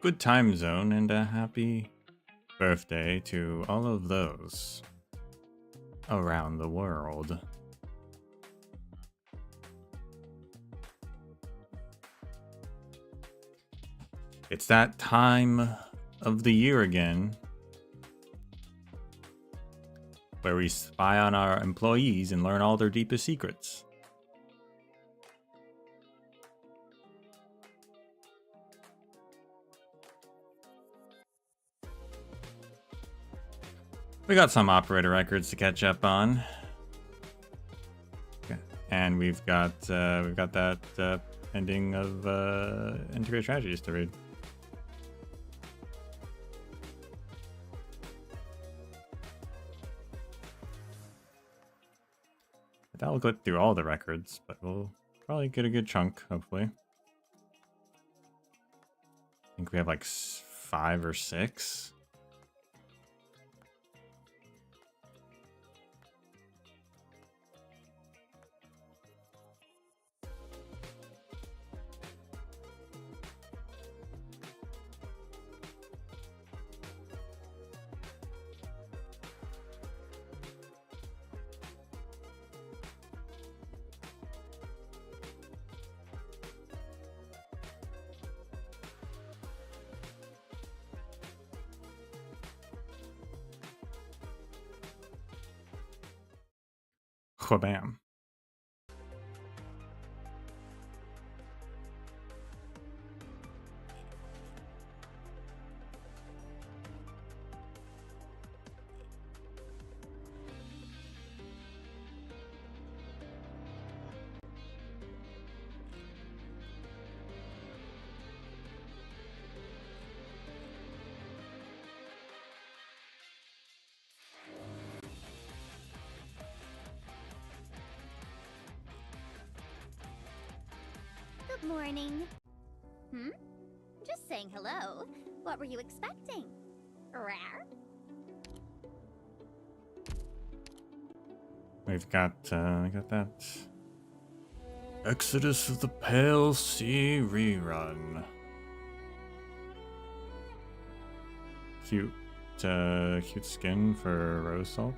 good time zone and a happy birthday to all of those around the world. It's that time of the year again where we spy on our employees and learn all their deepest secrets. We got some operator records to catch up on, and we've got that ending of Integrated Strategies to read. That'll go through all the records, but we'll probably get a good chunk, hopefully. I think we have like 5 or 6. Whabam. Good morning. Just saying hello. What were you expecting? Rare? We've got that Exodus of the Pale Sea rerun. Cute skin for Rose Salt.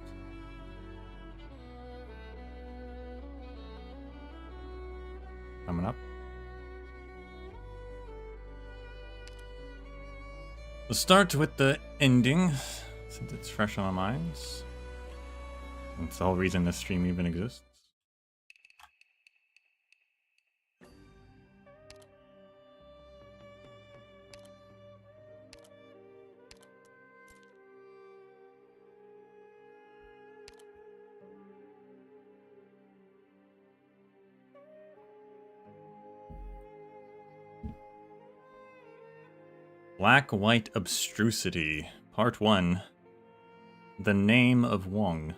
Coming up. We'll start with the ending, since it's fresh on our minds. It's the whole reason this stream even exists. Black-White Abstrusity, Part 1. The Name of Wong.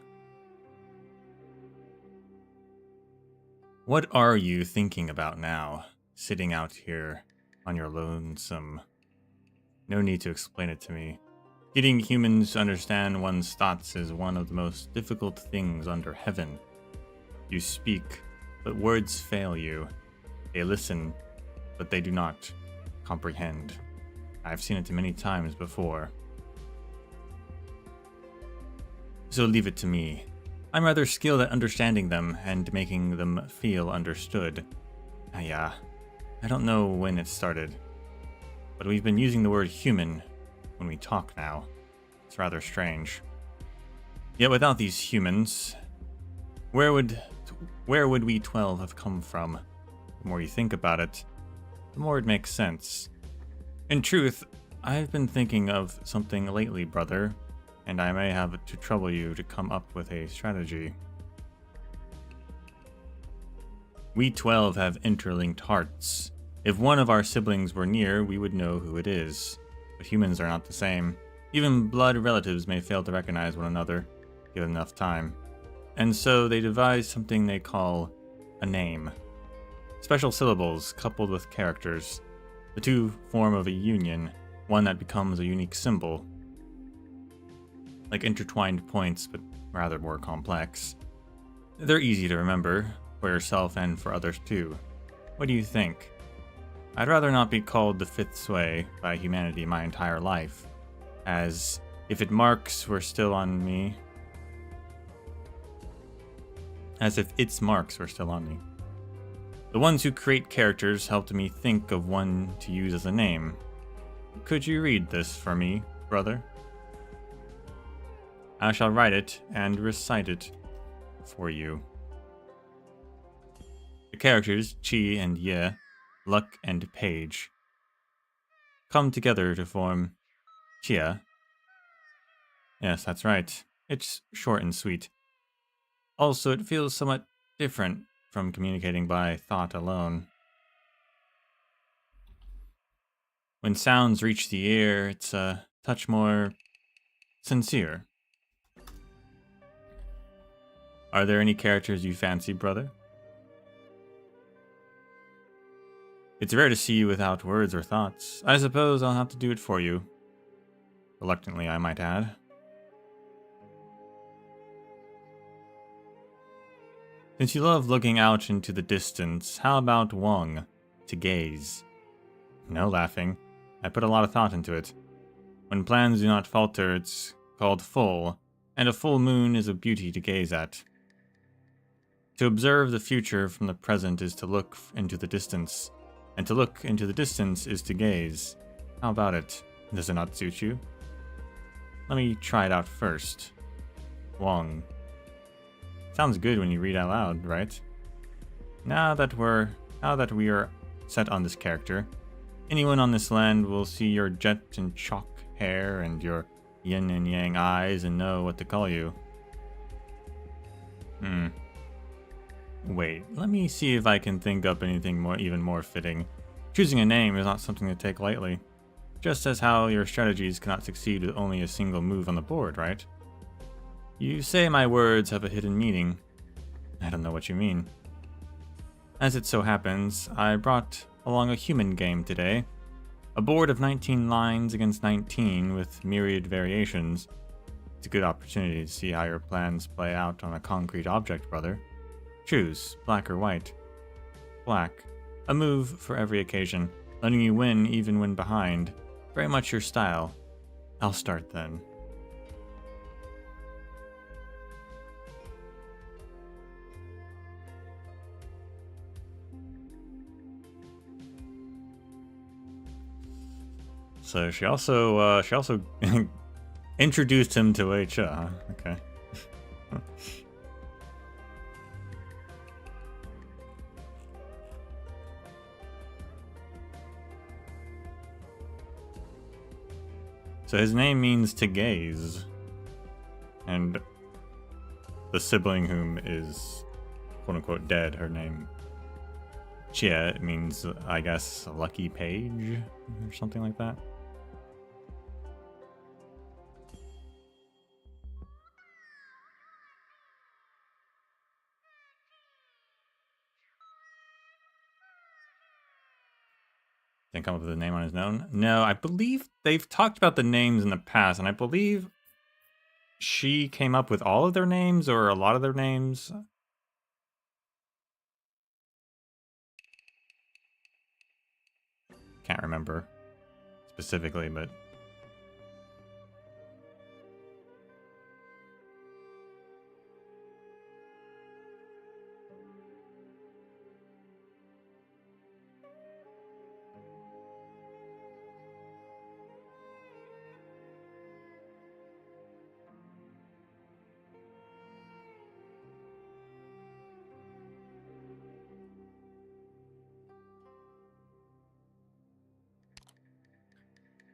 What are you thinking about now, sitting out here on your lonesome? No need to explain it to me. Getting humans to understand one's thoughts is one of the most difficult things under heaven. You speak, but words fail you. They listen, but they do not comprehend. I've seen it many times before. So leave it to me. I'm rather skilled at understanding them and making them feel understood. Yeah, I don't know when it started, but we've been using the word human when we talk now. It's rather strange. Yet without these humans, where would we 12 have come from? The more you think about it, the more it makes sense. In truth, I've been thinking of something lately, brother, and I may have to trouble you to come up with a strategy. We 12 have interlinked hearts. If one of our siblings were near, we would know who it is. But humans are not the same. Even blood relatives may fail to recognize one another, given enough time. And so they devised something they call a name. Special syllables coupled with characters. The two form of a union, one that becomes a unique symbol. Like intertwined points, but rather more complex. They're easy to remember, for yourself and for others too. What do you think? I'd rather not be called the fifth sway by humanity my entire life, as if its marks were still on me. The ones who create characters helped me think of one to use as a name. Could you read this for me, brother? I shall write it and recite it for you. The characters Chi and Ye, Luck and Page, come together to form Chia. Yes, that's right. It's short and sweet. Also, it feels somewhat different from communicating by thought alone. When sounds reach the ear, it's a touch more sincere. Are there any characters you fancy, brother? It's rare to see you without words or thoughts. I suppose I'll have to do it for you. Reluctantly, I might add. Since you love looking out into the distance, how about Wong, to gaze? No laughing. I put a lot of thought into it. When plans do not falter, it's called full, and a full moon is a beauty to gaze at. To observe the future from the present is to look into the distance, and to look into the distance is to gaze. How about it? Does it not suit you? Let me try it out first. Wong. Sounds good when you read out loud, right? Now that we are set on this character, anyone on this land will see your jet and chalk hair and your yin and yang eyes and know what to call you. Wait, let me see if I can think up anything even more fitting. Choosing a name is not something to take lightly. Just as how your strategies cannot succeed with only a single move on the board, right? You say my words have a hidden meaning. I don't know what you mean. As it so happens, I brought along a human game today. A board of 19 lines against 19 with myriad variations. It's a good opportunity to see how your plans play out on a concrete object, brother. Choose, black or white. Black. A move for every occasion, letting you win even when behind. Very much your style. I'll start then. So she also introduced him to Weicha, huh? Okay. So his name means to gaze, and the sibling whom is quote-unquote dead, her name Chia, means, I guess, a lucky page or something like that. Didn't come up with a name on his own. No, I believe they've talked about the names in the past, and I believe she came up with all of their names or a lot of their names. Can't remember specifically, but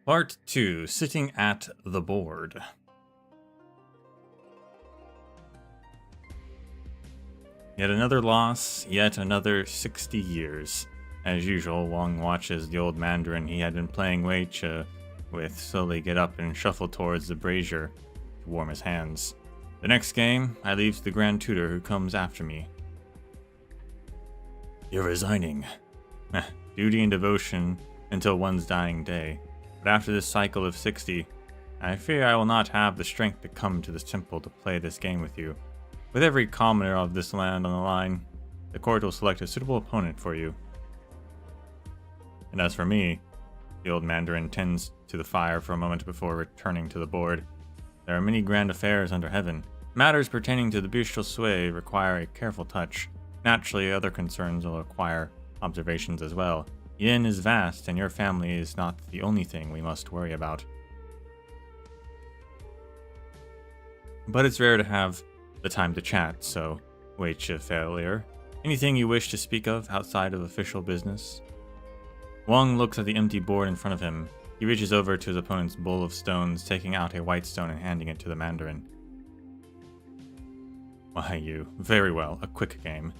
Part 2, Sitting at the Board. Yet another loss, yet another 60 years. As usual, Wong watches the old mandarin he had been playing Weicha with slowly get up and shuffle towards the brazier to warm his hands. The next game, I leave to the Grand Tutor who comes after me. You're resigning. Duty and devotion until one's dying day. But after this cycle of 60, I fear I will not have the strength to come to this temple to play this game with you. With every commoner of this land on the line, the court will select a suitable opponent for you. And as for me, the old Mandarin tends to the fire for a moment before returning to the board. There are many grand affairs under heaven. Matters pertaining to the bestial sway require a careful touch. Naturally, other concerns will require observations as well. Yin is vast, and your family is not the only thing we must worry about. But it's rare to have the time to chat, so wait your failure. Anything you wish to speak of outside of official business? Wong looks at the empty board in front of him. He reaches over to his opponent's bowl of stones, taking out a white stone and handing it to the Mandarin. Why, you. Very well, a quick game.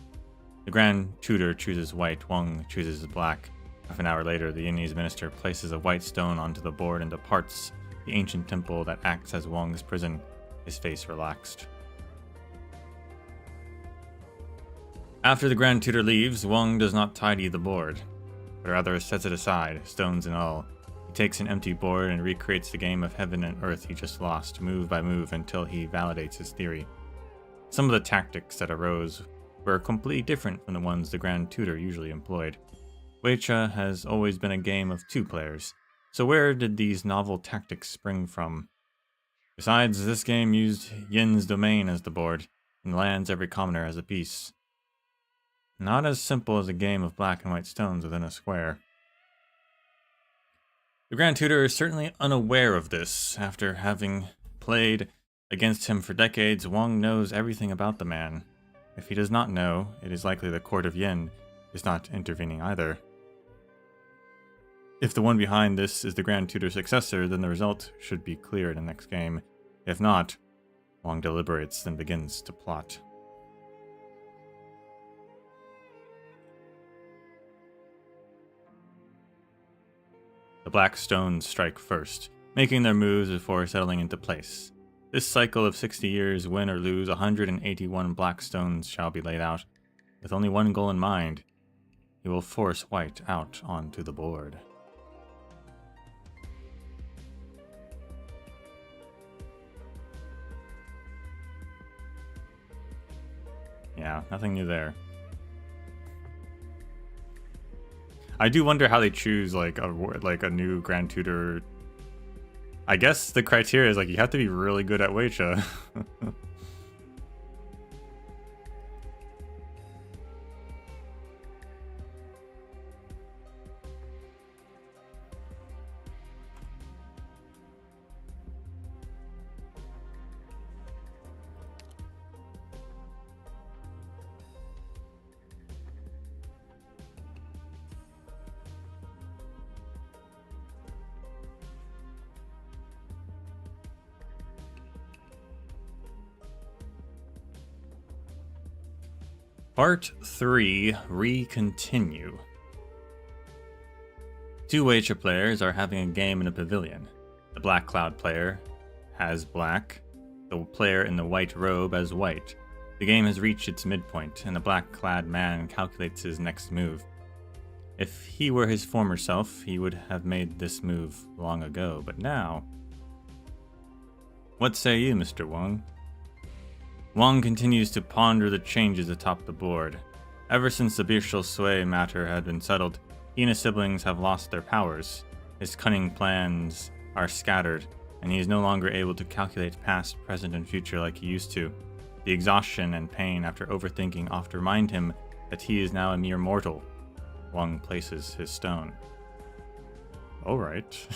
The Grand Tutor chooses white, Wong chooses black. Half an hour later, the Yinese minister places a white stone onto the board and departs the ancient temple that acts as Wong's prison, his face relaxed. After the Grand Tutor leaves, Wong does not tidy the board, but rather sets it aside, stones and all. He takes an empty board and recreates the game of heaven and earth he just lost, move by move, until he validates his theory. Some of the tactics that arose were completely different from the ones the Grand Tutor usually employed. Weicha has always been a game of two players, so where did these novel tactics spring from? Besides, this game used Yin's domain as the board, and lands every commoner as a piece. Not as simple as a game of black and white stones within a square. The Grand Tutor is certainly unaware of this. After having played against him for decades, Wong knows everything about the man. If he does not know, it is likely the court of Yin is not intervening either. If the one behind this is the Grand Tutor's successor, then the result should be clear in the next game. If not, Wong deliberates, then begins to plot. The black stones strike first, making their moves before settling into place. This cycle of 60 years, win or lose, 181 black stones shall be laid out, with only one goal in mind. He will force white out onto the board. Yeah, nothing new there. I do wonder how they choose like a new Grand Tutor. I guess the criteria is like you have to be really good at Weicha. Part 3, Re-Continue. Two Weicha players are having a game in a pavilion. The Black Cloud player has black, the player in the white robe has white. The game has reached its midpoint, and the black-clad man calculates his next move. If he were his former self, he would have made this move long ago, but now... What say you, Mr. Wong? Wong continues to ponder the changes atop the board. Ever since the bestial sway matter had been settled, he and his siblings have lost their powers. His cunning plans are scattered, and he is no longer able to calculate past, present, and future like he used to. The exhaustion and pain after overthinking often remind him that he is now a mere mortal. Wong places his stone. Alright.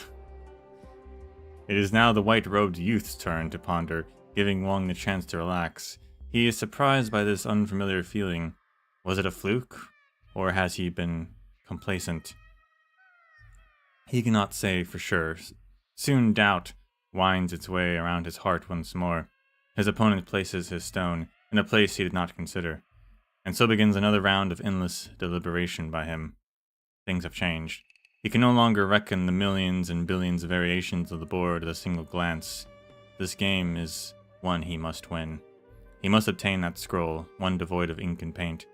It is now the white-robed youth's turn to ponder, giving Wong the chance to relax. He is surprised by this unfamiliar feeling. Was it a fluke, or has he been complacent? He cannot say for sure. Soon doubt winds its way around his heart once more. His opponent places his stone in a place he did not consider. And so begins another round of endless deliberation by him. Things have changed. He can no longer reckon the millions and billions of variations of the board at a single glance. This game is one he must win. He must obtain that scroll, one devoid of ink and paint.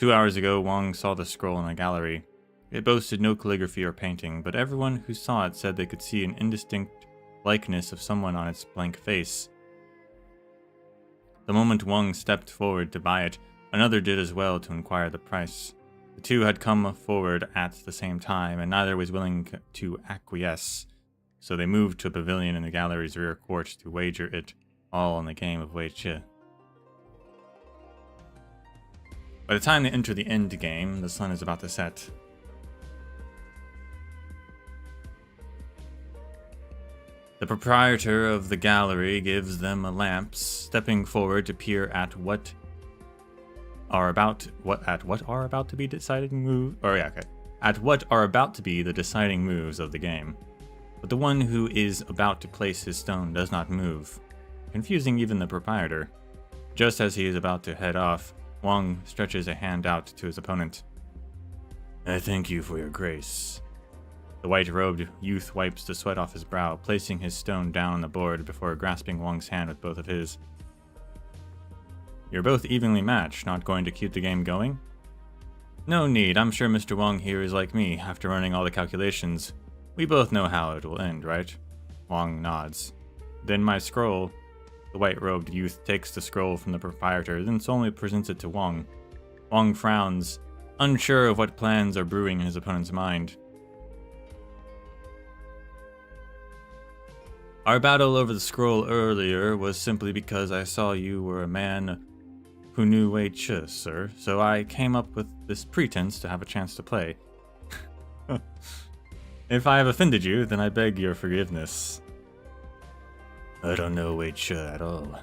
2 hours ago, Wong saw the scroll in a gallery. It boasted no calligraphy or painting, but everyone who saw it said they could see an indistinct likeness of someone on its blank face. The moment Wong stepped forward to buy it, another did as well to inquire the price. The two had come forward at the same time, and neither was willing to acquiesce, so they moved to a pavilion in the gallery's rear court to wager it all on the game of Wei Chi. By the time they enter the end game, the sun is about to set. The proprietor of the gallery gives them a lamp, stepping forward to peer at what are about to be deciding moves. At what are about to be the deciding moves of the game. But the one who is about to place his stone does not move, confusing even the proprietor. Just as he is about to head off, Wang stretches a hand out to his opponent. I thank you for your grace. The white-robed youth wipes the sweat off his brow, placing his stone down on the board before grasping Wang's hand with both of his. You're both evenly matched, not going to keep the game going? No need, I'm sure Mr. Wang here is like me, after running all the calculations. We both know how it will end, right? Wang nods. Then my scroll. The white-robed youth takes the scroll from the proprietor, then solemnly presents it to Wang. Wang frowns, unsure of what plans are brewing in his opponent's mind. Our battle over the scroll earlier was simply because I saw you were a man who knew Wei Chi, sir, so I came up with this pretense to have a chance to play. If I have offended you, then I beg your forgiveness. I don't know Wei Chi at all.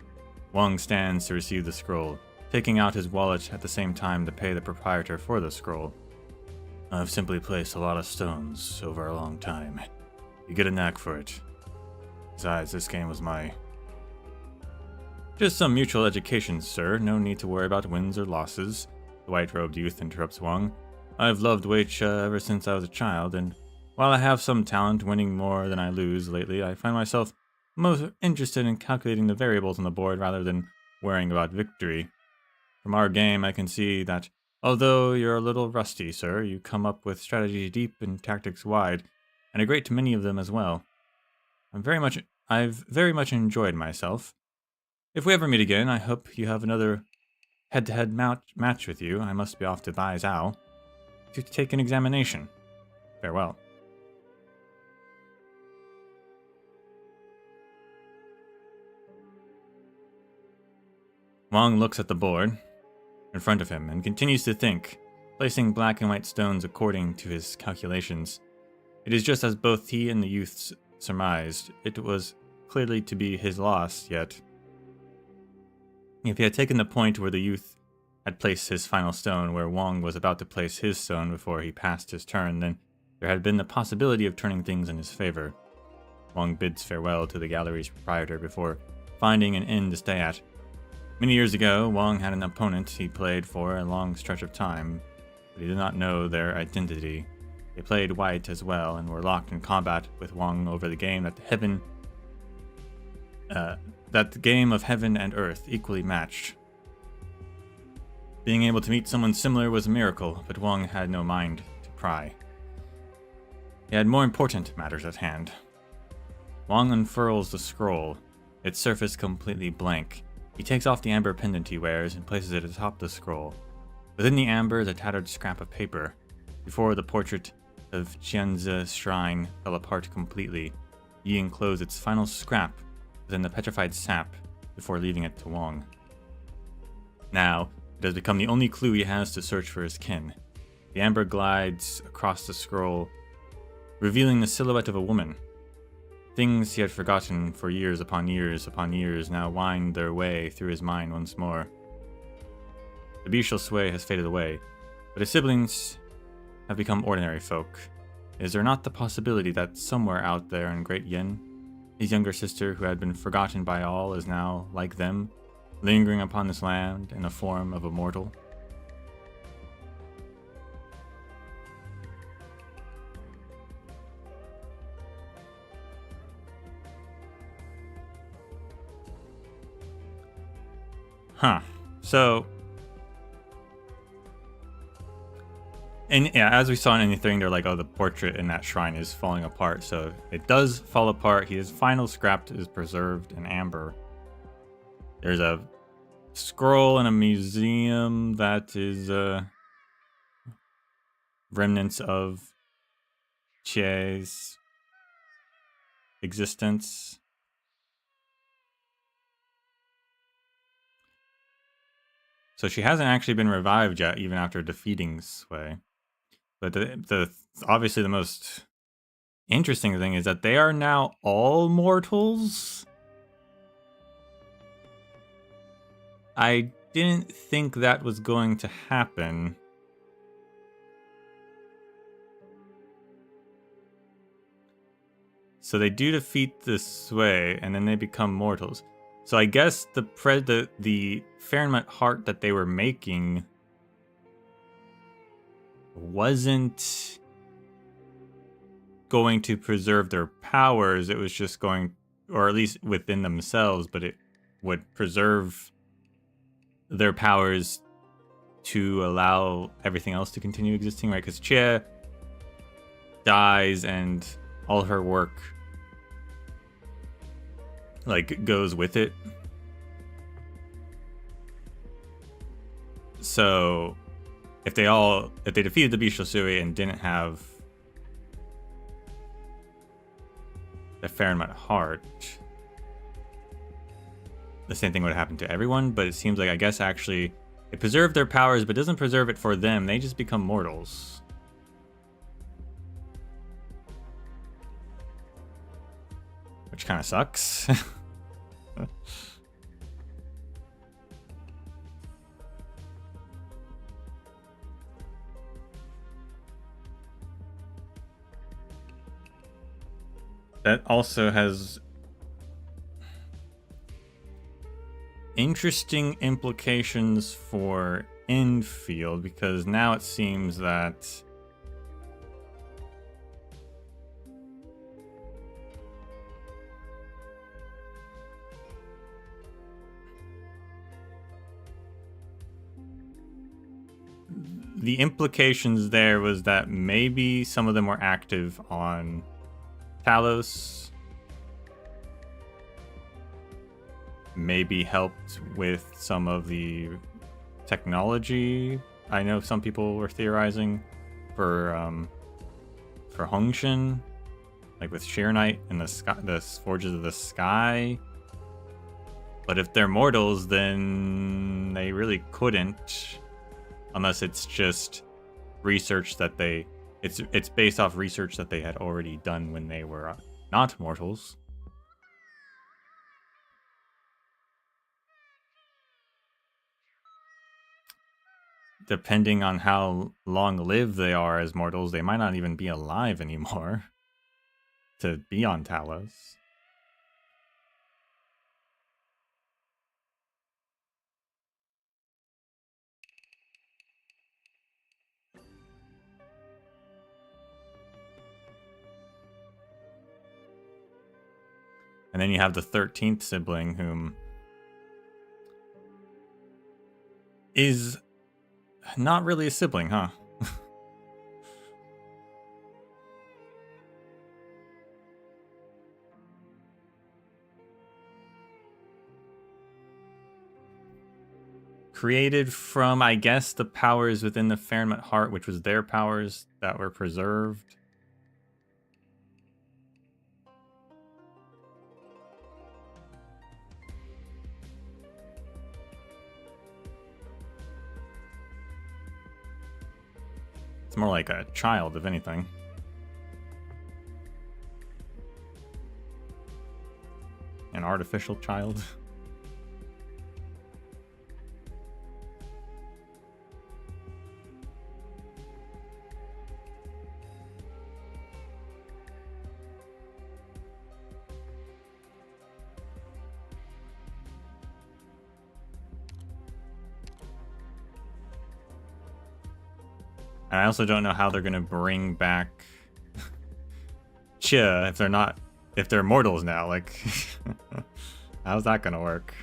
Wang stands to receive the scroll, taking out his wallet at the same time to pay the proprietor for the scroll. I've simply placed a lot of stones over a long time. You get a knack for it. Besides, this game was my... Just some mutual education, sir. No need to worry about wins or losses. The white-robed youth interrupts Wang. I've loved Wei Chi ever since I was a child, and while I have some talent winning more than I lose lately, I find myself most interested in calculating the variables on the board rather than worrying about victory. From our game, I can see that although you're a little rusty, sir, you come up with strategies deep and tactics wide, and a great many of them as well. I've very much enjoyed myself. If we ever meet again, I hope you have another head-to-head match with you. I must be off to Bai Zhao to take an examination. Farewell. Wang looks at the board in front of him and continues to think, placing black and white stones according to his calculations. It is just as both he and the youths surmised. It was clearly to be his loss, yet if he had taken the point where the youth had placed his final stone, where Wang was about to place his stone before he passed his turn, then there had been the possibility of turning things in his favor. Wang bids farewell to the gallery's proprietor before finding an inn to stay at. Many years ago, Wang had an opponent he played for a long stretch of time, but he did not know their identity. They played white as well and were locked in combat with Wang over the game that the game of heaven and earth equally matched. Being able to meet someone similar was a miracle, but Wang had no mind to pry. He had more important matters at hand. Wang unfurls the scroll, its surface completely blank. He takes off the amber pendant he wears and places it atop the scroll. Within the amber is a tattered scrap of paper. Before the portrait of Qianzi's shrine fell apart completely, Yi enclosed its final scrap within the petrified sap before leaving it to Wang. Now, it has become the only clue he has to search for his kin. The amber glides across the scroll, revealing the silhouette of a woman. Things he had forgotten for years upon years now wind their way through his mind once more. The bestial sway has faded away, but his siblings have become ordinary folk. Is there not the possibility that somewhere out there in Great Yin, his younger sister, who had been forgotten by all, is now, like them, lingering upon this land in the form of a mortal? So, and yeah, as we saw in anything, they're like, oh, the portrait in that shrine is falling apart. So it does fall apart. His final scrap is preserved in amber. There's a scroll in a museum that is remnants of Chie's existence. So she hasn't actually been revived yet, even after defeating Sway. But the obviously the most interesting thing is that they are now all mortals. I didn't think that was going to happen. So they do defeat the Sway, and then they become mortals. So I guess the Fahrenheit heart that they were making wasn't going to preserve their powers. It was just going, or at least within themselves, but it would preserve their powers to allow everything else to continue existing, right? Because Chia dies and all her work like goes with it. So if they defeated the Bestial Sui and didn't have the Fahrenheit heart, the same thing would happen to everyone. But it seems like, I guess, actually it preserved their powers, but doesn't preserve it for them. They just become mortals. Which kind of sucks. That also has interesting implications for infield, because now it seems that the implications there was that maybe some of them were active on Talos, maybe helped with some of the technology. I know some people were theorizing for Hongshin, like with Sheernite and the Forges of the Sky. But if they're mortals, then they really couldn't, unless it's just research that it's based off research that they had already done when they were not mortals. Depending on how long-lived they are as mortals, they might not even be alive anymore to be on Talos. And then you have the 13th sibling, whom is not really a sibling, huh? Created from, I guess, the powers within the Fahrenheit heart, which was their powers that were preserved. It's more like a child, if anything. An artificial child. And I also don't know how they're gonna bring back Chia if they're mortals now. Like, how's that gonna work?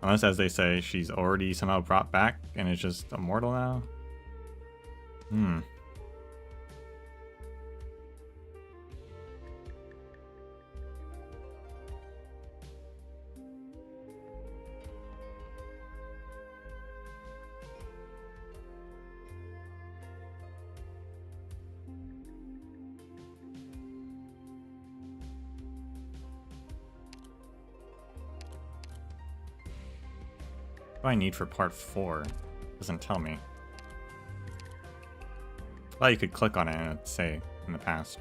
Unless, as they say, she's already somehow brought back and is just immortal now. What do I need for part 4? Doesn't tell me. I thought you could click on it and it'd say in the past.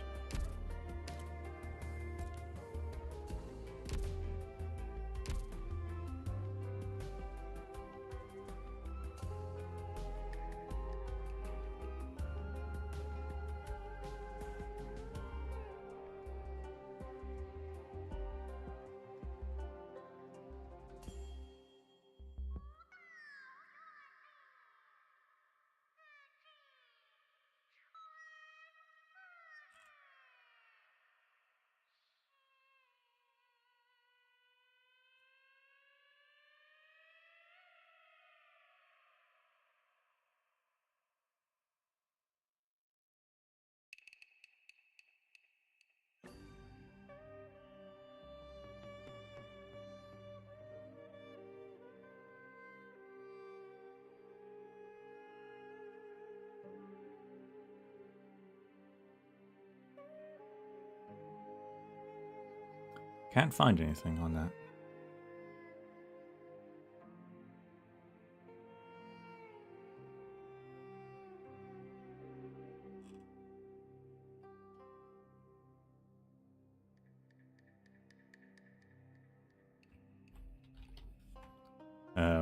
Can't find anything on that.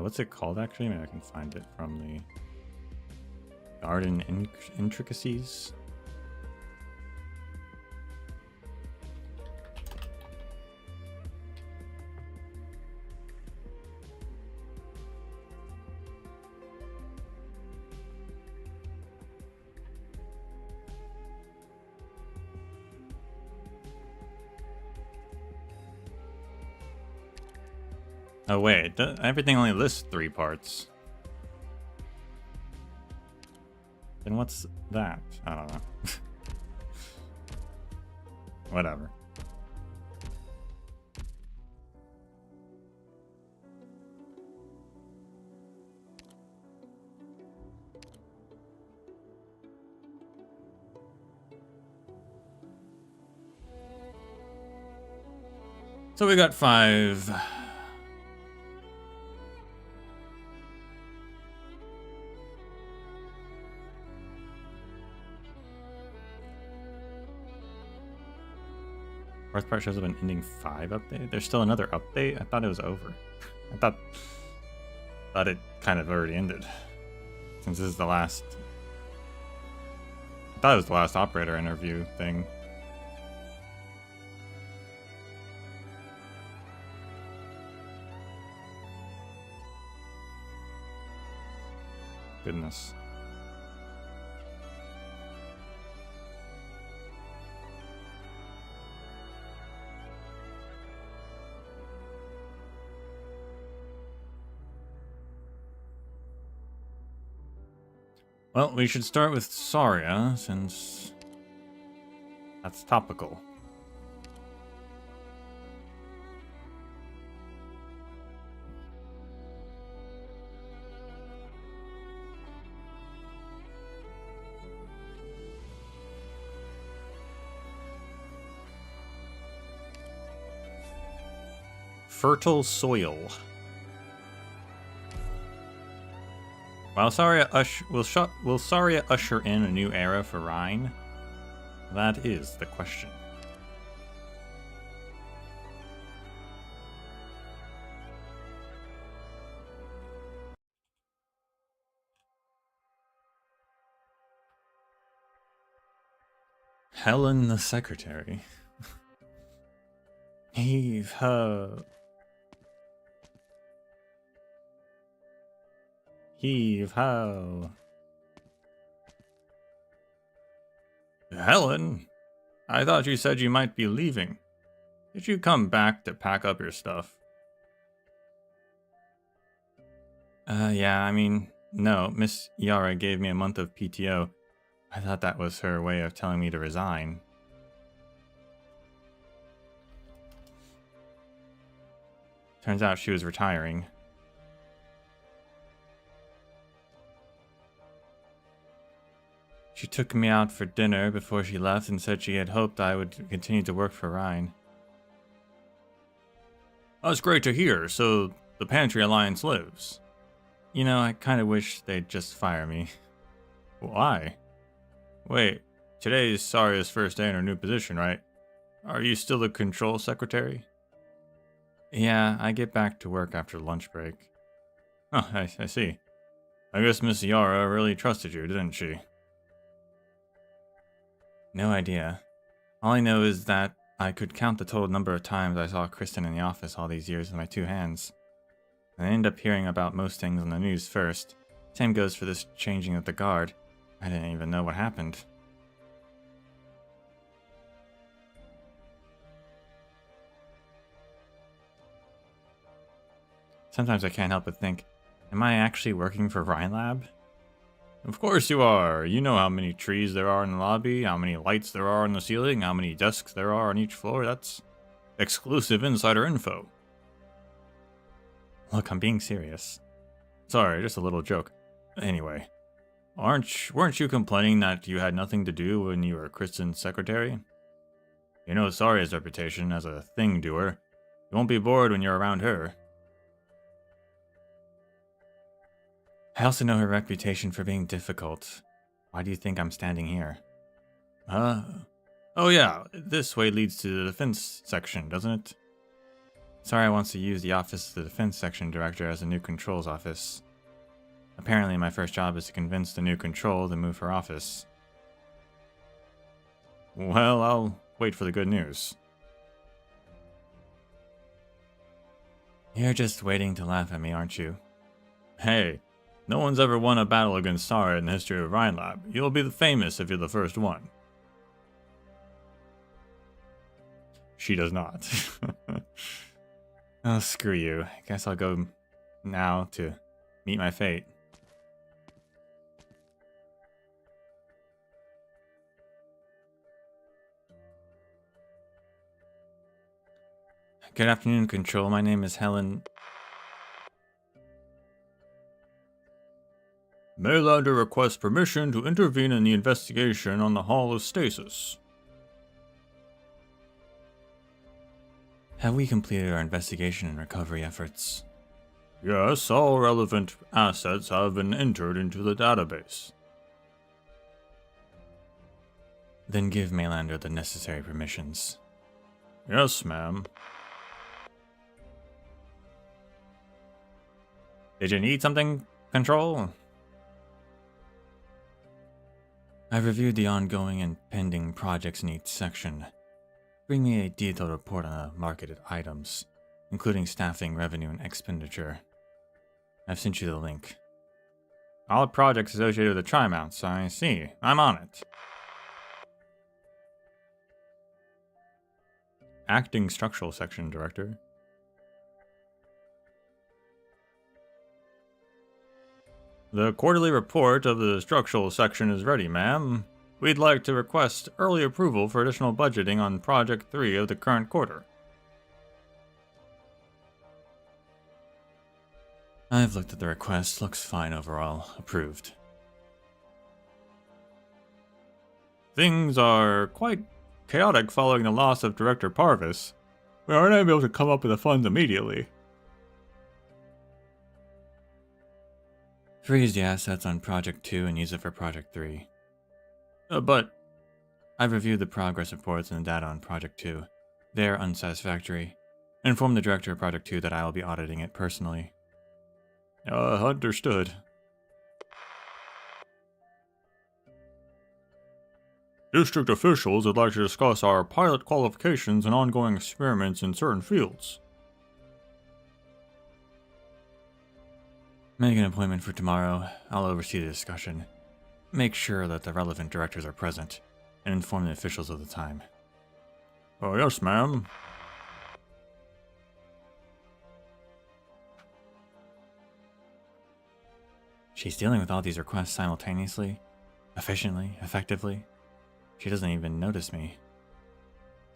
What's it called actually? Maybe I can find it from the Garden Intricacies. Oh wait, everything only lists 3 parts. Then what's that? I don't know. Whatever. So we got 5. Fourth part shows up an ending 5 update. There's still another update? I thought it was over. I thought it kind of already ended. Since this is the last... I thought it was the last operator interview thing. Goodness. Well, we should start with Saria, since that's topical. Fertile soil. Will Saria usher in a new era for Rhine? That is the question. Helen the secretary. Heave ho. Heave ho. Helen, I thought you said you might be leaving. Did you come back to pack up your stuff? Yeah, I mean, no. Miss Yara gave me a month of PTO. I thought that was her way of telling me to resign. Turns out she was retiring. She took me out for dinner before she left and said she had hoped I would continue to work for Rhine. That's great to hear, so the Pantry Alliance lives. You know, I kind of wish they'd just fire me. Why? Wait, today is Saria's first day in her new position, right? Are you still the control secretary? Yeah, I get back to work after lunch break. Oh, I see. I guess Miss Yara really trusted you, didn't she? No idea. All I know is that I could count the total number of times I saw Kristen in the office all these years with my two hands. I end up hearing about most things on the news first. Same goes for this changing of the guard. I didn't even know what happened. Sometimes I can't help but think, am I actually working for Rhinelab? Of course you are. You know how many trees there are in the lobby, how many lights there are on the ceiling, how many desks there are on each floor. That's exclusive insider info. Look, I'm being serious. Sorry, just a little joke. Anyway, weren't you complaining that you had nothing to do when you were Kristen's secretary? You know Saria's reputation as a thing-doer. You won't be bored when you're around her. I also know her reputation for being difficult. Why do you think I'm standing here? Oh yeah, this way leads to the defense section, doesn't it? Saria wants to use the office of the defense section director as a new controls office. Apparently my first job is to convince the new control to move her office. Well, I'll wait for the good news. You're just waiting to laugh at me, aren't you? Hey, no one's ever won a battle against Saria in the history of Rhinelab. You'll be famous if you're the first one. She does not. Oh, screw you. I guess I'll go now to meet my fate. Good afternoon, Control. My name is Helen. Maylander requests permission to intervene in the investigation on the Hall of Stasis. Have we completed our investigation and recovery efforts? Yes, all relevant assets have been entered into the database. Then give Maylander the necessary permissions. Yes, ma'am. Did you need something, Control? I've reviewed the ongoing and pending projects in each section. Bring me a detailed report on the marketed items, including staffing, revenue, and expenditure. I've sent you the link. All projects associated with the Tri-Mounts, I see. I'm on it. Acting Structural Section Director. The quarterly report of the structural section is ready, ma'am. We'd like to request early approval for additional budgeting on Project 3 of the current quarter. I've looked at the request. Looks fine overall. Approved. Things are quite chaotic following the loss of Director Parvis. We aren't able to come up with the funds immediately. Freeze the assets on Project 2 and use it for Project 3. But I've reviewed the progress reports and the data on Project 2. They're unsatisfactory. Inform the director of Project 2 that I will be auditing it personally. Understood. District officials would like to discuss our pilot qualifications and ongoing experiments in certain fields. Make an appointment for tomorrow. I'll oversee the discussion. Make sure that the relevant directors are present, and inform the officials of the time. Oh, yes, ma'am. She's dealing with all these requests simultaneously, efficiently, effectively. She doesn't even notice me.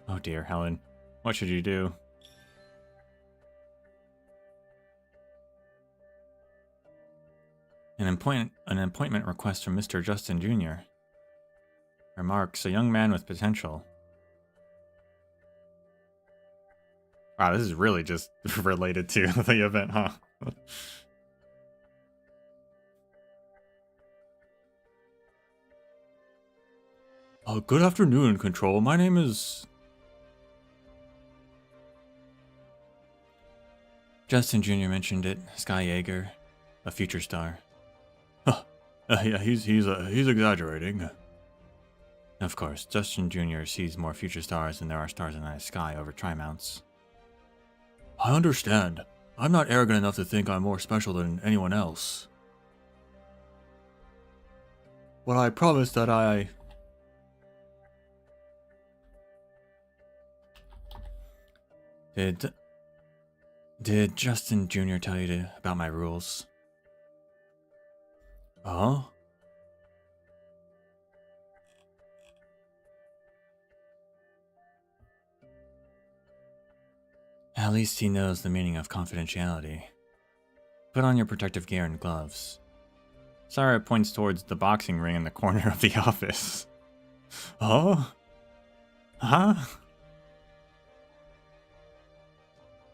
Oh dear, Helen. What should you do? An appointment request from Mr. Justin Jr. Remarks, a young man with potential. Wow, this is really just related to the event, huh? Good afternoon, Control. My name is... Justin Jr. mentioned it. Sky Yeager, a future star. Huh. Yeah, he's exaggerating. Of course, Justin Jr. sees more future stars than there are stars in the night sky over Trimounts. I understand. I'm not arrogant enough to think I'm more special than anyone else. But I promise that I... Did Justin Jr. tell you about my rules? Huh? At least he knows the meaning of confidentiality. Put on your protective gear and gloves. Saria points towards the boxing ring in the corner of the office. Oh? Huh?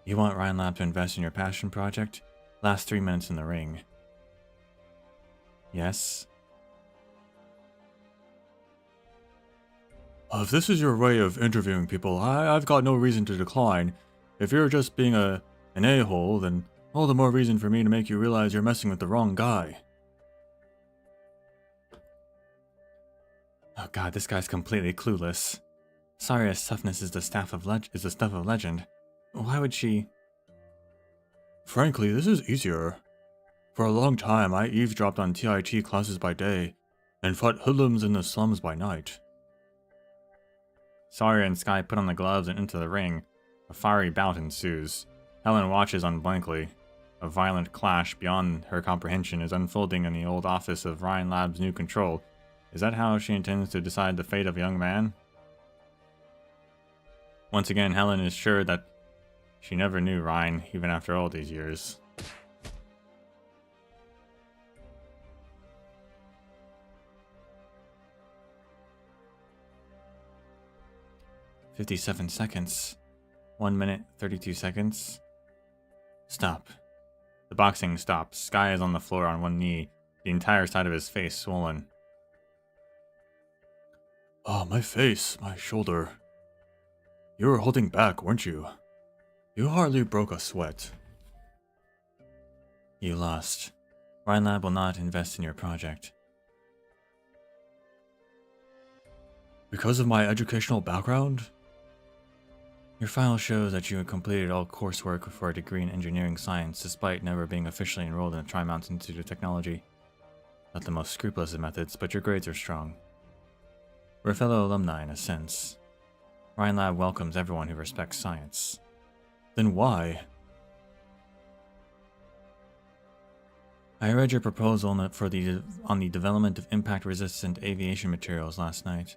You want Ryan Lab to invest in your passion project? Last 3 minutes in the ring. Yes? If this is your way of interviewing people, I've got no reason to decline. If you're just being an a-hole, then all the more reason for me to make you realize you're messing with the wrong guy. Oh god, this guy's completely clueless. Saria's toughness is the stuff of legend. Why would she... Frankly, this is easier. For a long time, I eavesdropped on TIT classes by day, and fought hoodlums in the slums by night. Saria and Sky put on the gloves and into the ring. A fiery bout ensues. Helen watches unblankly. A violent clash beyond her comprehension is unfolding in the old office of Ryan Lab's new control. Is that how she intends to decide the fate of a young man? Once again, Helen is sure that she never knew Ryan, even after all these years. "57 seconds. 1 minute, 32 seconds. Stop." The boxing stops. Sky is on the floor on one knee, the entire side of his face swollen. Oh, my face, my shoulder. You were holding back, weren't you? You hardly broke a sweat. You lost. Ryan Lab will not invest in your project. Because of my educational background? Your file shows that you had completed all coursework for a degree in engineering science despite never being officially enrolled in the Tri-Mountain Institute of Technology. Not the most scrupulous of methods, but your grades are strong. We're fellow alumni in a sense. Ryan Lab welcomes everyone who respects science. Then why? I read your proposal on the development of impact-resistant aviation materials last night.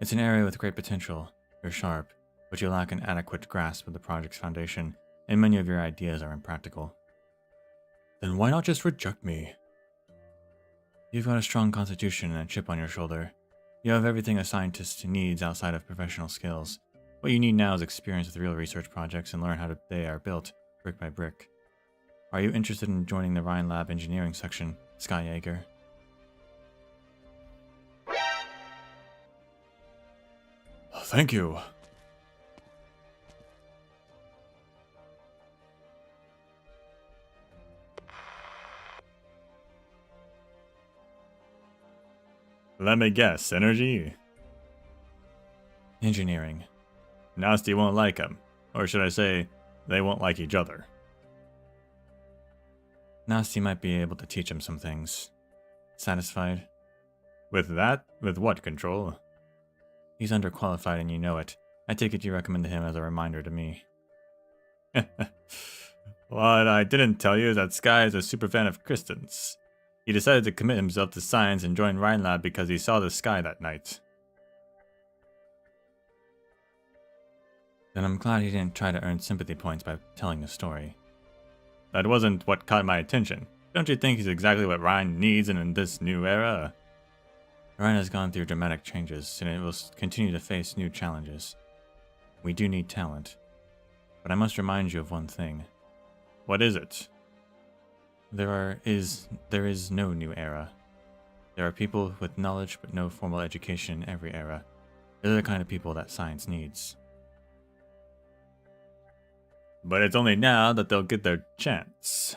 It's an area with great potential. You're sharp, but you lack an adequate grasp of the project's foundation, and many of your ideas are impractical. Then why not just reject me? You've got a strong constitution and a chip on your shoulder. You have everything a scientist needs outside of professional skills. What you need now is experience with real research projects and learn how they are built, brick by brick. Are you interested in joining the Ryan Lab engineering section, Sky Yeager? Thank you. Let me guess, energy? Engineering. Nasty won't like him. Or should I say, they won't like each other. Nasty might be able to teach him some things. Satisfied? With that? With what, Control? He's underqualified and you know it. I take it you recommended him as a reminder to me. What I didn't tell you is that Sky is a super fan of Kristen's. He decided to commit himself to science and join Ryan Lab because he saw the sky that night. Then I'm glad he didn't try to earn sympathy points by telling the story. That wasn't what caught my attention. Don't you think he's exactly what Ryan needs in this new era? Ryan has gone through dramatic changes, and it will continue to face new challenges. We do need talent. But I must remind you of one thing. What is it? There is no new era. There are people with knowledge but no formal education in every era. They're the kind of people that science needs. But it's only now that they'll get their chance.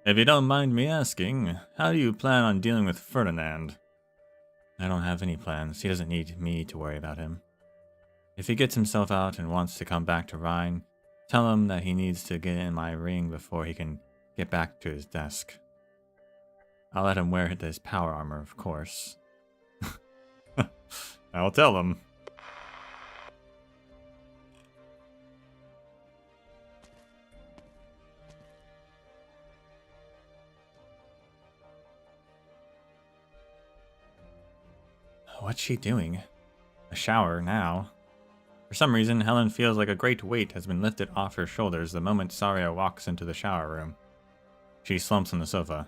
If you don't mind me asking, how do you plan on dealing with Ferdinand? I don't have any plans. He doesn't need me to worry about him. If he gets himself out and wants to come back to Rhine, tell him that he needs to get in my ring before he can get back to his desk. I'll let him wear his power armor, of course. I'll tell him. What's she doing? A shower now. For some reason, Helen feels like a great weight has been lifted off her shoulders the moment Saria walks into the shower room. She slumps on the sofa.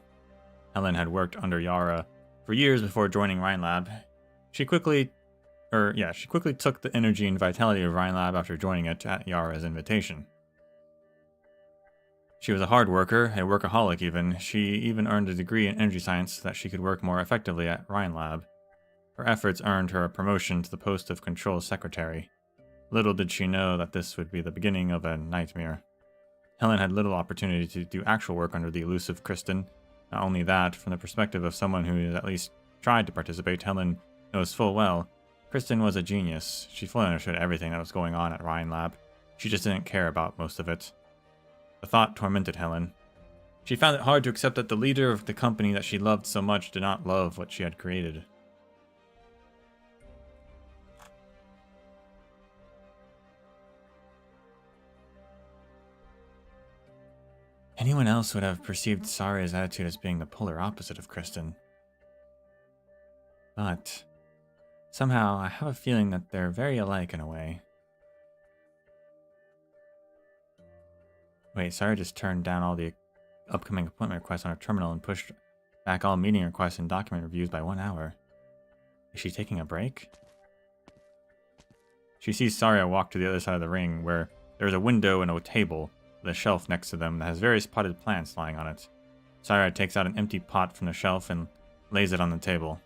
Helen had worked under Yara for years before joining Rhinelab. She quickly took the energy and vitality of Rhinelab after joining it at Yara's invitation. She was a hard worker, a workaholic even. She even earned a degree in energy science so that she could work more effectively at Rhinelab. Her efforts earned her a promotion to the post of Control Secretary. Little did she know that this would be the beginning of a nightmare. Helen had little opportunity to do actual work under the elusive Kristen. Not only that, from the perspective of someone who has at least tried to participate, Helen knows full well Kristen was a genius. She fully understood everything that was going on at Rhinelab. She just didn't care about most of it. The thought tormented Helen. She found it hard to accept that the leader of the company that she loved so much did not love what she had created. Anyone else would have perceived Saria's attitude as being the polar opposite of Kristen. But somehow I have a feeling that they're very alike in a way. Wait, Saria just turned down all the upcoming appointment requests on her terminal and pushed back all meeting requests and document reviews by 1 hour. Is she taking a break? She sees Saria walk to the other side of the ring where there's a window and a table with a shelf next to them that has various potted plants lying on it. Saria takes out an empty pot from the shelf and lays it on the table.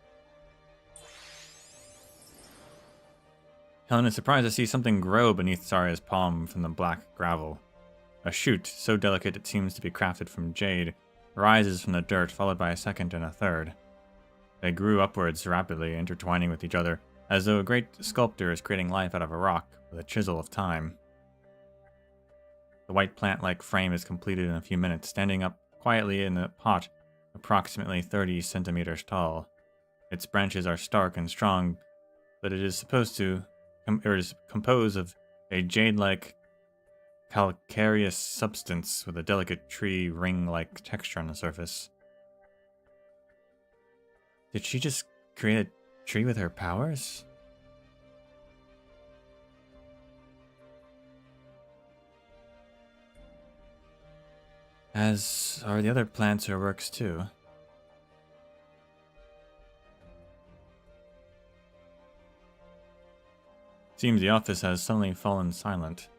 Helen is surprised to see something grow beneath Saria's palm from the black gravel. A shoot, so delicate it seems to be crafted from jade, rises from the dirt, followed by a second and a third. They grew upwards rapidly, intertwining with each other, as though a great sculptor is creating life out of a rock with a chisel of time. The white plant-like frame is completed in a few minutes, standing up quietly in a pot approximately 30 centimeters tall. Its branches are stark and strong, but it is composed of a jade-like calcareous substance with a delicate tree ring-like texture on the surface. Did she just create a tree with her powers? As are the other plants her works too. Seems the office has suddenly fallen silent.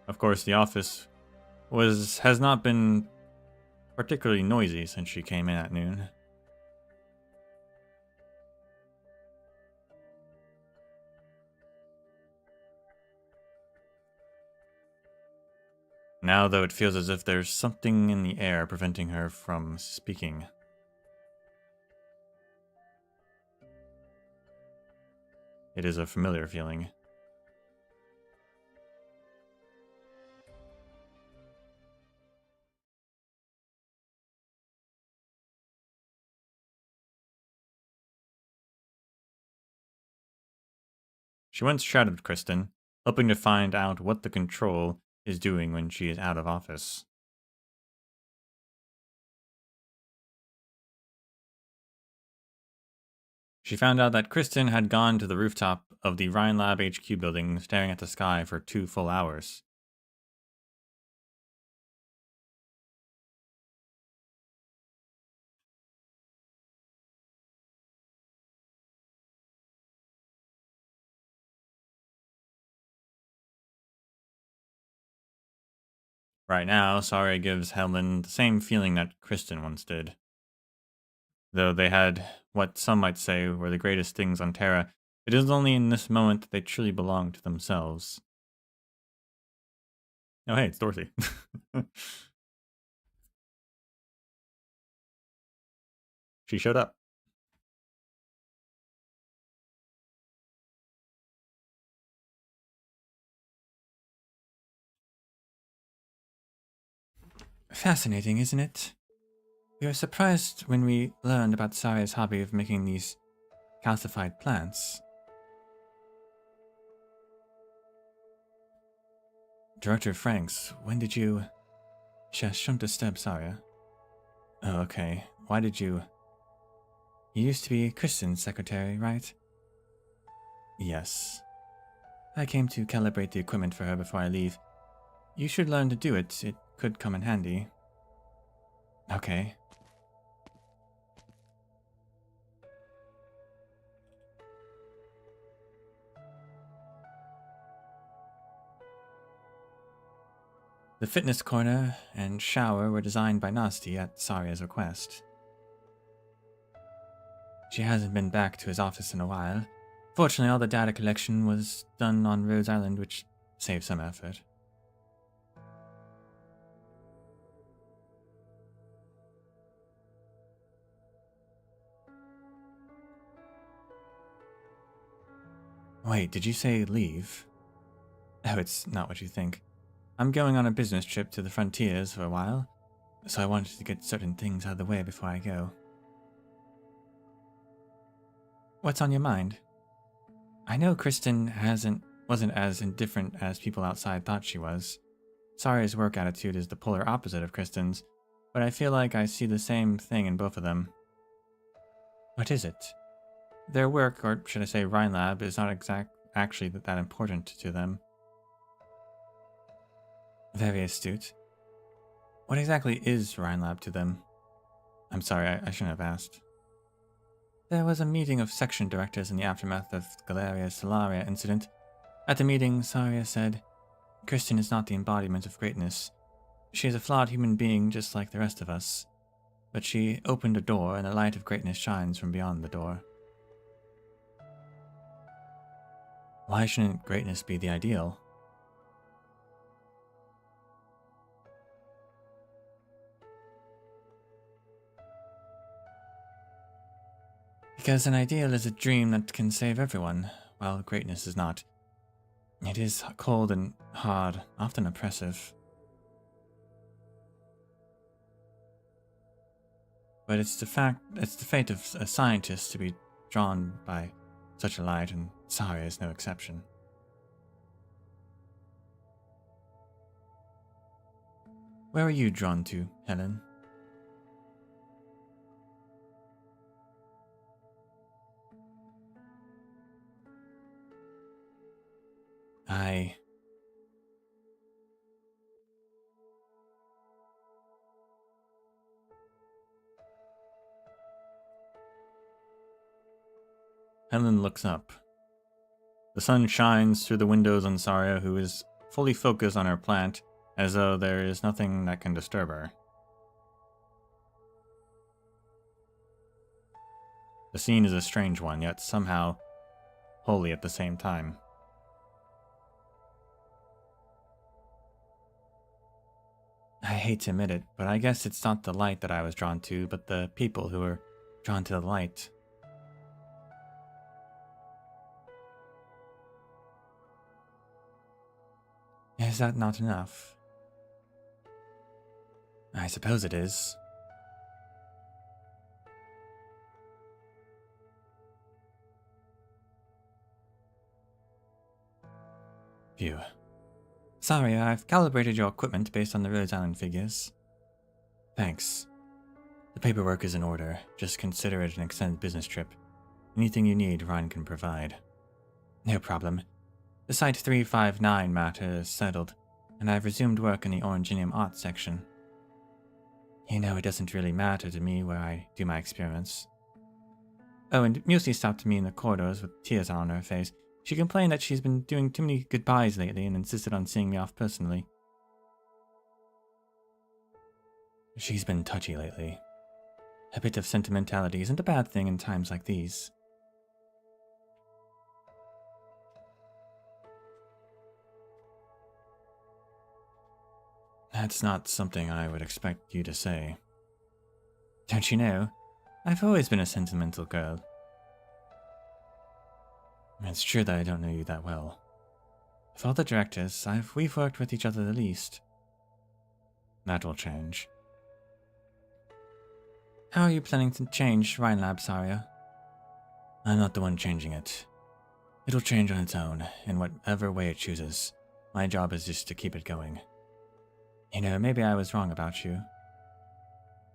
Of course, the office has not been particularly noisy since she came in at noon. Now, though, it feels as if there's something in the air preventing her from speaking. It is a familiar feeling. She once shadowed Kristen, hoping to find out what the Control is doing when she is out of office. She found out that Kristen had gone to the rooftop of the Rhinelab HQ building, staring at the sky for 2 full hours. Right now, Saria gives Helen the same feeling that Kristen once did. Though they had what some might say were the greatest things on Terra, it is only in this moment that they truly belong to themselves. Oh, hey, it's Dorothy. She showed up. Fascinating, isn't it? We were surprised when we learned about Saria's hobby of making these calcified plants. Director Franks, when did you... Shouldn't disturb Saria. Oh, okay. Why did you... You used to be Kristen's secretary, right? Yes. I came to calibrate the equipment for her before I leave. You should learn to do it. It could come in handy. Okay. The fitness corner and shower were designed by Nasty at Saria's request. She hasn't been back to his office in a while. Fortunately, all the data collection was done on Rhodes Island, which saved some effort. Wait, did you say leave? Oh, it's not what you think. I'm going on a business trip to the frontiers for a while, so I wanted to get certain things out of the way before I go. What's on your mind? I know Kristen wasn't as indifferent as people outside thought she was. Saria's work attitude is the polar opposite of Kristen's, but I feel like I see the same thing in both of them. What is it? Their work, or should I say Rhinelab, is not actually that important to them. Very astute. What exactly is Rhinelab to them? I'm sorry, I shouldn't have asked. There was a meeting of section directors in the aftermath of Galeria's Saria incident. At the meeting, Saria said, Kristen is not the embodiment of greatness. She is a flawed human being just like the rest of us. But she opened a door, and the light of greatness shines from beyond the door. Why shouldn't greatness be the ideal? Because an ideal is a dream that can save everyone, while greatness is not. It is cold and hard, often oppressive. But it's the fate of a scientist to be drawn by such a light, and Saria is no exception. Where are you drawn to, Helen? Helen looks up. The sun shines through the windows on Saria, who is fully focused on her plant, as though there is nothing that can disturb her. The scene is a strange one, yet somehow holy at the same time. I hate to admit it, but I guess it's not the light that I was drawn to, but the people who were drawn to the light. Is that not enough? I suppose it is. Phew. Sorry, I've calibrated your equipment based on the Rhodes Island figures. Thanks. The paperwork is in order. Just consider it an extended business trip. Anything you need, Ryan can provide. No problem. The Site 359 matter is settled, and I've resumed work in the Oranginium Art section. You know, it doesn't really matter to me where I do my experiments. Oh, and Misc stopped me in the corridors with tears on her face. She complained that she's been doing too many goodbyes lately and insisted on seeing me off personally. She's been touchy lately. A bit of sentimentality isn't a bad thing in times like these. That's not something I would expect you to say. Don't you know? I've always been a sentimental girl. It's true that I don't know you that well. With all the directors, we've worked with each other the least. That will change. How are you planning to change Rhinelab, Saria? I'm not the one changing it. It'll change on its own, in whatever way it chooses. My job is just to keep it going. You know, maybe I was wrong about you.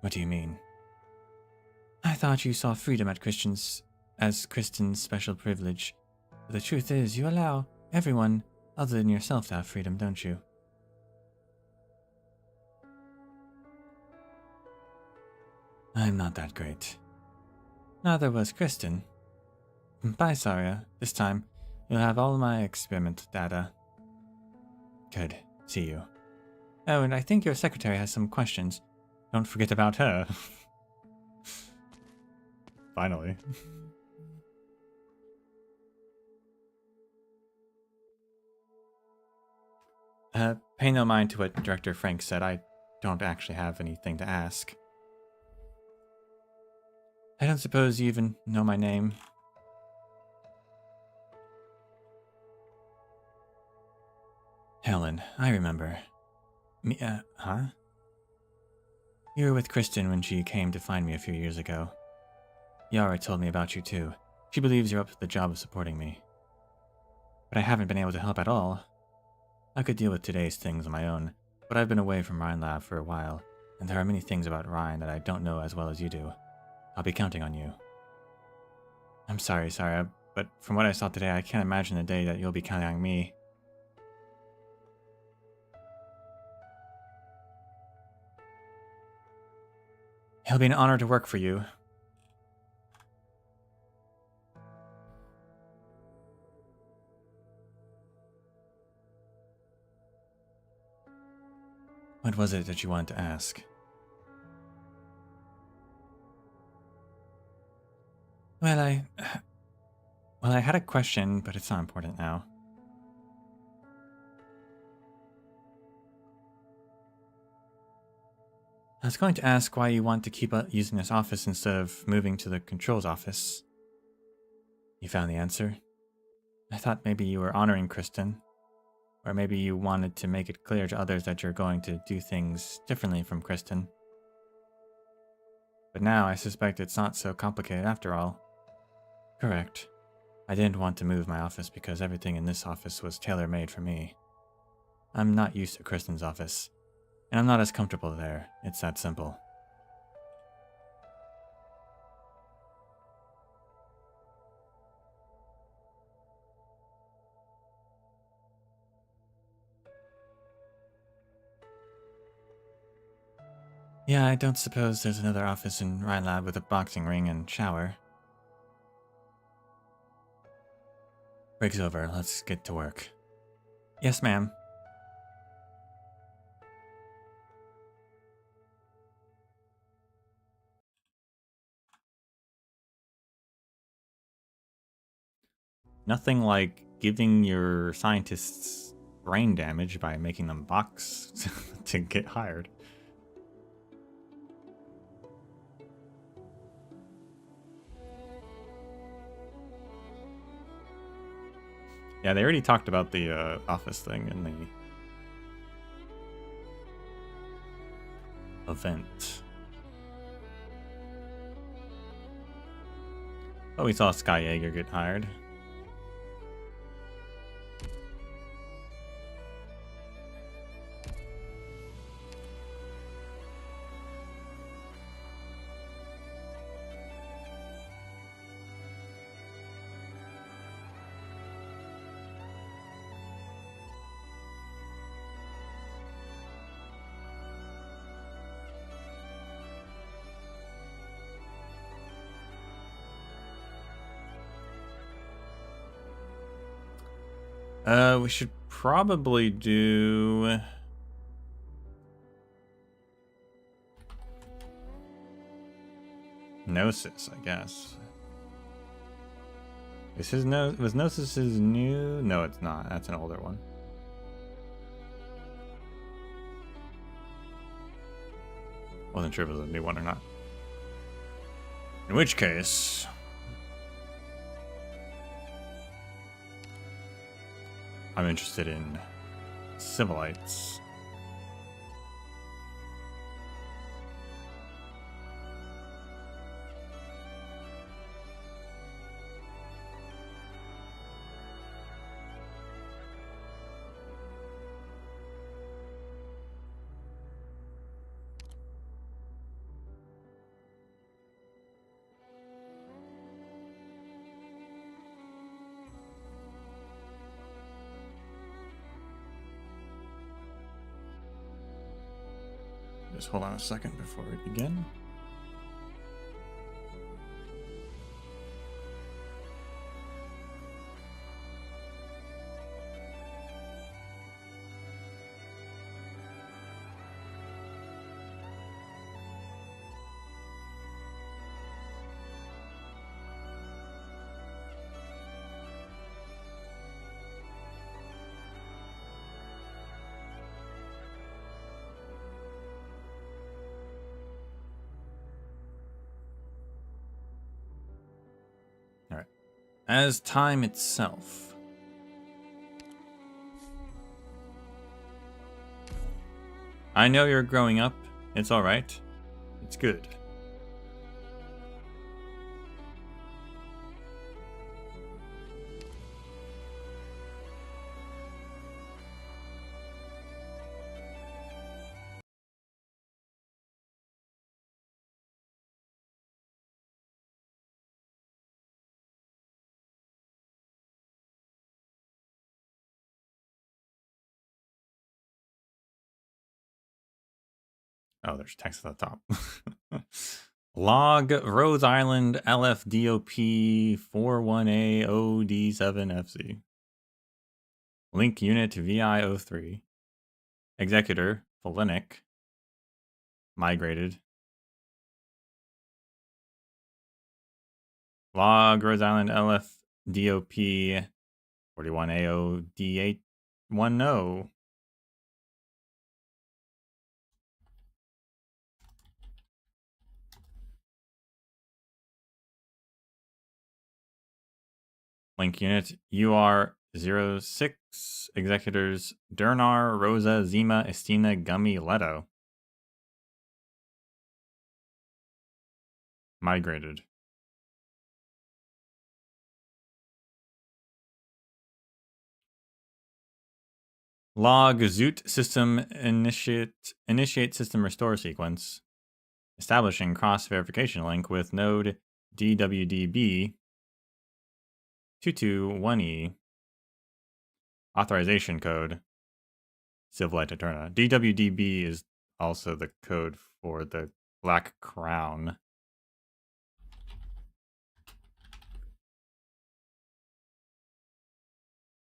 What do you mean? I thought you saw freedom as Kristen's special privilege. But the truth is, you allow everyone other than yourself to have freedom, don't you? I'm not that great. Neither was Kristen. Bye, Saria. This time, you'll have all my experiment data. Good. See you. Oh, and I think your secretary has some questions. Don't forget about her. Finally. Pay no mind to what Director Frank said. I don't actually have anything to ask. I don't suppose you even know my name. Helen, I remember. Huh? You were with Kristen when she came to find me a few years ago. Yara told me about you too. She believes you're up to the job of supporting me. But I haven't been able to help at all. I could deal with today's things on my own, but I've been away from Rhinelab for a while, and there are many things about Rhine that I don't know as well as you do. I'll be counting on you. I'm sorry, Saria, but from what I saw today, I can't imagine the day that you'll be counting on me. It'll be an honor to work for you. What was it that you wanted to ask? Well, I had a question, but it's not important now. I was going to ask why you want to keep using this office instead of moving to the controls office. You found the answer? I thought maybe you were honoring Kristen. Or maybe you wanted to make it clear to others that you're going to do things differently from Kristen. But now I suspect it's not so complicated after all. Correct. I didn't want to move my office because everything in this office was tailor-made for me. I'm not used to Kristen's office, and I'm not as comfortable there. It's that simple. Yeah, I don't suppose there's another office in Rhinelab with a boxing ring and shower. Break's over. Let's get to work. Yes, ma'am. Nothing like giving your scientists brain damage by making them box to get hired. Yeah, they already talked about the office thing in the event. Oh, we saw Sky Yeager get hired. We should probably do... Gnosis, I guess. Is his was Gnosis new? No, it's not. That's an older one. Wasn't sure if it was a new one or not. In which case, I'm interested in Civilights. Just hold on a second before we begin. As time itself. I know you're growing up. It's alright. It's good. Oh, there's text at the top. Log Rhodes Island LFDOP 41AOD7FC. Link unit VI03. Executor Felinic. Migrated. Log Rhodes Island LFDOP 41AOD810. Link unit UR06. Executors Dernar, Rosa, Zima, Estina, Gummy, Leto. Migrated. Log Zoot system initiate system restore sequence. Establishing cross verification link with node DWDB 221E. Authorization code Civilight Eterna. DWDB is also the code for the Black Crown.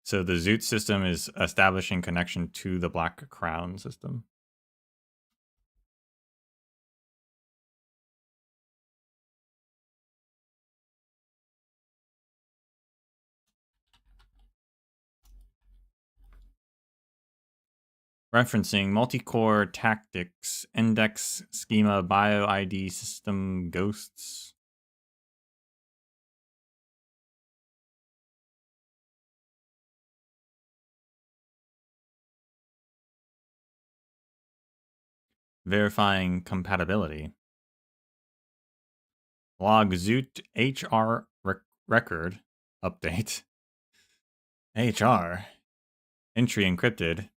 So the Zoot system is establishing connection to the Black Crown system. Referencing multi-core tactics, index schema, bio ID system ghosts. Verifying compatibility. Log Zoot HR record update. HR. Entry encrypted.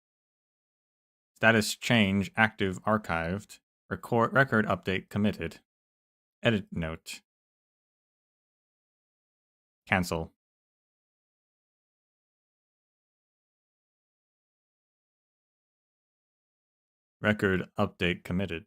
Status change active archived. Record update committed. Edit note. Cancel. Record update committed.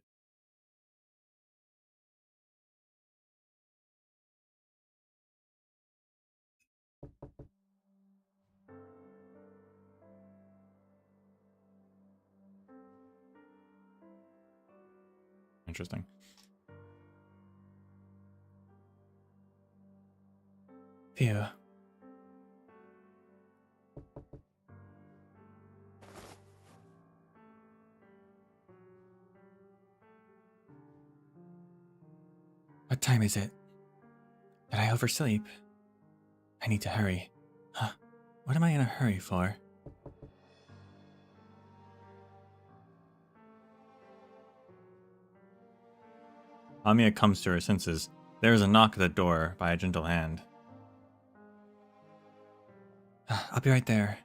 Interesting. Phew. What time is it? Did I oversleep? I need to hurry. Huh. What am I in a hurry for? Amiya comes to her senses. There is a knock at the door by a gentle hand. I'll be right there.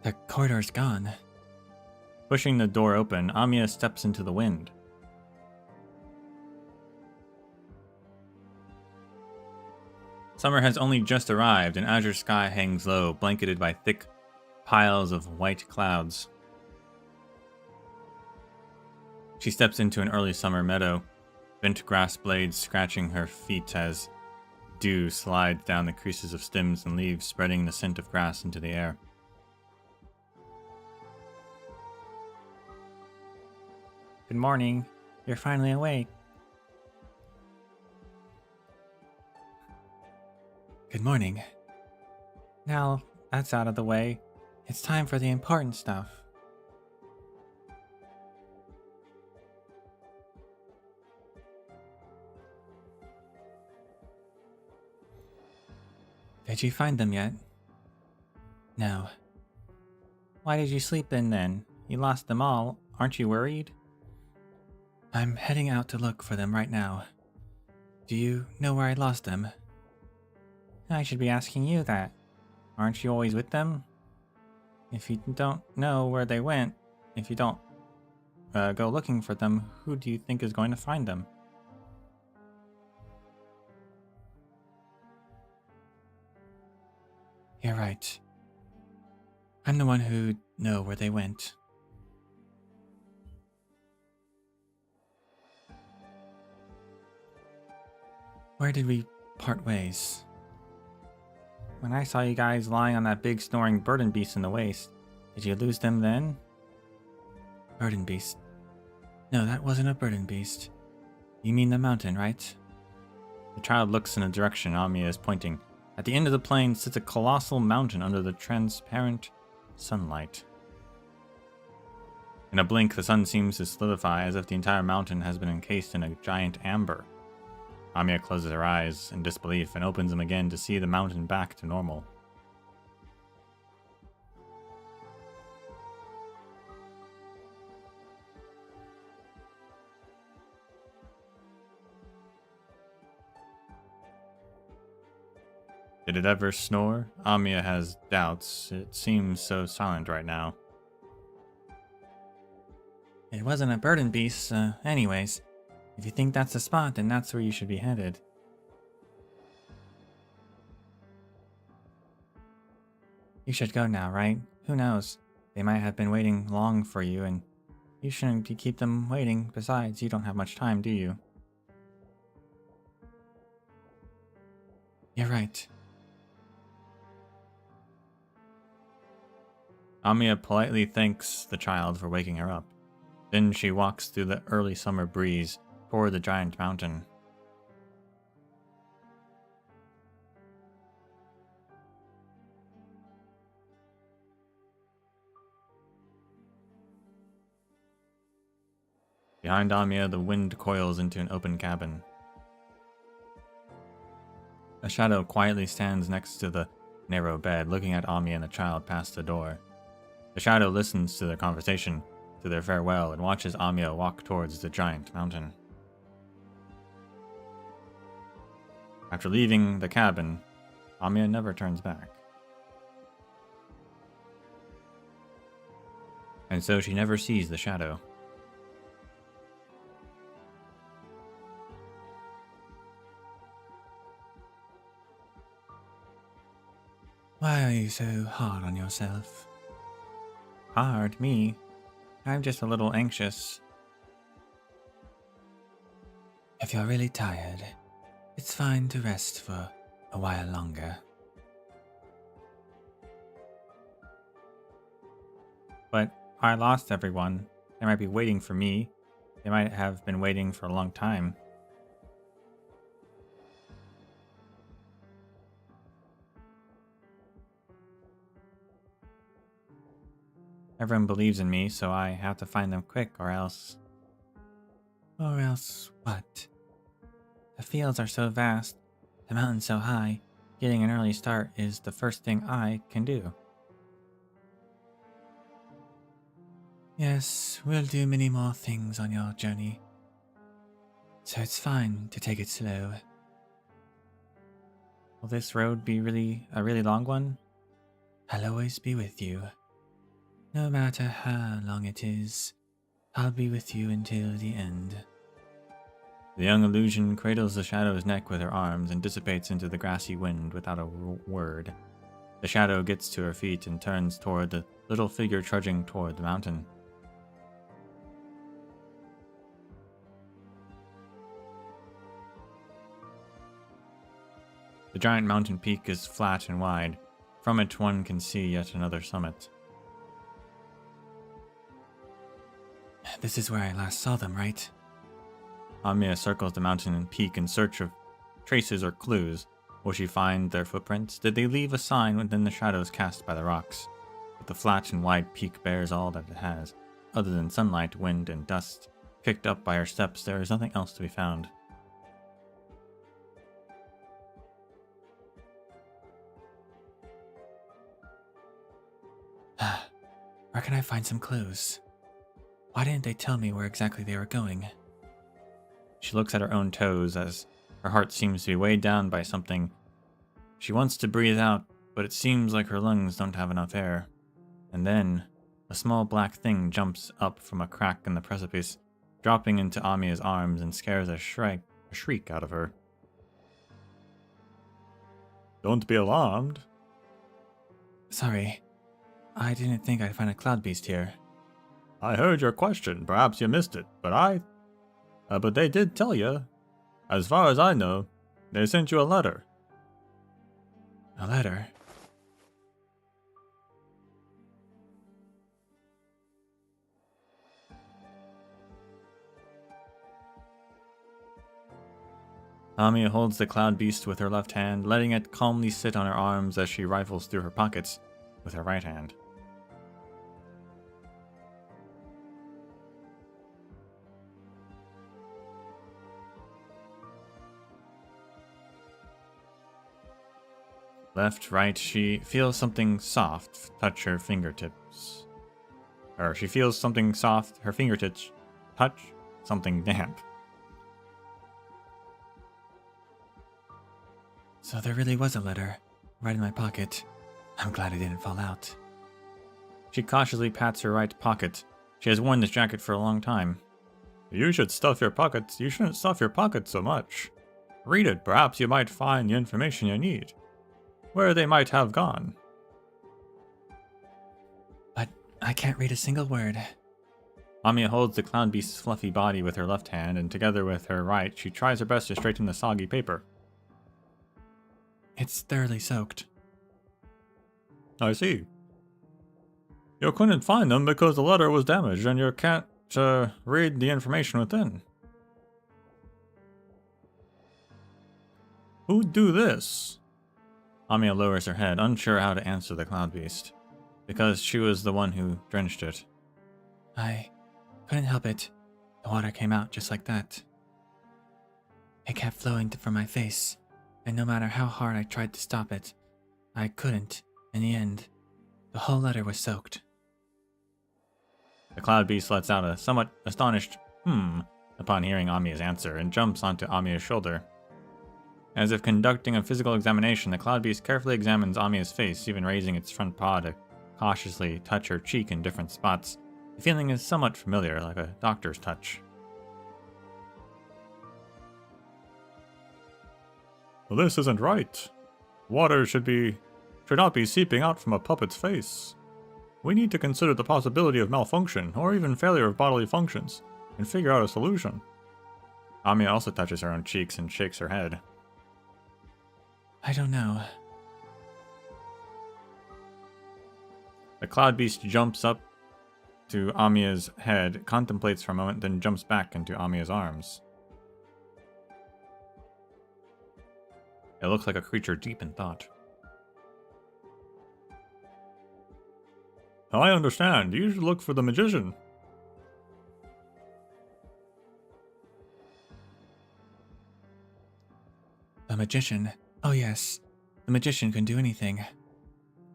The corridor's gone. Pushing the door open, Amiya steps into the wind. Summer has only just arrived, and azure sky hangs low, blanketed by thick piles of white clouds. She steps into an early summer meadow, bent grass blades scratching her feet as dew slides down the creases of stems and leaves, spreading the scent of grass into the air. Good morning. You're finally awake. Good morning. Now that's out of the way, it's time for the important stuff. Did you find them yet? No. Why did you sleep in then? You lost them all. Aren't you worried? I'm heading out to look for them right now. Do you know where I lost them? I should be asking you that. Aren't you always with them? If you don't know where they went, if you don't go looking for them, who do you think is going to find them? You're right. I'm the one who'd know where they went. Where did we part ways? When I saw you guys lying on that big snoring burden beast in the waste, did you lose them then? Burden beast? No, that wasn't a burden beast. You mean the mountain, right? The child looks in the direction Amiya is pointing. At the end of the plain sits a colossal mountain under the transparent sunlight. In a blink, the sun seems to solidify as if the entire mountain has been encased in a giant amber. Amiya closes her eyes in disbelief and opens them again to see the mountain back to normal. Did it ever snore? Amiya has doubts. It seems so silent right now. It wasn't a burden beast, anyways. If you think that's the spot, then that's where you should be headed. You should go now, right? Who knows? They might have been waiting long for you, and you shouldn't keep them waiting. Besides, you don't have much time, do you? You're right. Amiya politely thanks the child for waking her up. Then she walks through the early summer breeze toward the giant mountain. Behind Amiya, the wind coils into an open cabin. A shadow quietly stands next to the narrow bed, looking at Amiya and the child past the door. The shadow listens to their conversation, to their farewell, and watches Amiya walk towards the giant mountain. After leaving the cabin, Amiya never turns back. And so she never sees the shadow. Why are you so hard on yourself? Hard? Me? I'm just a little anxious. If you're really tired, It's fine to rest for a while longer. But I lost everyone. They might be waiting for me. They might have been waiting for a long time. Everyone believes in me, so I have to find them quick, or else... Or else what? The fields are so vast, the mountains so high, getting an early start is the first thing I can do. Yes, we'll do many more things on your journey. So it's fine to take it slow. Will this road be a really long one? I'll always be with you. No matter how long it is, I'll be with you until the end. The young illusion cradles the shadow's neck with her arms and dissipates into the grassy wind without a word. The shadow gets to her feet and turns toward the little figure trudging toward the mountain. The giant mountain peak is flat and wide. From it one can see yet another summit. This is where I last saw them, right? Amiya circles the mountain and peak in search of traces or clues. Will she find their footprints? Did they leave a sign within the shadows cast by the rocks? But the flat and wide peak bears all that it has. Other than sunlight, wind, and dust picked up by her steps, there is nothing else to be found. Where can I find some clues? Why didn't they tell me where exactly they were going? She looks at her own toes as her heart seems to be weighed down by something. She wants to breathe out, but it seems like her lungs don't have enough air. And then, a small black thing jumps up from a crack in the precipice, dropping into Amiya's arms and scares a shriek out of her. Don't be alarmed. Sorry. I didn't think I'd find a cloud beast here. I heard your question. Perhaps you missed it, but but they did tell you. As far as I know, they sent you a letter. A letter? Amiya holds the cloud beast with her left hand, letting it calmly sit on her arms as she rifles through her pockets with her right hand. Left, right, she feels something soft touch her fingertips. Or she feels something soft, her fingertips touch something damp. So there really was a letter, right in my pocket. I'm glad it didn't fall out. She cautiously pats her right pocket. She has worn this jacket for a long time. You should stuff your pockets. You shouldn't stuff your pockets so much. Read it, perhaps you might find the information you need. Where they might have gone. But I can't read a single word. Amiya holds the clown beast's fluffy body with her left hand, and together with her right, she tries her best to straighten the soggy paper. It's thoroughly soaked. I see. You couldn't find them because the letter was damaged, and you can't read the information within. Who'd do this? Amiya lowers her head, unsure how to answer the cloud beast, because she was the one who drenched it. I couldn't help it. The water came out just like that. It kept flowing from my face, and no matter how hard I tried to stop it, I couldn't. In the end, the whole letter was soaked. The cloud beast lets out a somewhat astonished upon hearing Amiya's answer and jumps onto Amiya's shoulder. As if conducting a physical examination, the cloud beast carefully examines Amiya's face, even raising its front paw to cautiously touch her cheek in different spots. The feeling is somewhat familiar, like a doctor's touch. Well, this isn't right. Water should not be seeping out from a puppet's face. We need to consider the possibility of malfunction, or even failure of bodily functions, and figure out a solution. Amiya also touches her own cheeks and shakes her head. I don't know. The cloud beast jumps up to Amiya's head, contemplates for a moment, then jumps back into Amiya's arms. It looks like a creature deep in thought. I understand. You should look for the magician. The magician? Oh yes. The magician can do anything.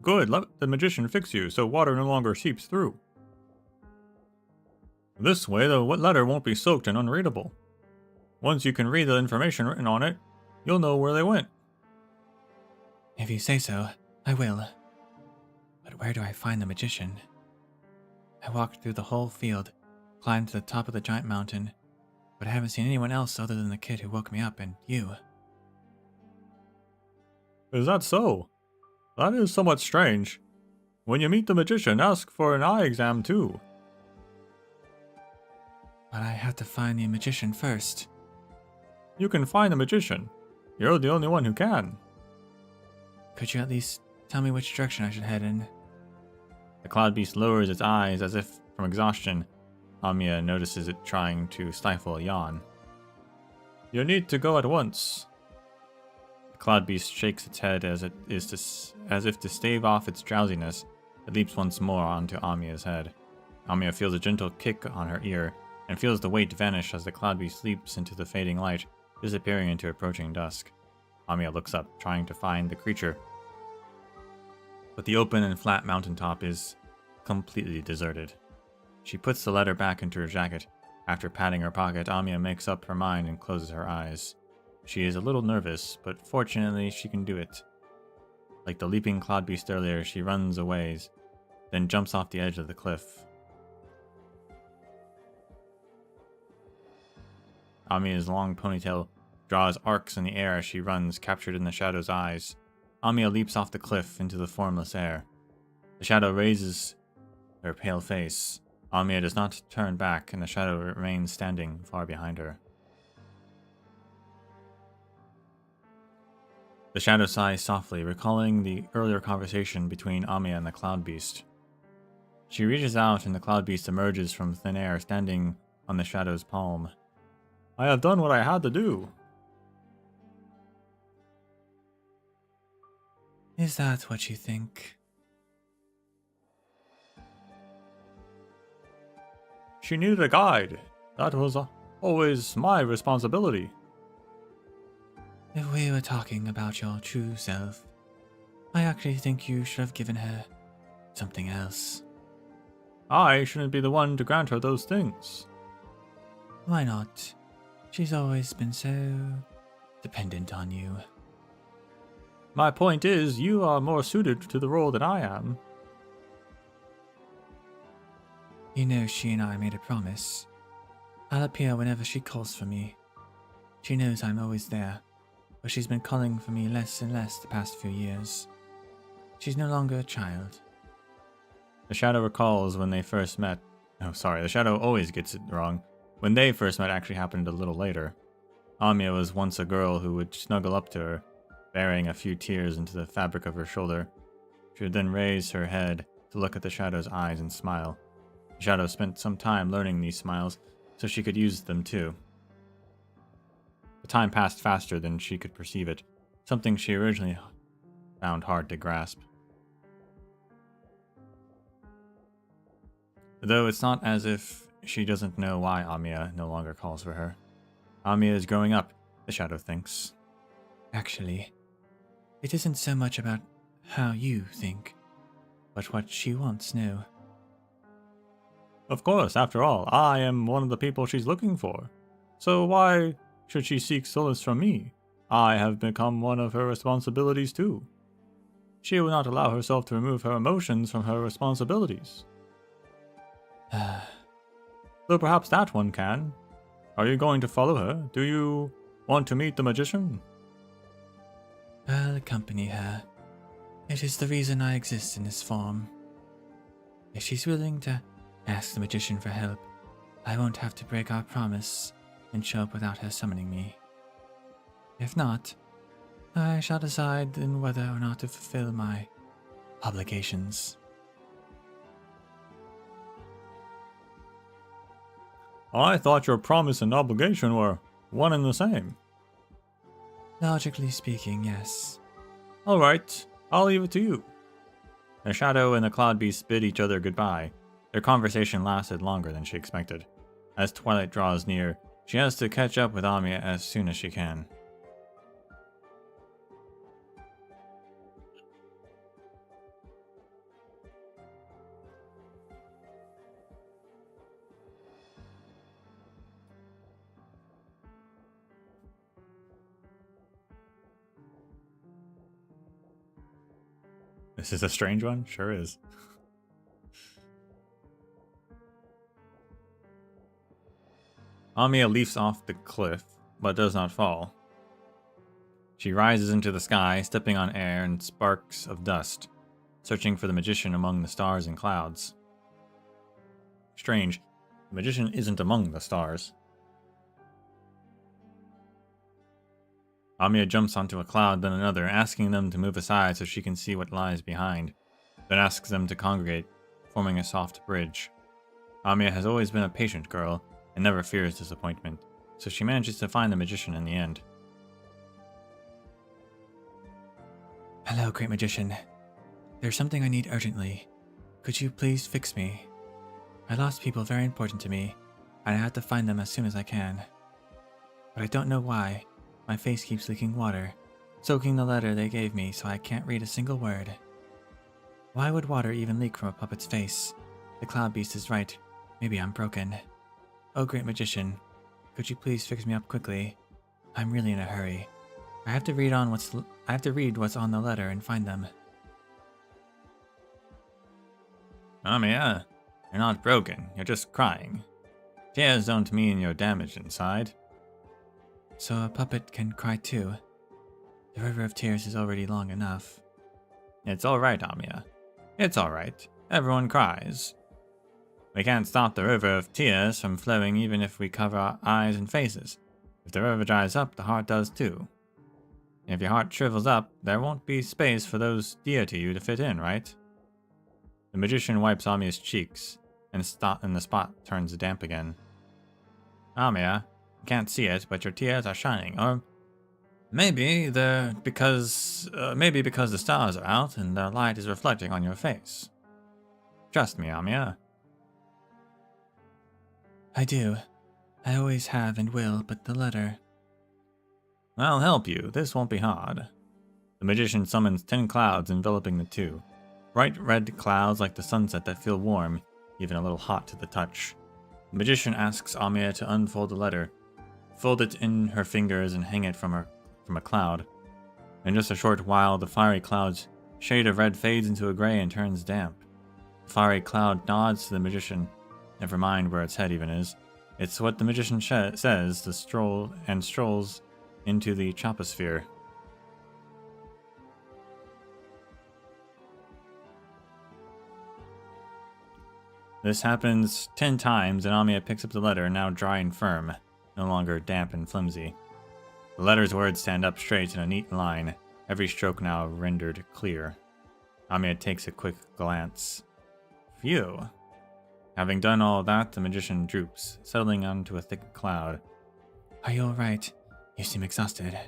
Good, let the magician fix you so water no longer seeps through. This way, the letter won't be soaked and unreadable. Once you can read the information written on it, you'll know where they went. If you say so, I will. But where do I find the magician? I walked through the whole field, climbed to the top of the giant mountain, but I haven't seen anyone else other than the kid who woke me up and you. Is that so? That is somewhat strange. When you meet the magician, ask for an eye exam too. But I have to find the magician first. You can find the magician. You're the only one who can. Could you at least tell me which direction I should head in? The cloud beast lowers its eyes as if from exhaustion. Amiya notices it trying to stifle a yawn. You need to go at once. The cloud beast shakes its head as if to stave off its drowsiness. It leaps once more onto Amiya's head. Amiya feels a gentle kick on her ear and feels the weight vanish as the cloud beast leaps into the fading light, disappearing into approaching dusk. Amiya looks up, trying to find the creature. But the open and flat mountaintop is completely deserted. She puts the letter back into her jacket. After patting her pocket, Amiya makes up her mind and closes her eyes. She is a little nervous, but fortunately she can do it. Like the leaping cloud beast earlier, she runs away, then jumps off the edge of the cliff. Amiya's long ponytail draws arcs in the air as she runs, captured in the shadow's eyes. Amiya leaps off the cliff into the formless air. The shadow raises her pale face. Amiya does not turn back, and the shadow remains standing far behind her. The shadow sighs softly, recalling the earlier conversation between Amiya and the cloud beast. She reaches out, and the cloud beast emerges from thin air, standing on the shadow's palm. I have done what I had to do. Is that what you think? She needed a guide. That was always my responsibility. If we were talking about your true self, I actually think you should have given her something else. I shouldn't be the one to grant her those things. Why not? She's always been so dependent on you. My point is, you are more suited to the role than I am. You know she and I made a promise. I'll appear whenever she calls for me. She knows I'm always there, but she's been calling for me less and less the past few years. She's no longer a child. The shadow recalls when they first met. Oh, sorry, the shadow always gets it wrong. When they first met actually happened a little later. Amiya was once a girl who would snuggle up to her, burying a few tears into the fabric of her shoulder. She would then raise her head to look at the shadow's eyes and smile. The shadow spent some time learning these smiles, so she could use them too. The time passed faster than she could perceive it, something she originally found hard to grasp. Though it's not as if she doesn't know why Amiya no longer calls for her. Amiya is growing up, the shadow thinks. Actually, it isn't so much about how you think, but what she wants now. Of course, after all, I am one of the people she's looking for. So why should she seek solace from me? I have become one of her responsibilities too. She will not allow herself to remove her emotions from her responsibilities. Though perhaps that one can. Are you going to follow her? Do you want to meet the magician? I'll accompany her. It is the reason I exist in this form. If she's willing to ask the magician for help, I won't have to break our promise and show up without her summoning me. If not, I shall decide then whether or not to fulfill my obligations. I thought your promise and obligation were one and the same. Logically speaking, yes. Alright, I'll leave it to you. The shadow and the cloud beast bid each other goodbye. Their conversation lasted longer than she expected. As twilight draws near, she has to catch up with Amiya as soon as she can. This is a strange one? Sure is. Amiya leaps off the cliff, but does not fall. She rises into the sky, stepping on air and sparks of dust, searching for the magician among the stars and clouds. Strange, the magician isn't among the stars. Amiya jumps onto a cloud, then another, asking them to move aside so she can see what lies behind, then asks them to congregate, forming a soft bridge. Amiya has always been a patient girl, and never fears disappointment, so she manages to find the magician in the end. Hello, Great Magician. There's something I need urgently. Could you please fix me? I lost people very important to me, and I have to find them as soon as I can. But I don't know why. My face keeps leaking water, soaking the letter they gave me so I can't read a single word. Why would water even leak from a puppet's face? The cloud beast is right. Maybe I'm broken. Oh, Great Magician, could you please fix me up quickly? I'm really in a hurry. I have to read what's on the letter and find them. Amiya, you're not broken, you're just crying. Tears don't mean you're damaged inside. So a puppet can cry too. The river of tears is already long enough. It's alright, Amiya. It's alright. Everyone cries. We can't stop the river of tears from flowing even if we cover our eyes and faces. If the river dries up, the heart does too. If your heart shrivels up, there won't be space for those dear to you to fit in, right? The magician wipes Amiya's cheeks, and the spot turns damp again. Amiya, you can't see it, but your tears are shining, or maybe because the stars are out and their light is reflecting on your face. Trust me, Amiya. I do. I always have and will, but the letter... I'll help you. This won't be hard. The magician summons 10 clouds enveloping the two. Bright red clouds like the sunset that feel warm, even a little hot to the touch. The magician asks Amiya to unfold the letter, fold it in her fingers and hang it from a cloud. In just a short while, the fiery cloud's shade of red fades into a gray and turns damp. The fiery cloud nods to the magician. Never mind where its head even is. It's what the magician says to strolls into the choposphere. This happens 10 times, and Amiya picks up the letter, now dry and firm, no longer damp and flimsy. The letter's words stand up straight in a neat line, every stroke now rendered clear. Amiya takes a quick glance. Phew. Having done all that, the magician droops, settling onto a thick cloud. Are you alright? You seem exhausted.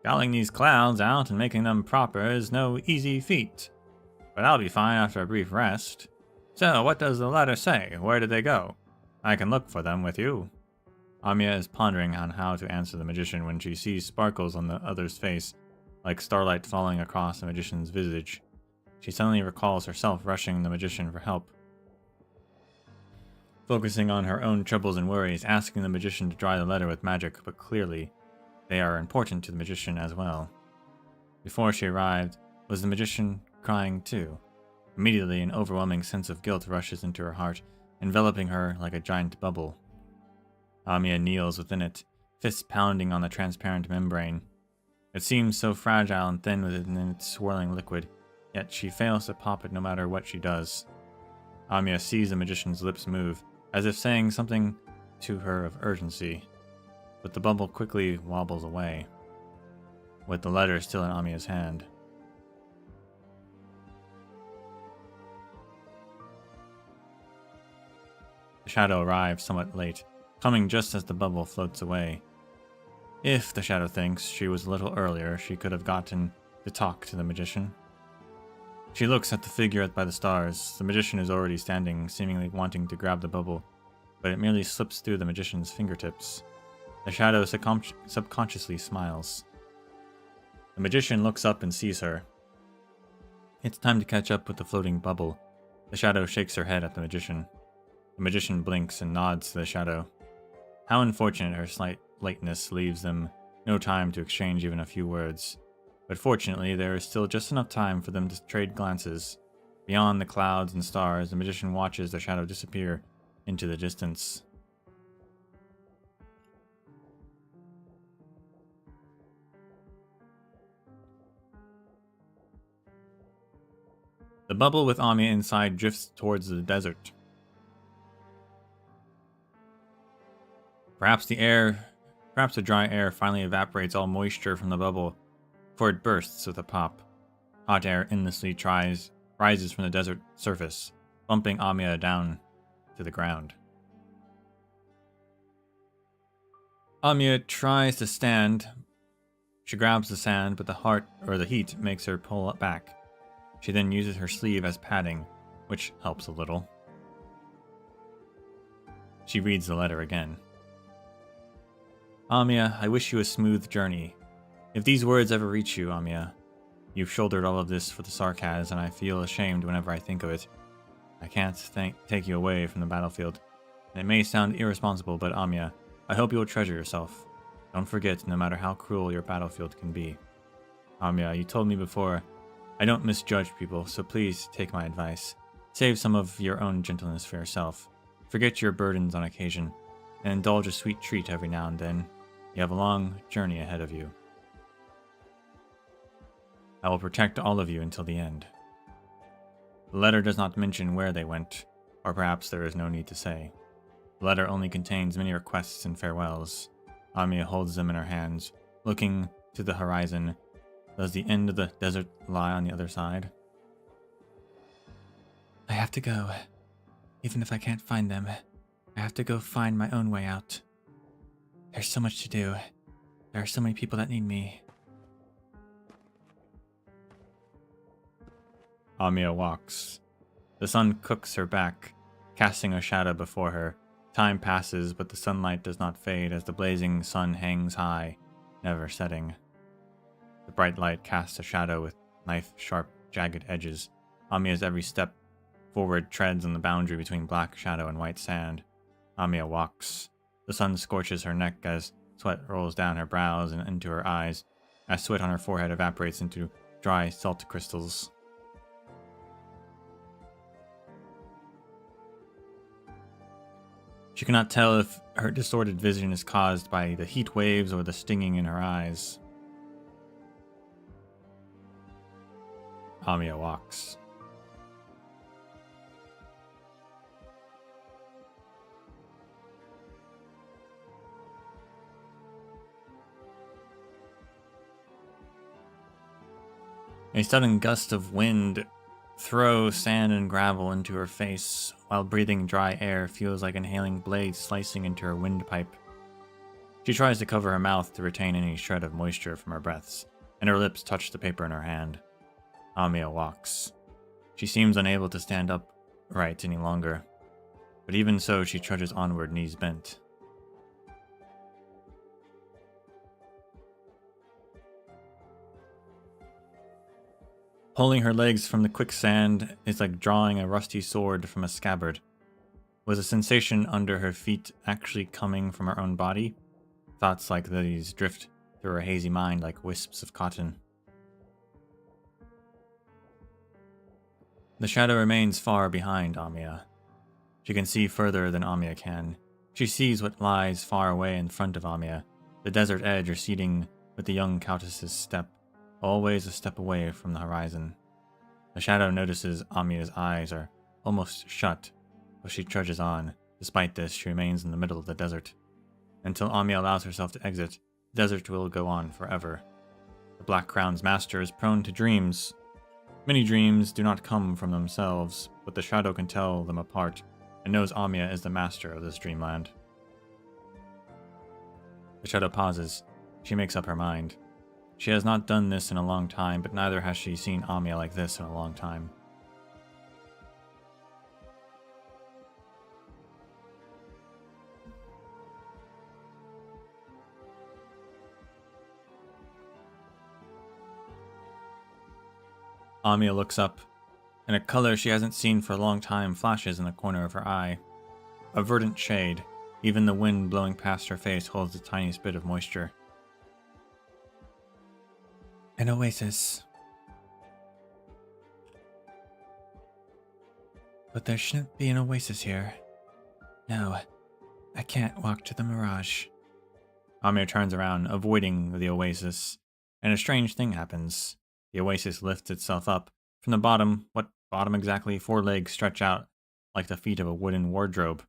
Calling these clouds out and making them proper is no easy feat, but I'll be fine after a brief rest. So, what does the letter say? Where did they go? I can look for them with you. Amiya is pondering on how to answer the magician when she sees sparkles on the other's face, like starlight falling across the magician's visage. She suddenly recalls herself rushing the magician for help. Focusing on her own troubles and worries, asking the magician to dry the letter with magic, but clearly, they are important to the magician as well. Before she arrived, was the magician crying too? Immediately, an overwhelming sense of guilt rushes into her heart, enveloping her like a giant bubble. Amiya kneels within it, fists pounding on the transparent membrane. It seems so fragile and thin within its swirling liquid, yet she fails to pop it no matter what she does. Amiya sees the magician's lips move, as if saying something to her of urgency, but the bubble quickly wobbles away. with the letter still in Amiya's hand. The shadow arrives somewhat late, coming just as the bubble floats away. If, the shadow thinks, she was a little earlier, she could have gotten to talk to the magician. She looks at the figure by the stars. The magician is already standing, seemingly wanting to grab the bubble, but it merely slips through the magician's fingertips. The shadow subconsciously smiles. The magician looks up and sees her. It's time to catch up with the floating bubble. The shadow shakes her head at the magician. The magician blinks and nods to the shadow. How unfortunate her slight lateness leaves them no time to exchange even a few words. But fortunately, there is still just enough time for them to trade glances. Beyond the clouds and stars, the magician watches the shadow disappear into the distance. The bubble with Amiya inside drifts towards the desert. Perhaps the dry air finally evaporates all moisture from the bubble, for it bursts with a pop. Hot air endlessly rises from the desert surface, bumping Amiya down to the ground. Amiya tries to stand. She grabs the sand, but the heat makes her pull back. She then uses her sleeve as padding, which helps a little. She reads the letter again. Amiya, I wish you a smooth journey. If these words ever reach you, Amiya, you've shouldered all of this for the Sarkaz, and I feel ashamed whenever I think of it. I can't take you away from the battlefield. And it may sound irresponsible, but Amiya, I hope you will treasure yourself. Don't forget, no matter how cruel your battlefield can be. Amiya, you told me before, I don't misjudge people, so please take my advice. Save some of your own gentleness for yourself. Forget your burdens on occasion, and indulge a sweet treat every now and then. You have a long journey ahead of you. I will protect all of you until the end. The letter does not mention where they went, or perhaps there is no need to say. The letter only contains many requests and farewells. Amiya holds them in her hands, looking to the horizon. Does the end of the desert lie on the other side? I have to go. Even if I can't find them, I have to go find my own way out. There's so much to do. There are so many people that need me. Amiya walks. The sun cooks her back, casting a shadow before her. Time passes, but the sunlight does not fade as the blazing sun hangs high, never setting. The bright light casts a shadow with knife-sharp, jagged edges. Amiya's every step forward treads on the boundary between black shadow and white sand. Amiya walks. The sun scorches her neck as sweat rolls down her brows and into her eyes, as sweat on her forehead evaporates into dry salt crystals. She cannot tell if her distorted vision is caused by the heat waves or the stinging in her eyes. Amiya walks. A sudden gust of wind throws sand and gravel into her face, while breathing dry air feels like inhaling blades slicing into her windpipe. She tries to cover her mouth to retain any shred of moisture from her breaths, and her lips touch the paper in her hand. Amiya walks. She seems unable to stand upright any longer, but even so she trudges onward, knees bent. Pulling her legs from the quicksand is like drawing a rusty sword from a scabbard. Was the sensation under her feet actually coming from her own body? Thoughts like these drift through her hazy mind like wisps of cotton. The shadow remains far behind Amiya. She can see further than Amiya can. She sees what lies far away in front of Amiya, the desert edge receding with the young countess's step, always a step away from the horizon. The shadow notices Amiya's eyes are almost shut, but she trudges on. Despite this, she remains in the middle of the desert. Until Amiya allows herself to exit, the desert will go on forever. The Black Crown's master is prone to dreams. Many dreams do not come from themselves, but the shadow can tell them apart, and knows Amiya is the master of this dreamland. The shadow pauses. She makes up her mind. She has not done this in a long time, but neither has she seen Amiya like this in a long time. Amiya looks up, and a color she hasn't seen for a long time flashes in the corner of her eye. A verdant shade. Even the wind blowing past her face holds the tiniest bit of moisture. An oasis. But there shouldn't be an oasis here. No, I can't walk to the mirage. Amiya turns around, avoiding the oasis, and a strange thing happens. The oasis lifts itself up. From the bottom, what bottom exactly? 4 legs stretch out like the feet of a wooden wardrobe.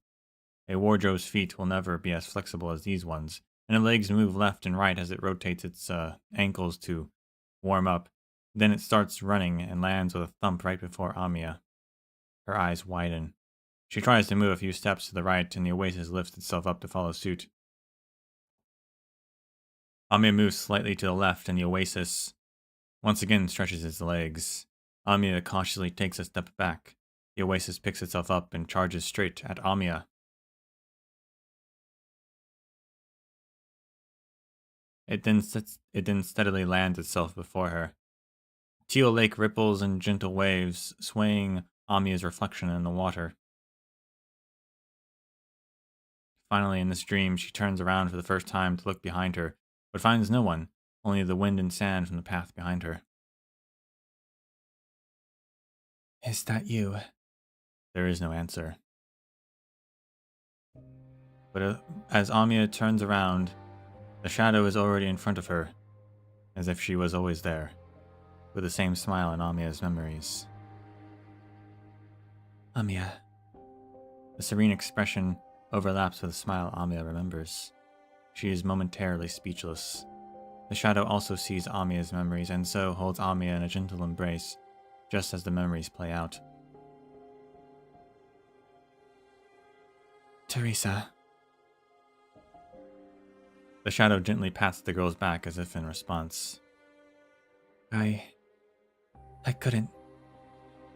A wardrobe's feet will never be as flexible as these ones, and the legs move left and right as it rotates its ankles to warm up. Then it starts running and lands with a thump right before Amiya. Her eyes widen. She tries to move a few steps to the right, and the oasis lifts itself up to follow suit. Amiya moves slightly to the left, and the oasis once again stretches its legs. Amiya cautiously takes a step back. The oasis picks itself up and charges straight at Amiya. It then steadily lands itself before her. Teal Lake ripples in gentle waves, swaying Amiya's reflection in the water. Finally, in this dream, she turns around for the first time to look behind her, but finds no one, only the wind and sand from the path behind her. Is that you? There is no answer. But as Amiya turns around, the shadow is already in front of her, as if she was always there, with the same smile in Amiya's memories. Amiya. The serene expression overlaps with a smile Amiya remembers. She is momentarily speechless. The shadow also sees Amiya's memories and so holds Amiya in a gentle embrace, just as the memories play out. Teresa. The shadow gently pats the girl's back as if in response. I couldn't.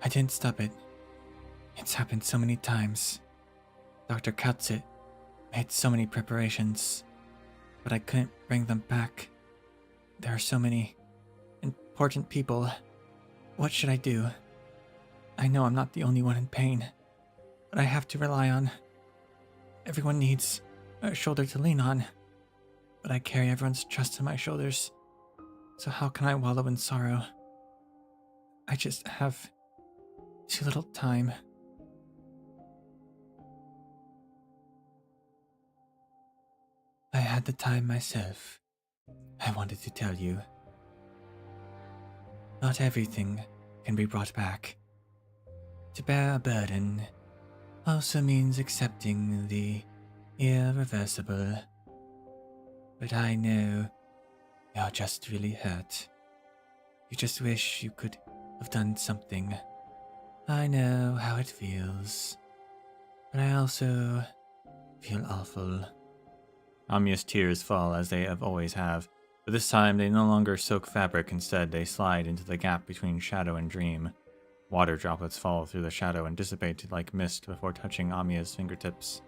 I didn't stop it. It's happened so many times. Dr. Kautsit made so many preparations, but I couldn't bring them back. There are so many important people. What should I do? I know I'm not the only one in pain, but I have to rely on. Everyone needs a shoulder to lean on, but I carry everyone's trust on my shoulders, so how can I wallow in sorrow? I just have too little time. I had the time myself. I wanted to tell you. Not everything can be brought back. To bear a burden also means accepting the irreversible. But I know you're just really hurt. You just wish you could have done something. I know how it feels, but I also feel awful. Amiya's tears fall as they always have, but this time they no longer soak fabric. Instead, they slide into the gap between shadow and dream. Water droplets fall through the shadow and dissipate like mist before touching Amiya's fingertips.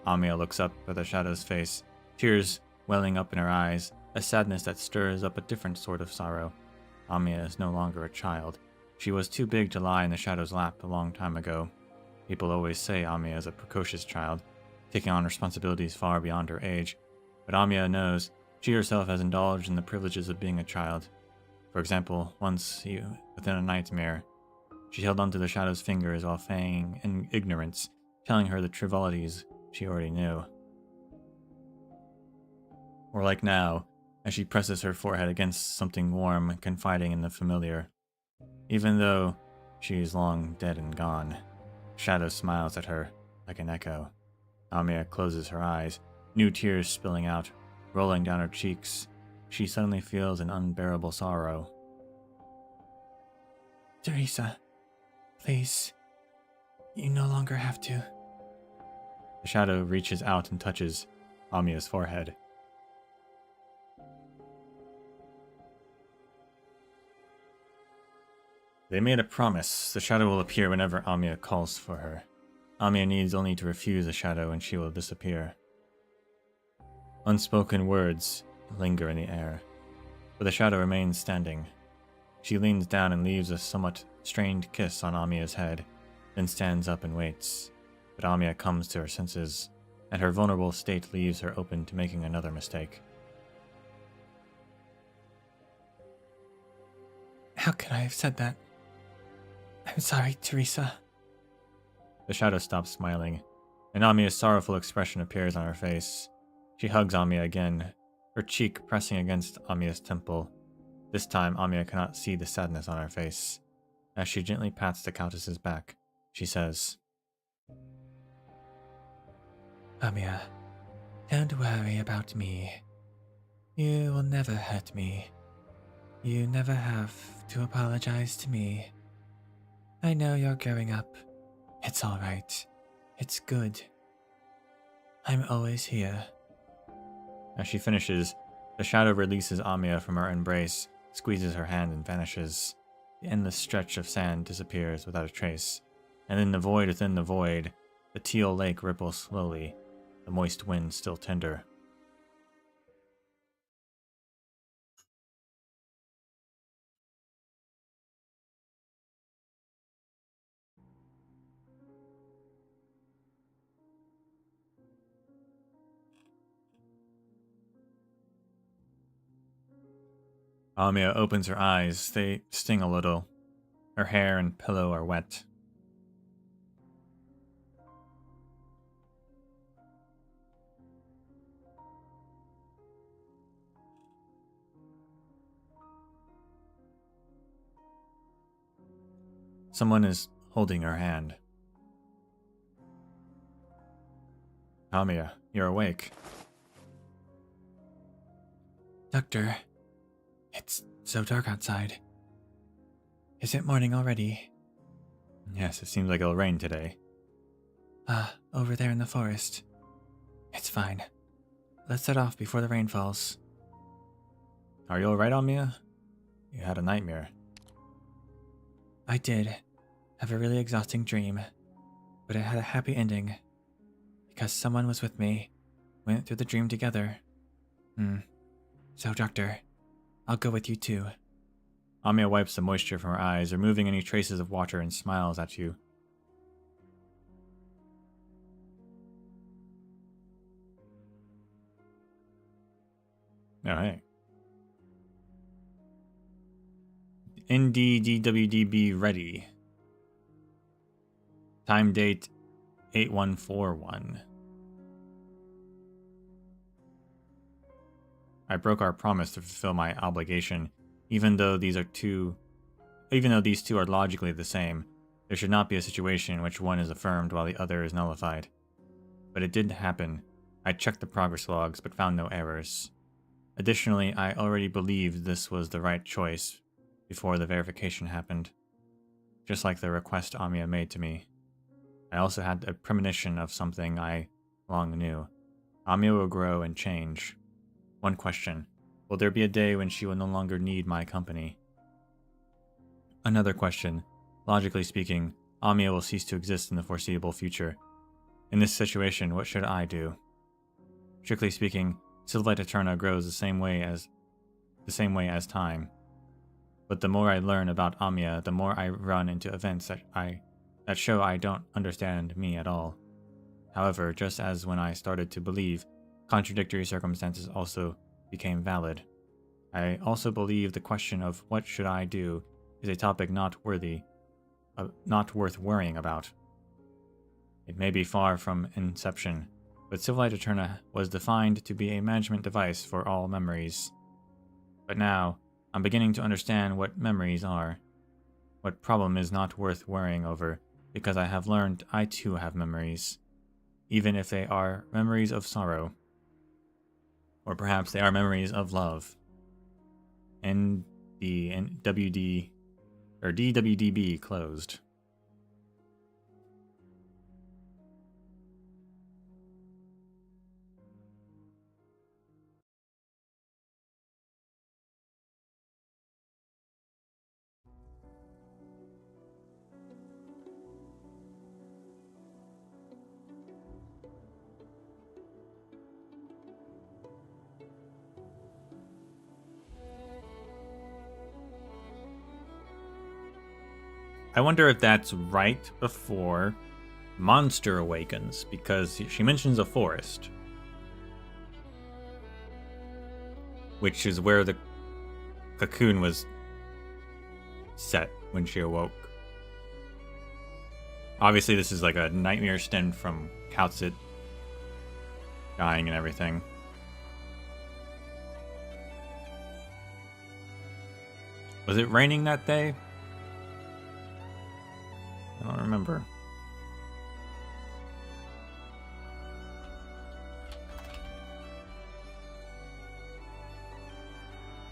Amiya looks up at the shadow's face, tears welling up in her eyes, a sadness that stirs up a different sort of sorrow. Amiya is no longer a child. She was too big to lie in the shadow's lap a long time ago. People always say Amiya is a precocious child, taking on responsibilities far beyond her age, but Amiya knows she herself has indulged in the privileges of being a child. For example, once within a nightmare, she held onto the shadow's fingers while feigning in ignorance, telling her the frivolities she already knew. Or like now, as she presses her forehead against something warm, confiding in the familiar. Even though she is long dead and gone, Shadow smiles at her like an echo. Amiya closes her eyes, new tears spilling out, rolling down her cheeks. she suddenly feels an unbearable sorrow. Teresa, please, you no longer have to. The shadow reaches out and touches Amiya's forehead. They made a promise. The shadow will appear whenever Amiya calls for her. Amiya needs only to refuse the shadow and she will disappear. Unspoken words linger in the air, but the shadow remains standing. She leans down and leaves a somewhat strained kiss on Amiya's head, then stands up and waits. But Amiya comes to her senses, and her vulnerable state leaves her open to making another mistake. How could I have said that? I'm sorry, Teresa. The shadow stops smiling, and Amiya's sorrowful expression appears on her face. She hugs Amiya again, her cheek pressing against Amiya's temple. This time, Amiya cannot see the sadness on her face. As she gently pats the Countess's back, she says, Amiya, don't worry about me. You will never hurt me. You never have to apologize to me. I know you're growing up. It's all right. It's good. I'm always here. As she finishes, the shadow releases Amiya from her embrace, squeezes her hand and vanishes. The endless stretch of sand disappears without a trace, and in the void within the void, the teal lake ripples slowly, the moist wind still tender. Amiya opens her eyes. They sting a little. Her hair and pillow are wet. Someone is holding her hand. Amiya, you're awake. Doctor, it's so dark outside. Is it morning already? Yes, it seems like it'll rain today. Over there in the forest. It's fine. Let's set off before the rain falls. Are you alright, Amiya? You had a nightmare. I did have a really exhausting dream, but it had a happy ending. Because someone was with me. Went through the dream together. So, Doctor, I'll go with you too. Amiya wipes the moisture from her eyes, removing any traces of water, and smiles at you. Oh, hey. NDDWDB ready. Time date 8141. I broke our promise to fulfill my obligation, even though these two are logically the same. There should not be a situation in which one is affirmed while the other is nullified. But it did happen. I checked the progress logs but found no errors. Additionally, I already believed this was the right choice before the verification happened, just like the request Amiya made to me. I also had a premonition of something I long knew. Amiya will grow and change. One question: will there be a day when she will no longer need my company? Another question: logically speaking, Amiya will cease to exist in the foreseeable future. In this situation, what should I do? Strictly speaking, Civilight Eterna grows the same way as time. But the more I learn about Amiya, the more I run into events that show I don't understand me at all. However, just as when I started to believe, contradictory circumstances also became valid. I also believe the question of what should I do is a topic not worth worrying about. It may be far from inception, but Civilight Eterna was defined to be a management device for all memories. But now, I'm beginning to understand what memories are. What problem is not worth worrying over, because I have learned I too have memories, even if they are memories of sorrow. Or perhaps they are memories of love. NWD or DWDB closed. I wonder if that's right before Monster awakens, because she mentions a forest, which is where the cocoon was set when she awoke. Obviously, this is like a nightmare stemmed from Kautzit dying and everything. Was it raining that day? I don't remember.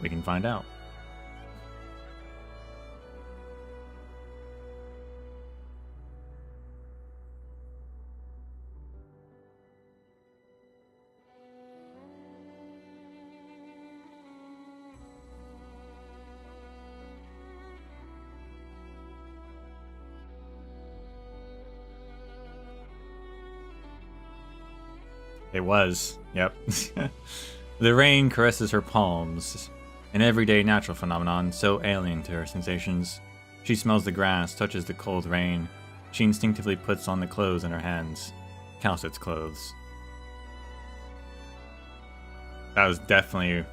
We can find out. It was. Yep. The rain caresses her palms, an everyday natural phenomenon so alien to her sensations. She smells the grass, touches the cold rain. She instinctively puts on the clothes in her hands. Kautzit's clothes. That was definitely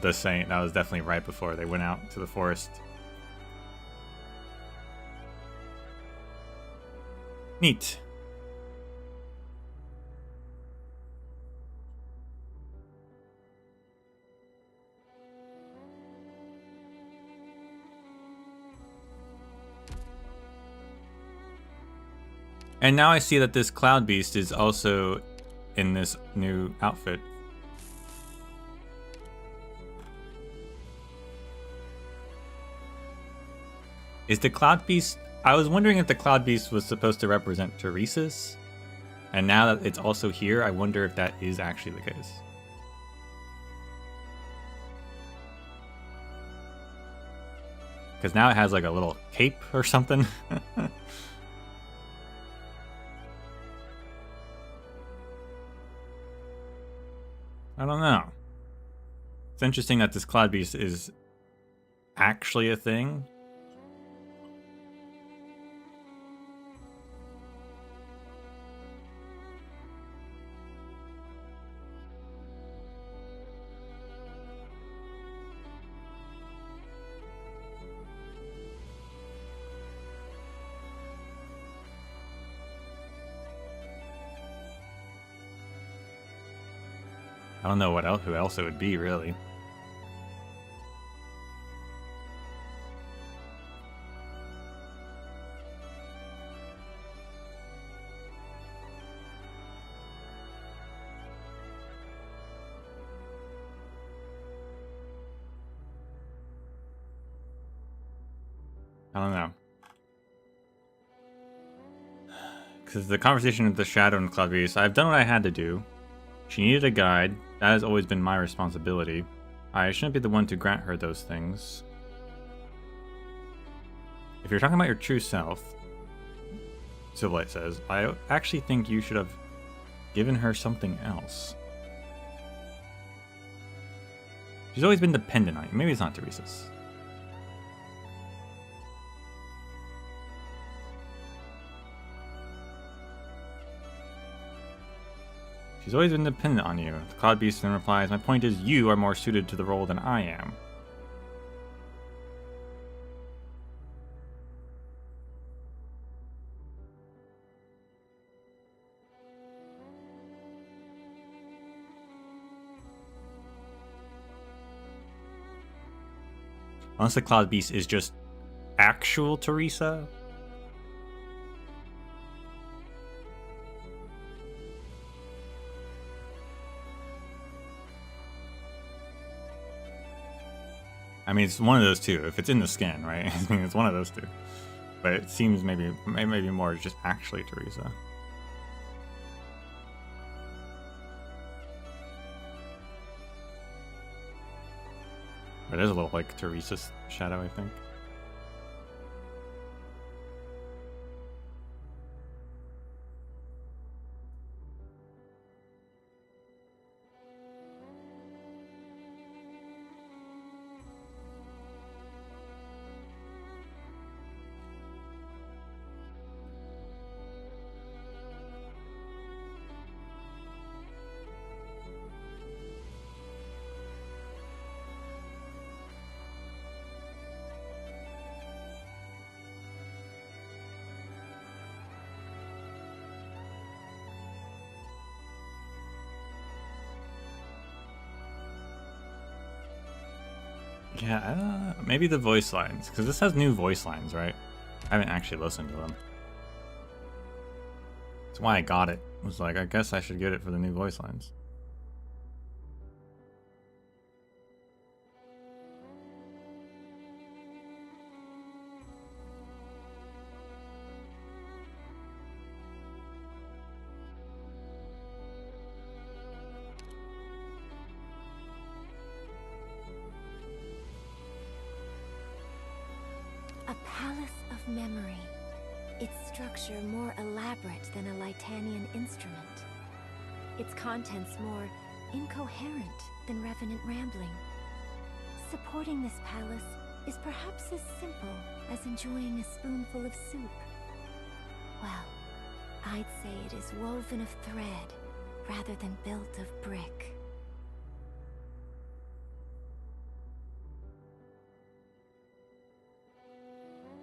the same. That was definitely right before they went out to the forest. Neat. And now I see that this Cloud Beast is also in this new outfit. Is the Cloud Beast... I was wondering if the Cloud Beast was supposed to represent Teresa's. And now that it's also here, I wonder if that is actually the case. Because now it has like a little cape or something. I don't know. It's interesting that this Cloud Beast is actually a thing. I don't know who else it would be, really. I don't know. Because the conversation with the Shadow and Cloud Beast, I've done what I had to do. She needed a guide. That has always been my responsibility. I shouldn't be the one to grant her those things. If you're talking about your true self, Civilight says, I actually think you should have given her something else. She's always been dependent on you. Maybe it's not Teresa's. She's always been dependent on you. The Cloud Beast then replies, my point is you are more suited to the role than I am. Unless the Cloud Beast is just actual Teresa. I mean, it's one of those two. If it's in the skin, right? I mean, it's one of those two. But it seems maybe more just actually Teresa. But there's a little like Teresa's shadow, I think. Yeah, maybe the voice lines, because this has new voice lines, right? I haven't actually listened to them. That's why I got it. I was like, I guess I should get it for the new voice lines. A palace of memory. Its structure more elaborate than a Litanian instrument. Its contents more incoherent than revenant rambling. Supporting this palace is perhaps as simple as enjoying a spoonful of soup. Well, I'd say it is woven of thread rather than built of brick.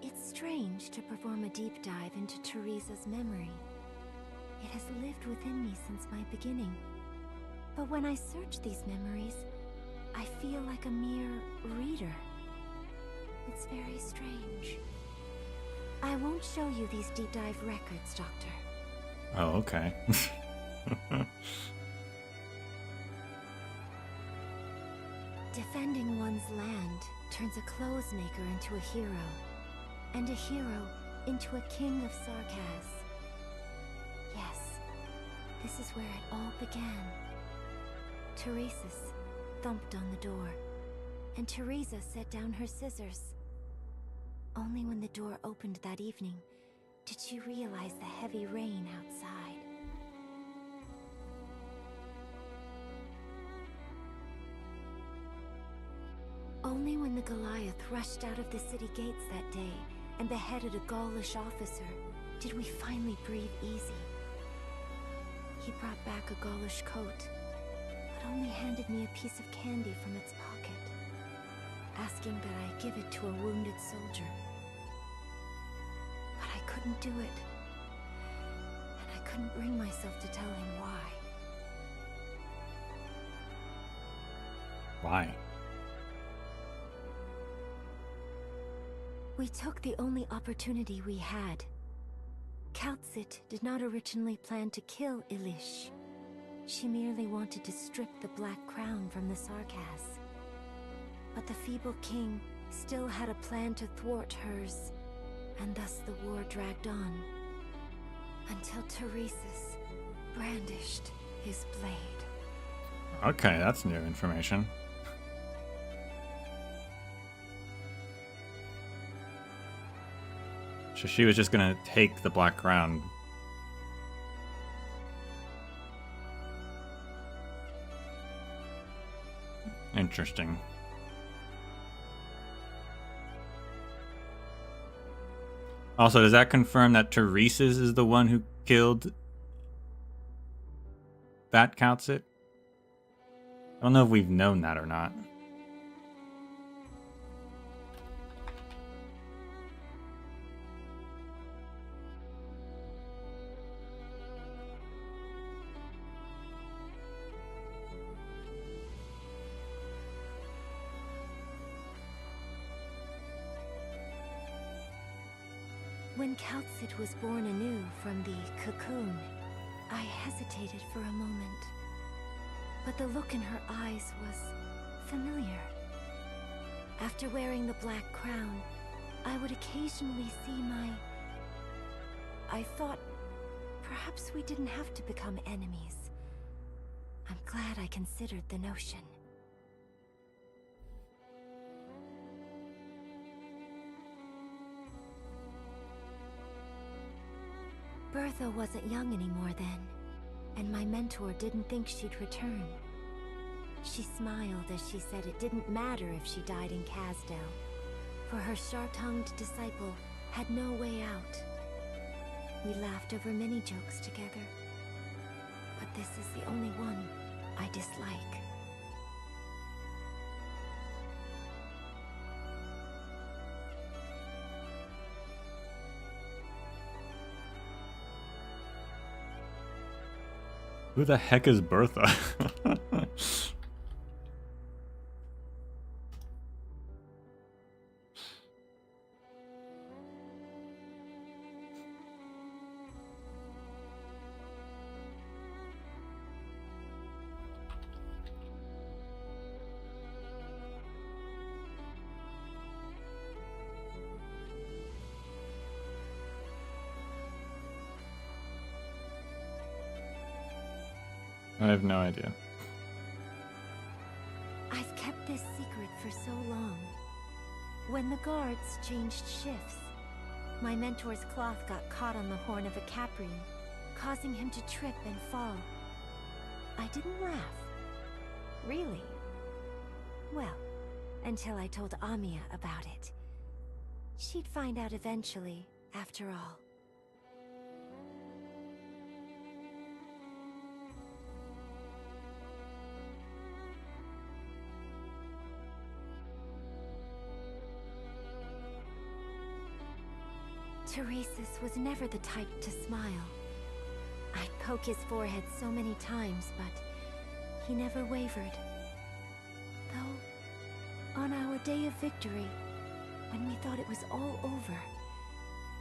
It's strange to perform a deep dive into Teresa's memory. It has lived within me since my beginning. But when I search these memories, I feel like a mere reader. It's very strange. I won't show you these deep dive records, Doctor. Oh, okay. Defending one's land turns a clothes maker into a hero, and a hero into a king of Sarkaz. Yes, this is where it all began. Teresa's thumped on the door, and Teresa set down her scissors. Only when the door opened that evening did she realize the heavy rain outside. Only when the Goliath rushed out of the city gates that day and beheaded a Gaulish officer did we finally breathe easy. He brought back a Gaulish coat, but only handed me a piece of candy from its pocket, asking that I give it to a wounded soldier. But I couldn't do it, and I couldn't bring myself to tell him why. Why? We took the only opportunity we had. Kaltsit did not originally plan to kill Ilish. She merely wanted to strip the Black Crown from the Sarkaz. But the feeble king still had a plan to thwart hers, and thus the war dragged on. Until Teresa's brandished his blade. Okay, that's new information. So she was just gonna take the Black Crown. Interesting. Also, does that confirm that Teresa's is the one who killed that Kaltsit? I don't know if we've known that or not. When Kaltsit was born anew from the cocoon, I hesitated for a moment. But the look in her eyes was familiar. After wearing the black crown, I would occasionally see I thought perhaps we didn't have to become enemies. I'm glad I considered the notion. Bertha wasn't young anymore then, and my mentor didn't think she'd return. She smiled as she said it didn't matter if she died in Casdell, for her sharp-tongued disciple had no way out. We laughed over many jokes together, but this is the only one I dislike. Who the heck is Bertha? I have no idea. I've kept this secret for so long. When the guards changed shifts, my mentor's cloth got caught on the horn of a caprine, causing him to trip and fall. I didn't laugh. Really? Well, until I told Amia about it. She'd find out eventually, after all. Teresis was never the type to smile. I'd poke his forehead so many times, but he never wavered. Though, on our day of victory, when we thought it was all over,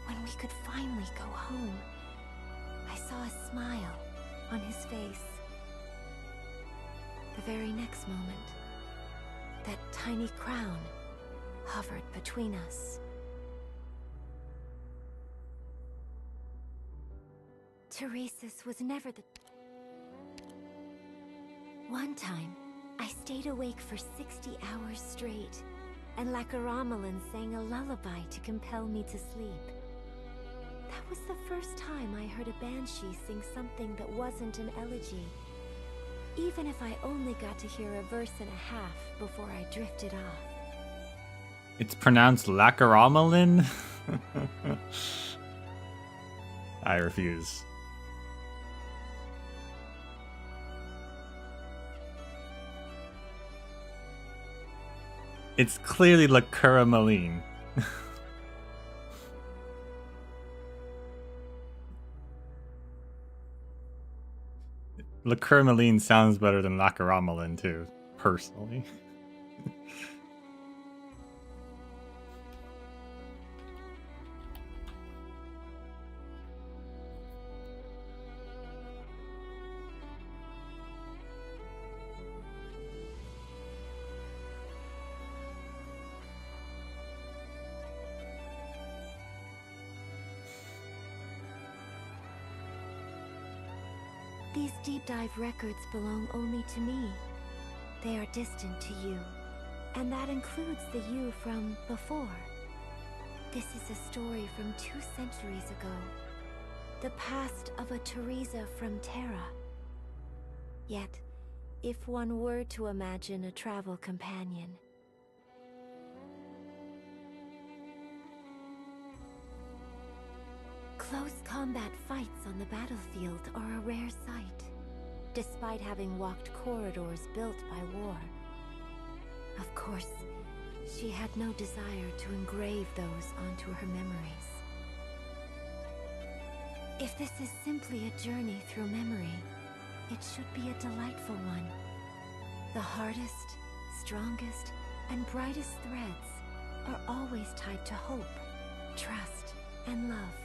when we could finally go home, I saw a smile on his face. The very next moment, that tiny crown hovered between us. Teresis was never the... One time, I stayed awake for 60 hours straight, and Lacaramelin sang a lullaby to compel me to sleep. That was the first time I heard a banshee sing something that wasn't an elegy, even if I only got to hear a verse and a half before I drifted off. It's pronounced Lacaramelin? I refuse. It's clearly Lacaramelin. Lacaramelin sounds better than Lacaramelin too, personally. These deep dive records belong only to me. They are distant to you, and that includes the you from before. This is a story from 2 centuries ago. The past of a Teresa from Terra. Yet, if one were to imagine a travel companion, close combat fights on the battlefield are a rare sight, despite having walked corridors built by war. Of course, she had no desire to engrave those onto her memories. If this is simply a journey through memory, it should be a delightful one. The hardest, strongest, and brightest threads are always tied to hope, trust, and love.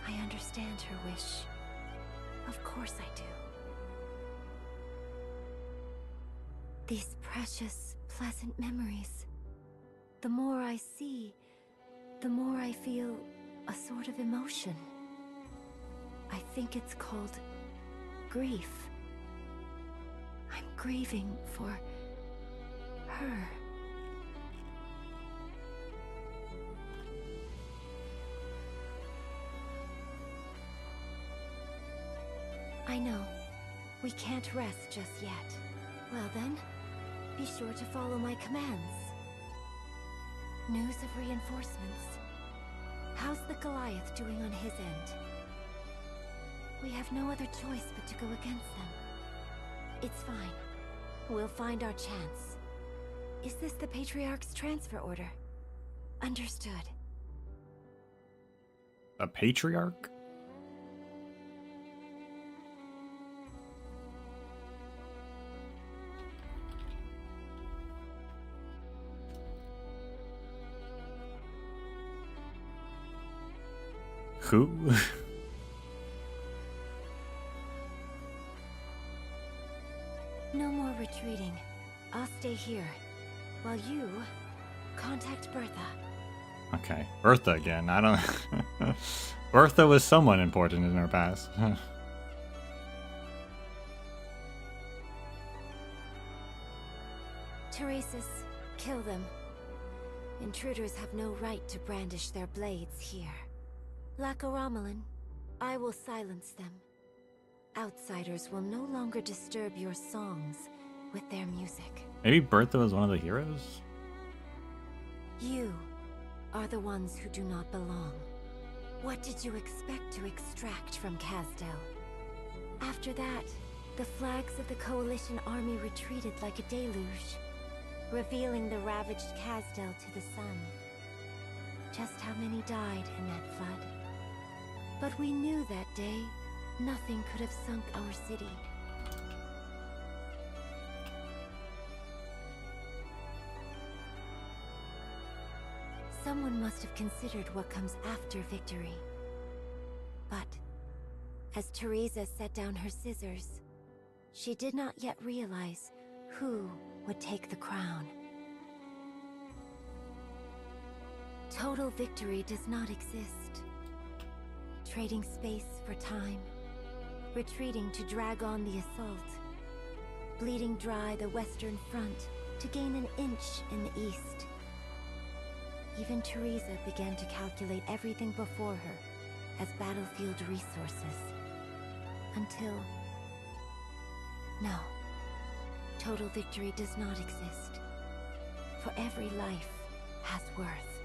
I understand her wish. Of course I do. These precious, pleasant memories The more I see, the more I feel a sort of emotion. I think it's called grief. I'm grieving for her. I know. We can't rest just yet. Well then, be sure to follow my commands. News of reinforcements. How's the Goliath doing on his end? We have no other choice but to go against them. It's fine. We'll find our chance. Is this the Patriarch's transfer order? Understood. A patriarch? Who? No more retreating. I'll stay here. While you contact Bertha. Okay, Bertha again. I don't. Bertha was someone important in her past. Teresa's, kill them. Intruders have no right to brandish their blades here. Lacaramelin, I will silence them. Outsiders will no longer disturb your songs with their music. Maybe Bertha was one of the heroes? You are the ones who do not belong. What did you expect to extract from Kazdel? After that, the flags of the Coalition army retreated like a deluge, revealing the ravaged Kazdel to the sun. Just how many died in that flood? But we knew that day, nothing could have sunk our city. Someone must have considered what comes after victory. But, as Teresa set down her scissors, she did not yet realize who would take the crown. Total victory does not exist. Trading space for time, retreating to drag on the assault, bleeding dry the western front to gain an inch in the east. Even Teresa began to calculate everything before her as battlefield resources. Until... No. Total victory does not exist. For every life has worth.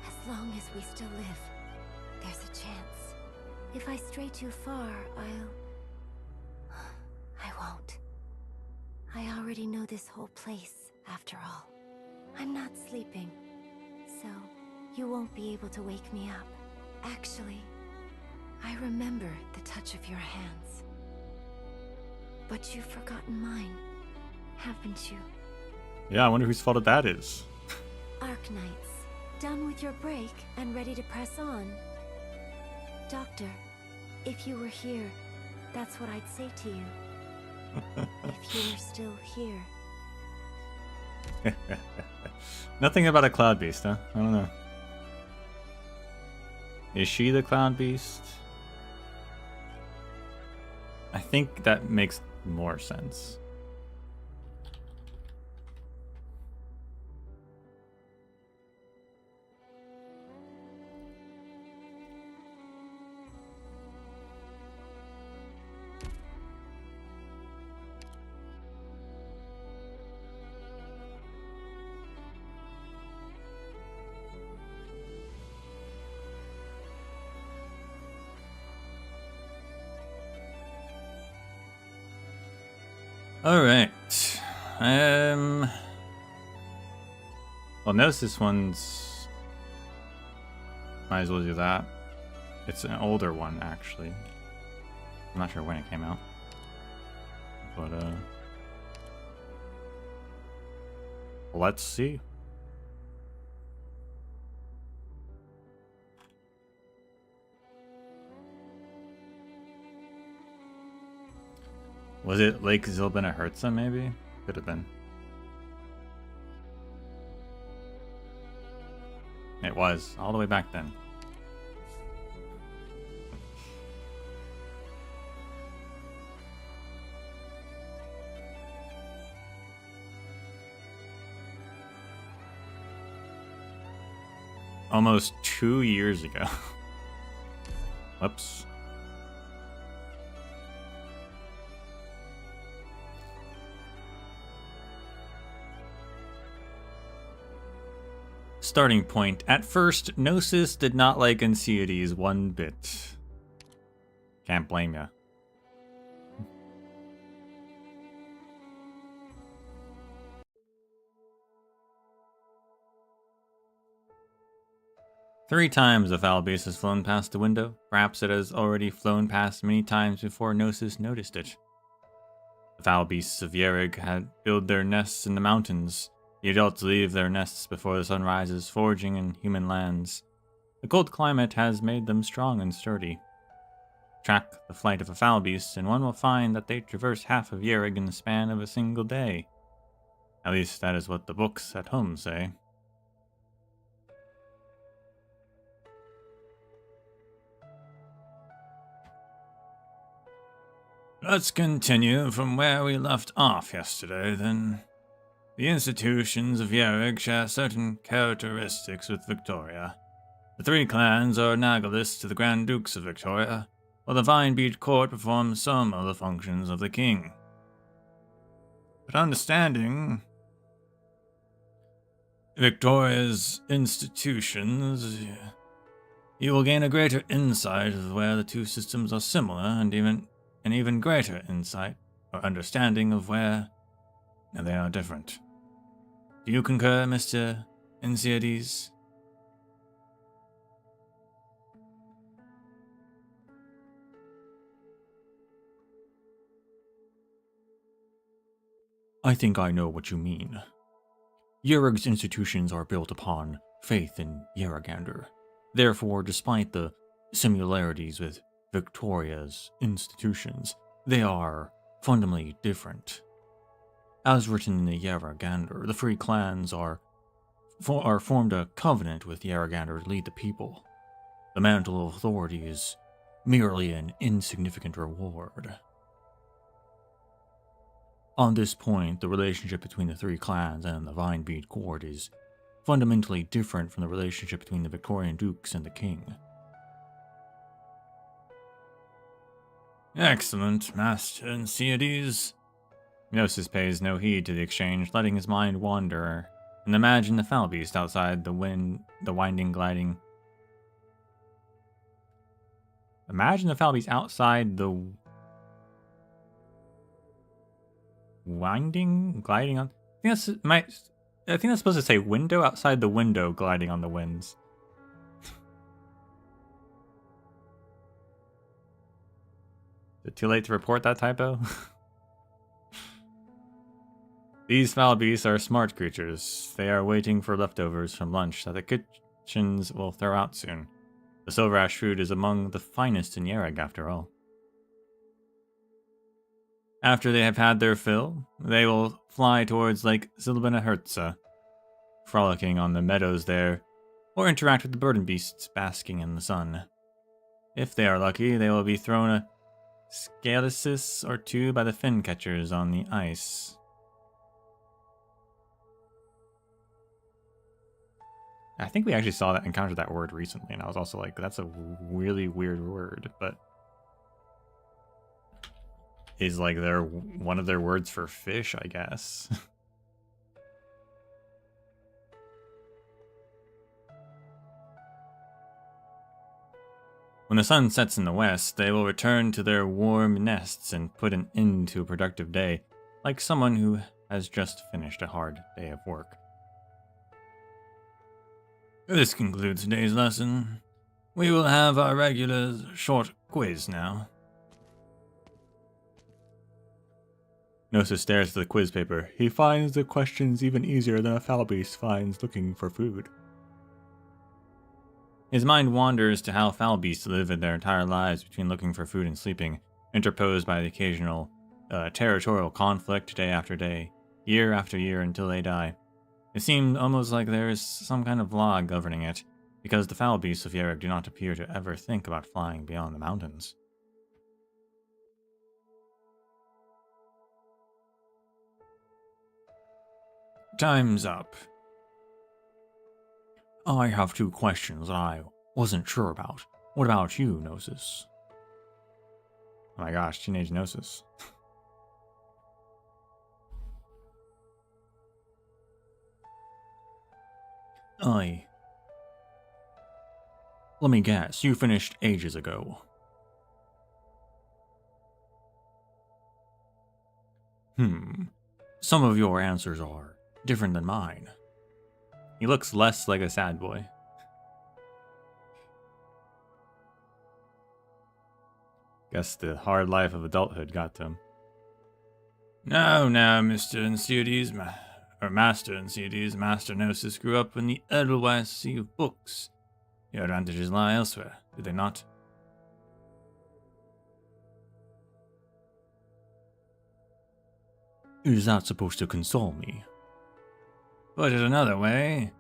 As long as we still live, there's a chance. If I stray too far, I won't. I already know this whole place, after all. I'm not sleeping, so you won't be able to wake me up. Actually, I remember the touch of your hands. But you've forgotten mine, haven't you? Yeah, I wonder whose fault that is. Arknights, done with your break and ready to press on. Doctor, if you were here, that's what I'd say to you. If you were still here. Nothing about a cloud beast, huh? I don't know. Is she the cloud beast? I think that makes more sense. Alright. Well, Gnosis one's... Might as well do that. It's an older one, actually. I'm not sure when it came out. But, let's see. Was it Lake Zilbina Herza, maybe? Could have been. It was, all the way back then. Almost 2 years ago. Whoops. Starting point. At first, Gnosis did not like Enceades one bit. Can't blame ya. Three times the foul beast has flown past the window. Perhaps it has already flown past many times before Gnosis noticed it. The foul beasts of Yerrig had built their nests in the mountains. The adults leave their nests before the sun rises, foraging in human lands. The cold climate has made them strong and sturdy. Track the flight of a foul beast, and one will find that they traverse half of Yerrig in the span of a single day. At least that is what the books at home say. Let's continue from where we left off yesterday, then. The institutions of Yerrig share certain characteristics with Victoria. The three clans are analogous to the Grand Dukes of Victoria, while the Vinebeard Court performs some of the functions of the king. But understanding Victoria's institutions, you will gain a greater insight of where the two systems are similar, and an even greater insight or understanding of where they are different. Do you concur, Mr. Enceades? I think I know what you mean. Yerrig's institutions are built upon faith in Yerrigander. Therefore, despite the similarities with Victoria's institutions, they are fundamentally different. As written in the Yerrigander, the three clans are formed a covenant with Yerrigander to lead the people. The mantle of authority is merely an insignificant reward. On this point, the relationship between the three clans and the Vinebeard Court is fundamentally different from the relationship between the Victorian dukes and the king. Excellent, Master Enceades. Gnosis pays no heed to the exchange, letting his mind wander and imagine the foul beast outside the winding gliding. Imagine the foul beast outside the winding gliding on. I think that's supposed to say window, outside the window gliding on the winds. Is it too late to report that typo? These foul beasts are smart creatures. They are waiting for leftovers from lunch that the kitchens will throw out soon. The silver ash fruit is among the finest in Yerrig, after all. After they have had their fill, they will fly towards Lake Zilbenaherza, frolicking on the meadows there, or interact with the burden beasts basking in the sun. If they are lucky, they will be thrown a scalesis or two by the fin catchers on the ice. I think we actually encountered that word recently, and I was also like, that's a really weird word, but is like one of their words for fish, I guess. When the sun sets in the west, they will return to their warm nests and put an end to a productive day, like someone who has just finished a hard day of work. This concludes today's lesson. We will have our regular short quiz now. Gnosis stares at the quiz paper. He finds the questions even easier than a foul beast finds looking for food. His mind wanders to how foul beasts live in their entire lives between looking for food and sleeping, interposed by the occasional territorial conflict day after day, year after year until they die. It seemed almost like there is some kind of law governing it, because the foul beasts of Yerrick do not appear to ever think about flying beyond the mountains. Time's up. I have 2 questions that I wasn't sure about. What about you, Gnosis? Oh my gosh, teenage Gnosis. Let me guess, you finished ages ago. Some of your answers are different than mine. He looks less like a sad boy. Guess the hard life of adulthood got to him. No, Mr. Enceodes, Master Enceodes, Master Gnosis grew up in the Edelweiss Sea of Books. Your advantages lie elsewhere, do they not? Is that supposed to console me? Put it another way,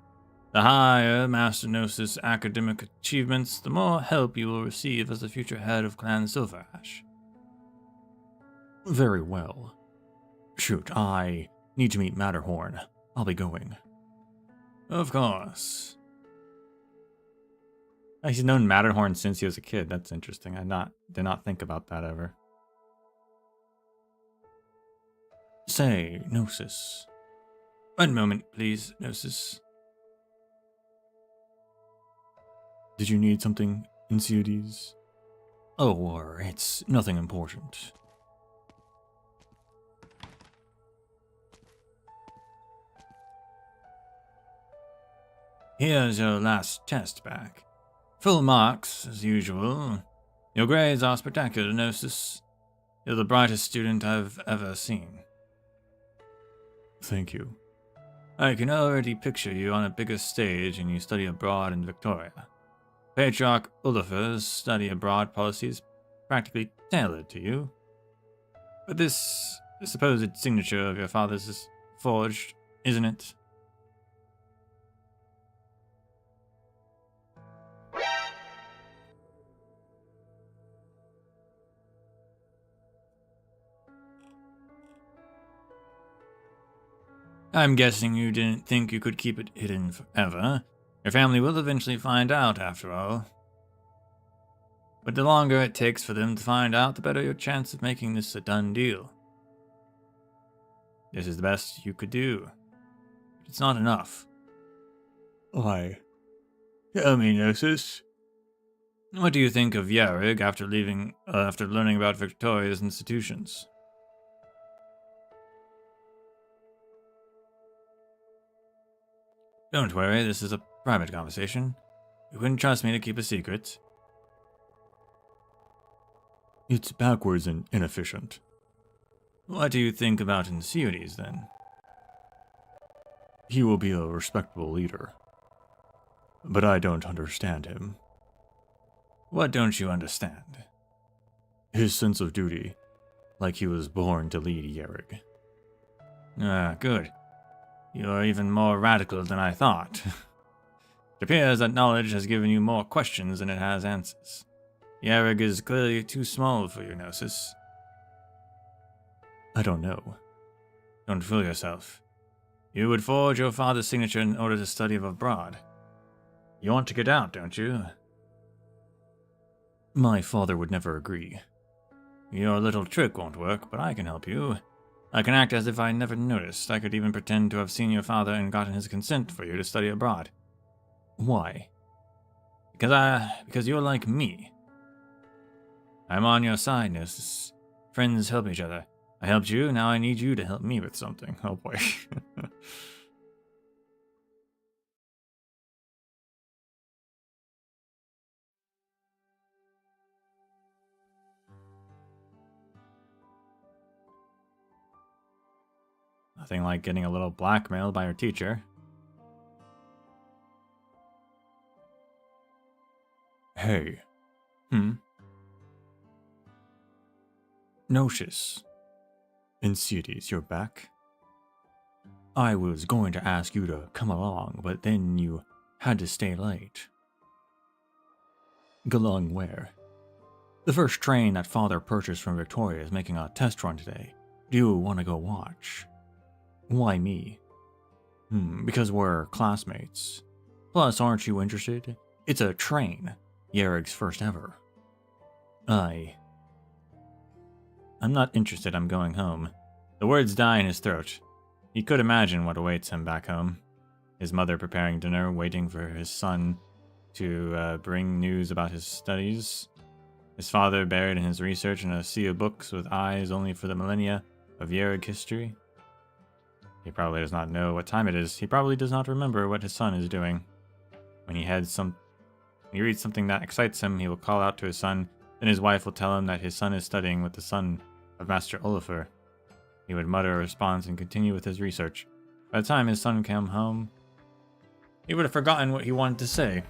the higher Master Gnosis academic achievements, the more help you will receive as the future head of Clan Silverash. Very well. Shoot, I need to meet Matterhorn. I'll be going. Of course. He's known Matterhorn since he was a kid. That's interesting. I did not think about that ever. Say, Gnosis. One moment, please, Gnosis. Did you need something, Enceodes? Oh, it's nothing important. Here's your last test back. Full marks, as usual. Your grades are spectacular, Gnosis. You're the brightest student I've ever seen. Thank you. I can already picture you on a bigger stage and you study abroad in Victoria. Patriarch Ullifer's study abroad policy is practically tailored to you. But this supposed signature of your father's is forged, isn't it? I'm guessing you didn't think you could keep it hidden forever. Your family will eventually find out, after all. But the longer it takes for them to find out, the better your chance of making this a done deal. This is the best you could do. But it's not enough. Why? Tell me, Gnosis. What do you think of Yerrick after learning about Victoria's institutions? Don't worry, this is a private conversation. You wouldn't trust me to keep a secret. It's backwards and inefficient. What do you think about Enceodes, then? He will be a respectable leader. But I don't understand him. What don't you understand? His sense of duty, like he was born to lead Yerrick. Ah, good. You're even more radical than I thought. It appears that knowledge has given you more questions than it has answers. Yerrick is clearly too small for you, Gnosis. I don't know. Don't fool yourself. You would forge your father's signature in order to study abroad. You want to get out, don't you? My father would never agree. Your little trick won't work, but I can help you. I can act as if I never noticed. I could even pretend to have seen your father and gotten his consent for you to study abroad. Why? Because you're like me. I'm on your side, Gnosis. Friends help each other. I helped you, now I need you to help me with something. Oh boy. Nothing like getting a little blackmailed by your teacher. Hey. Gnosis. Enceodes, you're back? I was going to ask you to come along, but then you had to stay late. Galung where? The first train that Father purchased from Victoria is making a test run today. Do you want to go watch? Why me? Because we're classmates. Plus, aren't you interested? It's a train. Yerrig's first ever. I'm not interested, I'm going home. The words die in his throat. He could imagine what awaits him back home. His mother preparing dinner, waiting for his son to bring news about his studies. His father buried in his research in a sea of books with eyes only for the millennia of Yerrig history. He probably does not know what time it is. He probably does not remember what his son is doing. When he reads something that excites him, he will call out to his son. Then his wife will tell him that his son is studying with the son of Master Olafur. He would mutter a response and continue with his research. By the time his son came home, he would have forgotten what he wanted to say.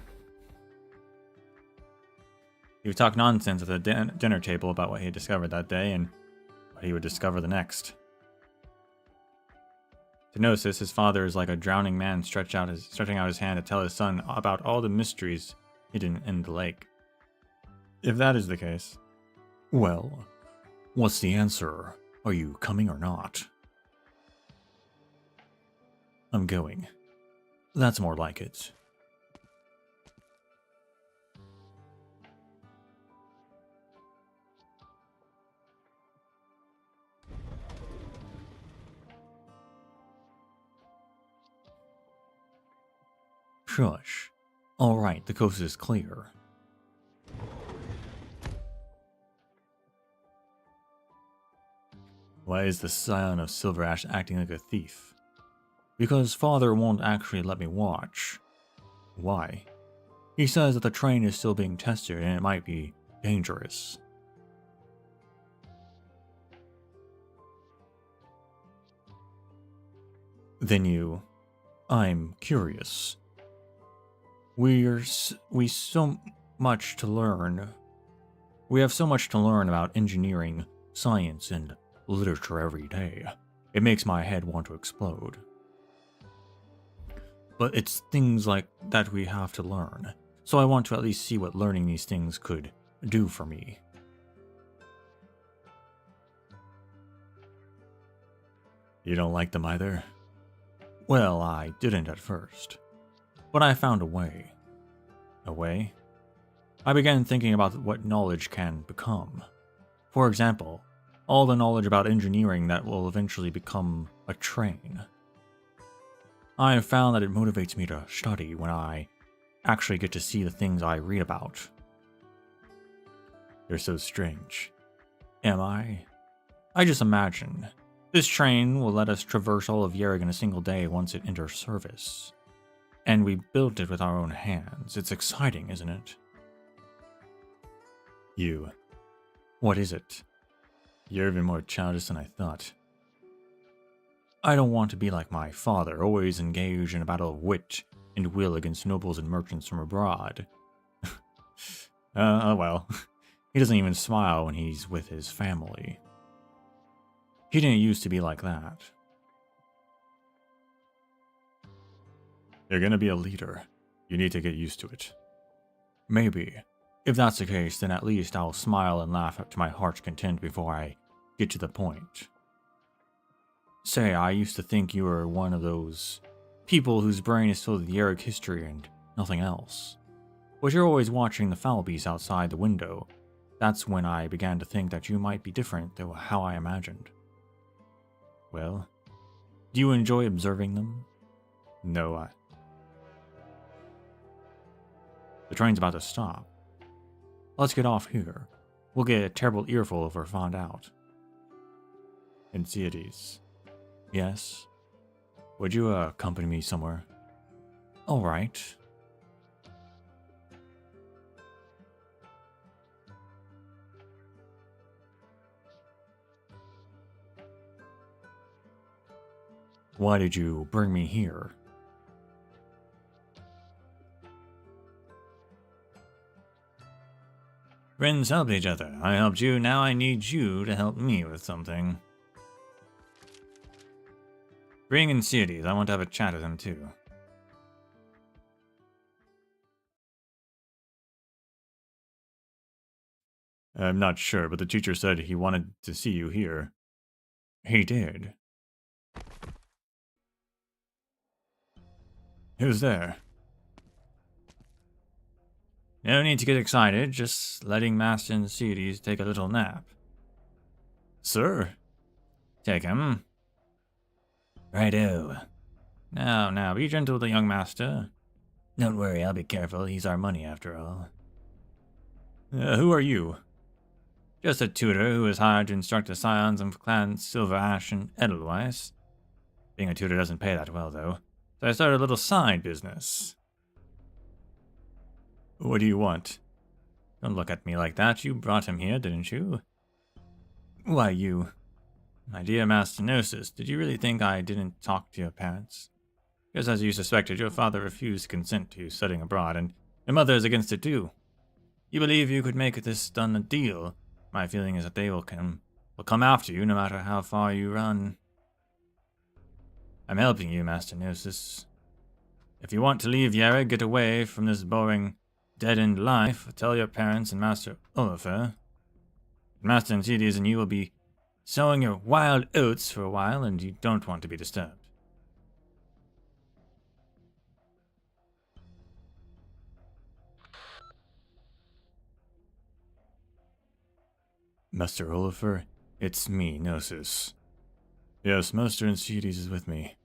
He would talk nonsense at the dinner table about what he had discovered that day and what he would discover the next. To Gnosis, his father is like a drowning man stretching out his hand to tell his son about all the mysteries hidden in the lake. If that is the case, well, what's the answer? Are you coming or not? I'm going. That's more like it. Shush. All right, the coast is clear. Why is the scion of Silver Ash acting like a thief? Because father won't actually let me watch. Why? He says that the train is still being tested and it might be dangerous. Then I'm curious. We so much to learn. We have so much to learn about engineering, science, and literature every day. It makes my head want to explode. But it's things like that we have to learn, so I want to at least see what learning these things could do for me. You don't like them either? Well, I didn't at first. But I found a way. A way? I began thinking about what knowledge can become. For example, all the knowledge about engineering that will eventually become a train. I have found that it motivates me to study when I actually get to see the things I read about. You're so strange. Am I? I just imagine. This train will let us traverse all of Yerrig in a single day once it enters service. And we built it with our own hands. It's exciting, isn't it? You. What is it? You're even more childish than I thought. I don't want to be like my father, always engaged in a battle of wit and will against nobles and merchants from abroad. Well. He doesn't even smile when he's with his family. He didn't used to be like that. You're gonna be a leader. You need to get used to it. Maybe. If that's the case, then at least I'll smile and laugh up to my heart's content before I get to the point. Say, I used to think you were one of those people whose brain is filled with Yerrick history and nothing else. But you're always watching the foul beasts outside the window. That's when I began to think that you might be different than how I imagined. Well, do you enjoy observing them? No, The train's about to stop. Let's get off here. We'll get a terrible earful if we're found out. Enceades. Yes? Would you accompany me somewhere? All right. Why did you bring me here? Friends help each other. I helped you, now I need you to help me with something. Bring in Enceades. I want to have a chat with him too. I'm not sure, but the teacher said he wanted to see you here. He did. Who's there? No need to get excited, just letting Master and Cedes take a little nap. Sir? Take him. Righto. Now, be gentle with the young master. Don't worry, I'll be careful. He's our money after all. Who are you? Just a tutor who is hired to instruct the scions of Clan Silver Ash and Edelweiss. Being a tutor doesn't pay that well, though, so I started a little side business. What do you want? Don't look at me like that. You brought him here, didn't you? Why, you... My dear Master Gnosis, did you really think I didn't talk to your parents? Because as you suspected, your father refused to consent to you studying abroad, and your mother is against it too. You believe you could make this done a deal. My feeling is that they will come after you no matter how far you run. I'm helping you, Master Gnosis. If you want to leave Yara, get away from this boring, dead-end life, tell your parents and Master Oliver. Master Cedes and you will be sowing your wild oats for a while, and you don't want to be disturbed. Master Oliver, it's me, Gnosis. Yes, Master Cedes is with me.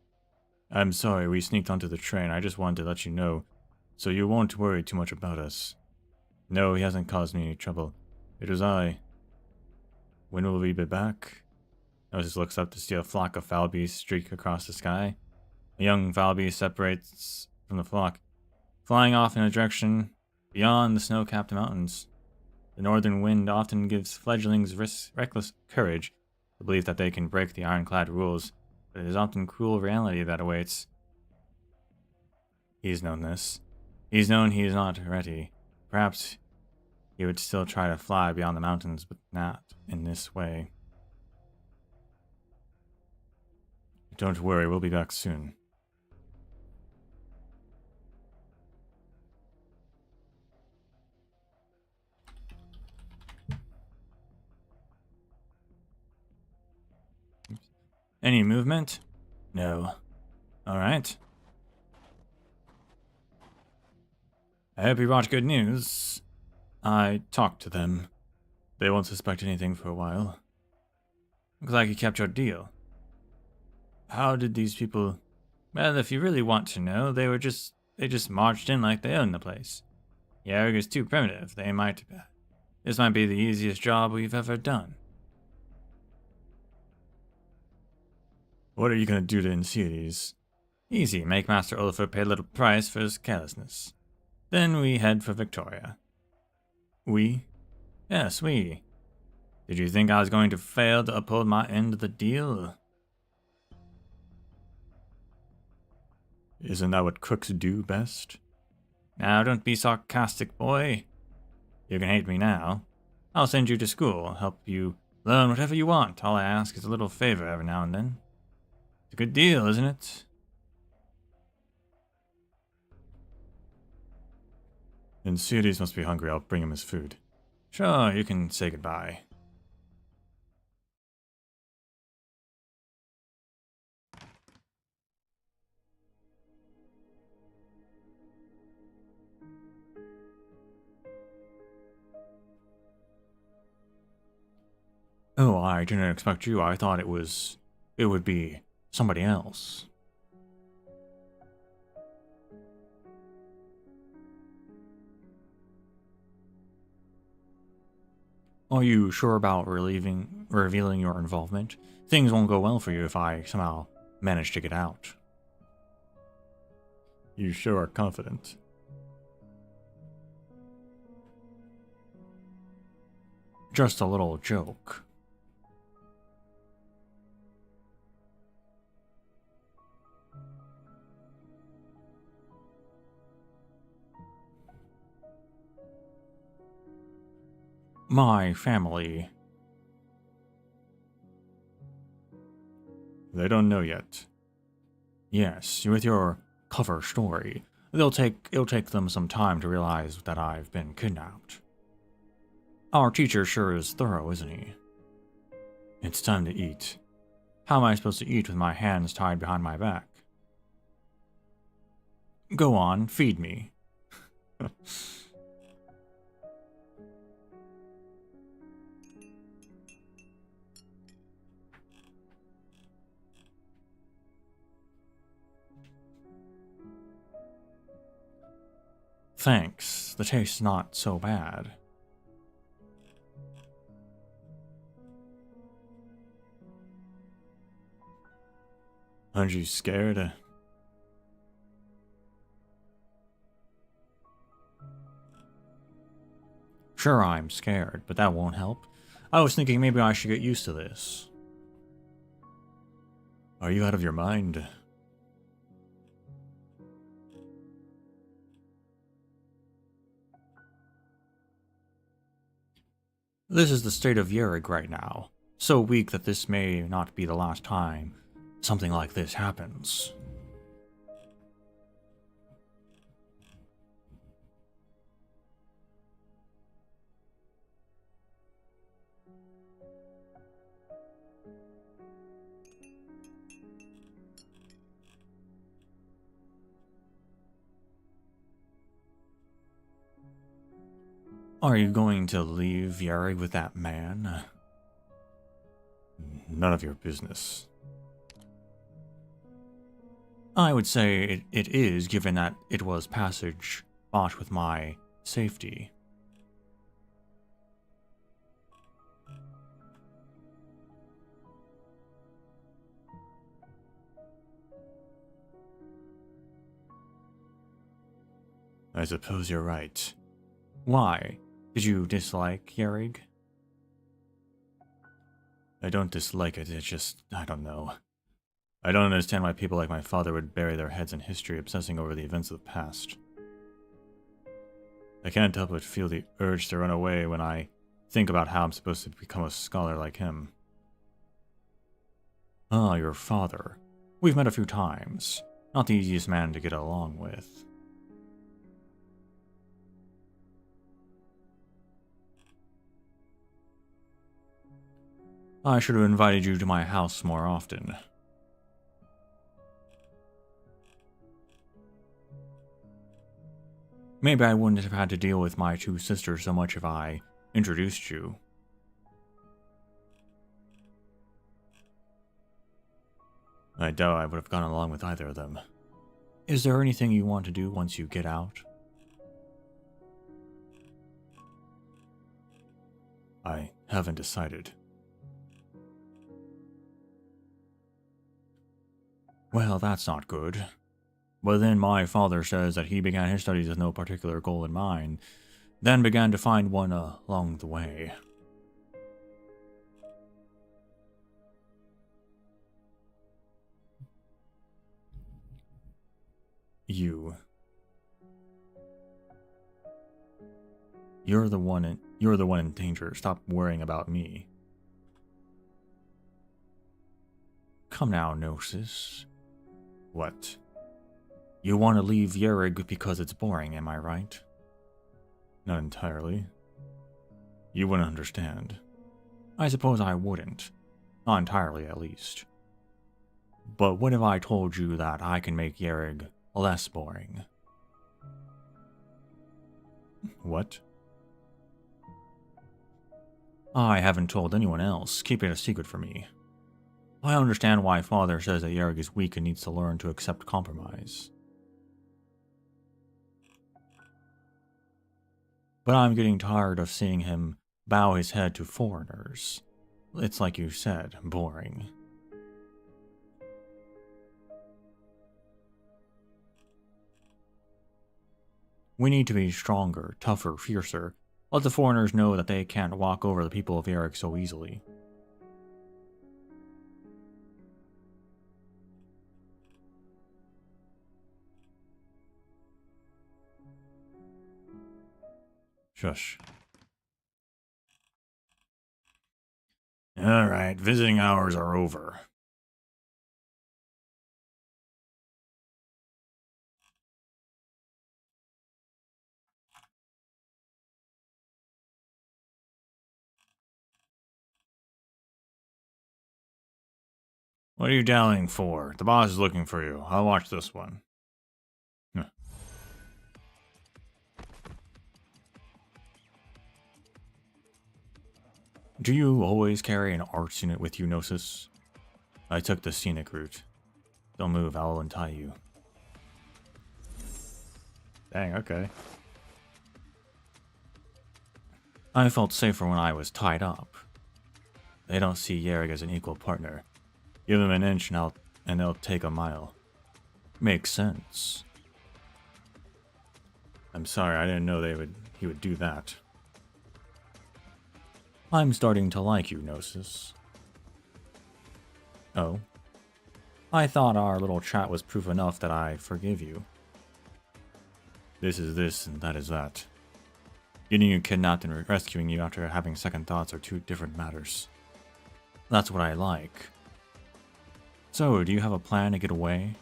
I'm sorry we sneaked onto the train. I just wanted to let you know, so you won't worry too much about us. No, he hasn't caused me any trouble. It was I. When will we be back? Gnosis looks up to see a flock of falbees streak across the sky. A young falbee separates from the flock, flying off in a direction beyond the snow-capped mountains. The northern wind often gives fledglings reckless courage, the belief that they can break the ironclad rules, but it is often cruel reality that awaits. He's known this. He's known he is not ready. Perhaps he would still try to fly beyond the mountains, but not in this way. Don't worry, we'll be back soon. Any movement? No. Alright. I hope you brought good news. I talked to them. They won't suspect anything for a while. Looks like you kept your deal. How did these people... Well, if you really want to know, they just marched in like they owned the place. Yarg is too primitive. This might be the easiest job we've ever done. What are you going to do to Cedes? Easy, make Master Oliver pay a little price for his carelessness. Then we head for Victoria. We? Yes, we. Did you think I was going to fail to uphold my end of the deal? Isn't that what crooks do best? Now, don't be sarcastic, boy. You can hate me now. I'll send you to school, help you learn whatever you want. All I ask is a little favor every now and then. It's a good deal, isn't it? And Cedes must be hungry. I'll bring him his food. Sure, you can say goodbye. Oh, I didn't expect you. I thought it would be somebody else. Are you sure about revealing your involvement? Things won't go well for you if I somehow manage to get out. You sure are confident. Just a little joke. My family. They don't know yet. Yes, with your cover story, it'll take them some time to realize that I've been kidnapped. Our teacher sure is thorough, isn't he? It's time to eat. How am I supposed to eat with my hands tied behind my back? Go on, feed me. Thanks, the taste's not so bad. Aren't you scared? Sure, I'm scared, but that won't help. I was thinking maybe I should get used to this. Are you out of your mind? This is the state of Yerrig right now. So weak that this may not be the last time something like this happens. Are you going to leave Yerrig with that man? None of your business. I would say it is, given that it was passage bought with my safety. I suppose you're right. Why? Did you dislike Yerrig? I don't dislike it, it's just, I don't know. I don't understand why people like my father would bury their heads in history, obsessing over the events of the past. I can't help but feel the urge to run away when I think about how I'm supposed to become a scholar like him. Ah, your father. We've met a few times. Not the easiest man to get along with. I should have invited you to my house more often. Maybe I wouldn't have had to deal with my two sisters so much if I introduced you. I doubt I would have gone along with either of them. Is there anything you want to do once you get out? I haven't decided. Well, that's not good. But then my father says that he began his studies with no particular goal in mind, then began to find one along the way. You're the one in danger. Stop worrying about me. Come now, Gnosis. What? You want to leave Yerrig because it's boring, am I right? Not entirely. You wouldn't understand. I suppose I wouldn't. Not entirely, at least. But what if I told you that I can make Yerrig less boring? What? I haven't told anyone else. Keep it a secret for me. I understand why Father says that Yerrig is weak and needs to learn to accept compromise. But I'm getting tired of seeing him bow his head to foreigners. It's like you said, boring. We need to be stronger, tougher, fiercer. Let the foreigners know that they can't walk over the people of Yerrig so easily. Shush. Alright, visiting hours are over. What are you dallying for? The boss is looking for you. I'll watch this one. Huh. Do you always carry an arts unit with you, Gnosis? I took the scenic route. Don't move, I'll untie you. Dang, okay. I felt safer when I was tied up. They don't see Yerrig as an equal partner. Give them an inch and they'll take a mile. Makes sense. I'm sorry, I didn't know he would do that. I'm starting to like you, Gnosis. Oh? I thought our little chat was proof enough that I forgive you. This is this and that is that. Getting you kidnapped and rescuing you after having second thoughts are two different matters. That's what I like. So, do you have a plan to get away?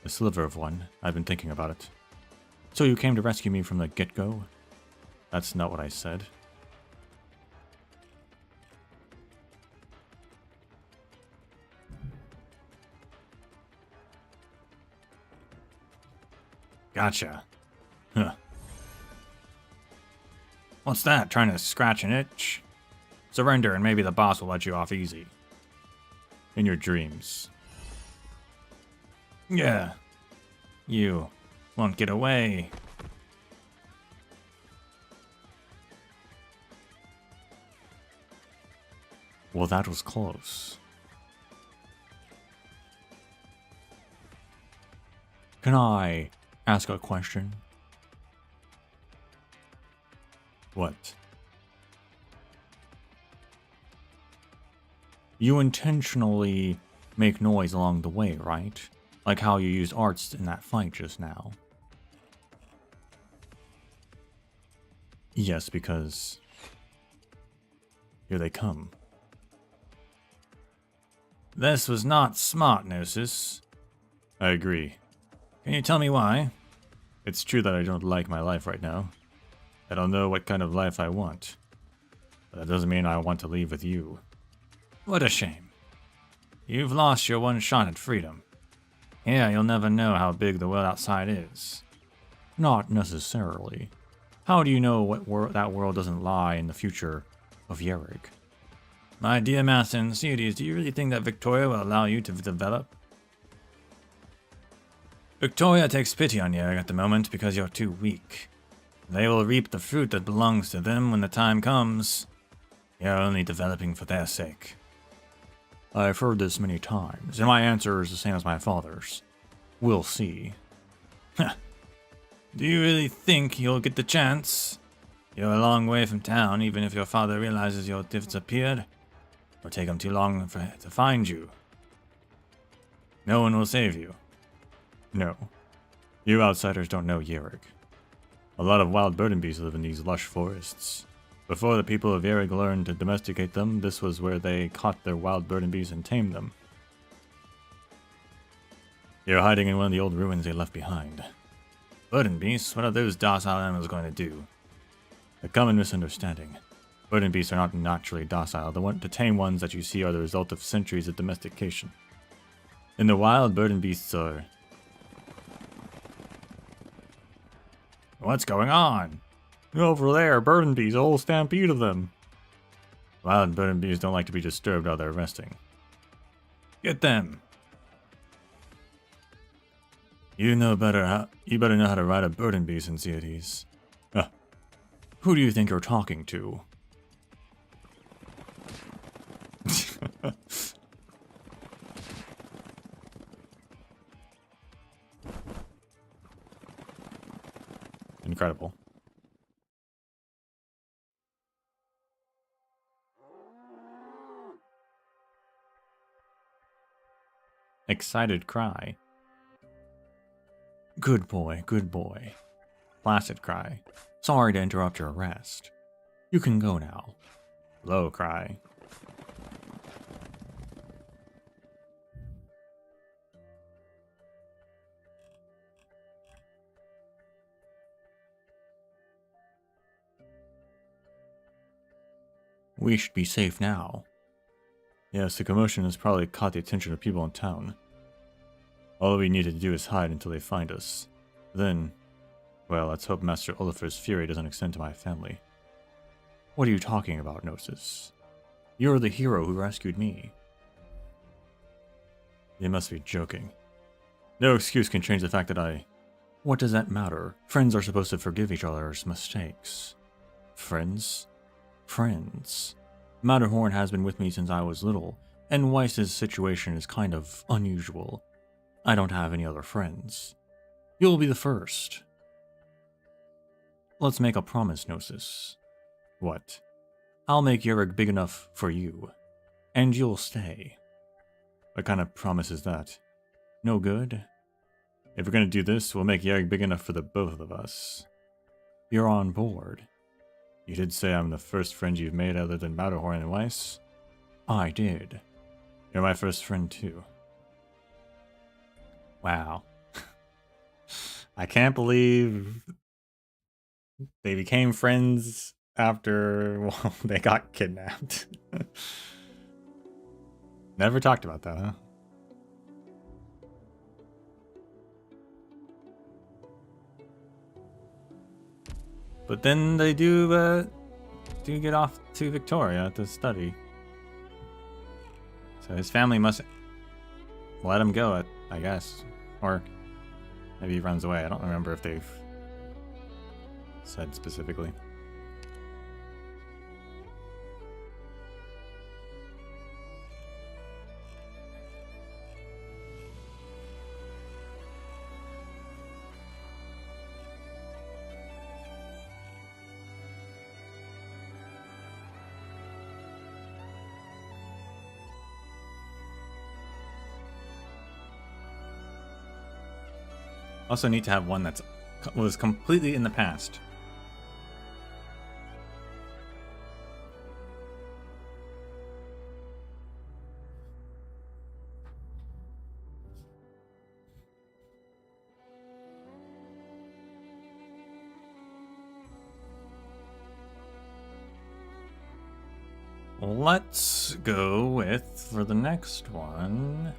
A sliver of one. I've been thinking about it. So you came to rescue me from the get-go? That's not what I said. Gotcha. Huh. What's that? Trying to scratch an itch? Surrender and maybe the boss will let you off easy. In your dreams. Yeah. You won't get away. Well, that was close. Can I ask a question? What? You intentionally make noise along the way, right? Like how you used arts in that fight just now. Yes, because here they come. This was not smart, Gnosis. I agree. Can you tell me why? It's true that I don't like my life right now. I don't know what kind of life I want. But that doesn't mean I want to leave with you. What a shame. You've lost your one shot at freedom. Yeah, you'll never know how big the world outside is. Not necessarily. How do you know what that world doesn't lie in the future of Yerrig? My dear Master and Ceres, do you really think that Victoria will allow you to develop? Victoria takes pity on Yerrig at the moment because you're too weak. They will reap the fruit that belongs to them when the time comes. You're only developing for their sake. I've heard this many times, and my answer is the same as my father's. We'll see. Do you really think you'll get the chance? You're a long way from town, even if your father realizes you've disappeared. It'll take him too long to find you. No one will save you. No. You outsiders don't know Yerrig. A lot of wild bird and beasts live in these lush forests. Before the people of Yerrig learned to domesticate them, this was where they caught their wild bird and beasts and tamed them. You're hiding in one of the old ruins they left behind. Bird and beasts? What are those docile animals going to do? A common misunderstanding. Bird and beasts are not naturally docile. The tame ones that you see are the result of centuries of domestication. In the wild, bird and beasts are... What's going on? Over there, bird and bees, a whole stampede of them. Wild bird and bees don't like to be disturbed while they're resting. Get them! You better know how to ride a bird and bee, Sincerities. Who do you think you're talking to? Incredible. Excited cry. Good boy, good boy. Placid cry. Sorry to interrupt your rest. You can go now. Low cry. We should be safe now. Yes, the commotion has probably caught the attention of people in town. All we need to do is hide until they find us. Then, well, let's hope Master Oliver's fury doesn't extend to my family. What are you talking about, Gnosis? You're the hero who rescued me. You must be joking. No excuse can change the fact that I... What does that matter? Friends are supposed to forgive each other's mistakes. Friends? Friends. Matterhorn has been with me since I was little, and Weiss's situation is kind of unusual. I don't have any other friends. You'll be the first. Let's make a promise, Gnosis. What? I'll make Yurik big enough for you, and you'll stay. What kind of promise is that? No good? If we're gonna do this, we'll make Yurik big enough for the both of us. You're on board. You did say I'm the first friend you've made other than Matterhorn and Weiss? I did. You're my first friend too. Wow. I can't believe they became friends after, well, they got kidnapped. Never talked about that, huh? But then they do get off to Victoria to study. So his family must let him go, I guess. Or maybe he runs away. I don't remember if they've said specifically. Also need to have one that was completely in the past. Let's go with, for the next one...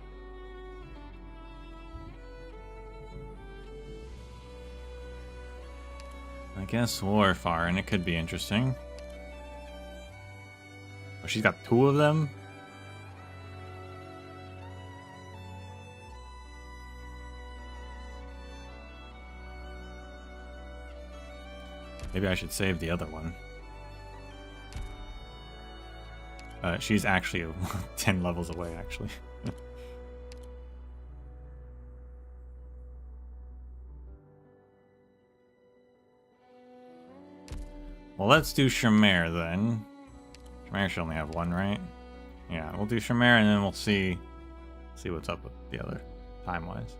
I guess Warfire, and it could be interesting. Oh, she's got two of them? Maybe I should save the other one. She's actually 10 levels away, actually. Well, let's do Shamare then. Shamare should only have one, right? Yeah, we'll do Shamare and then we'll see what's up with the other time-wise.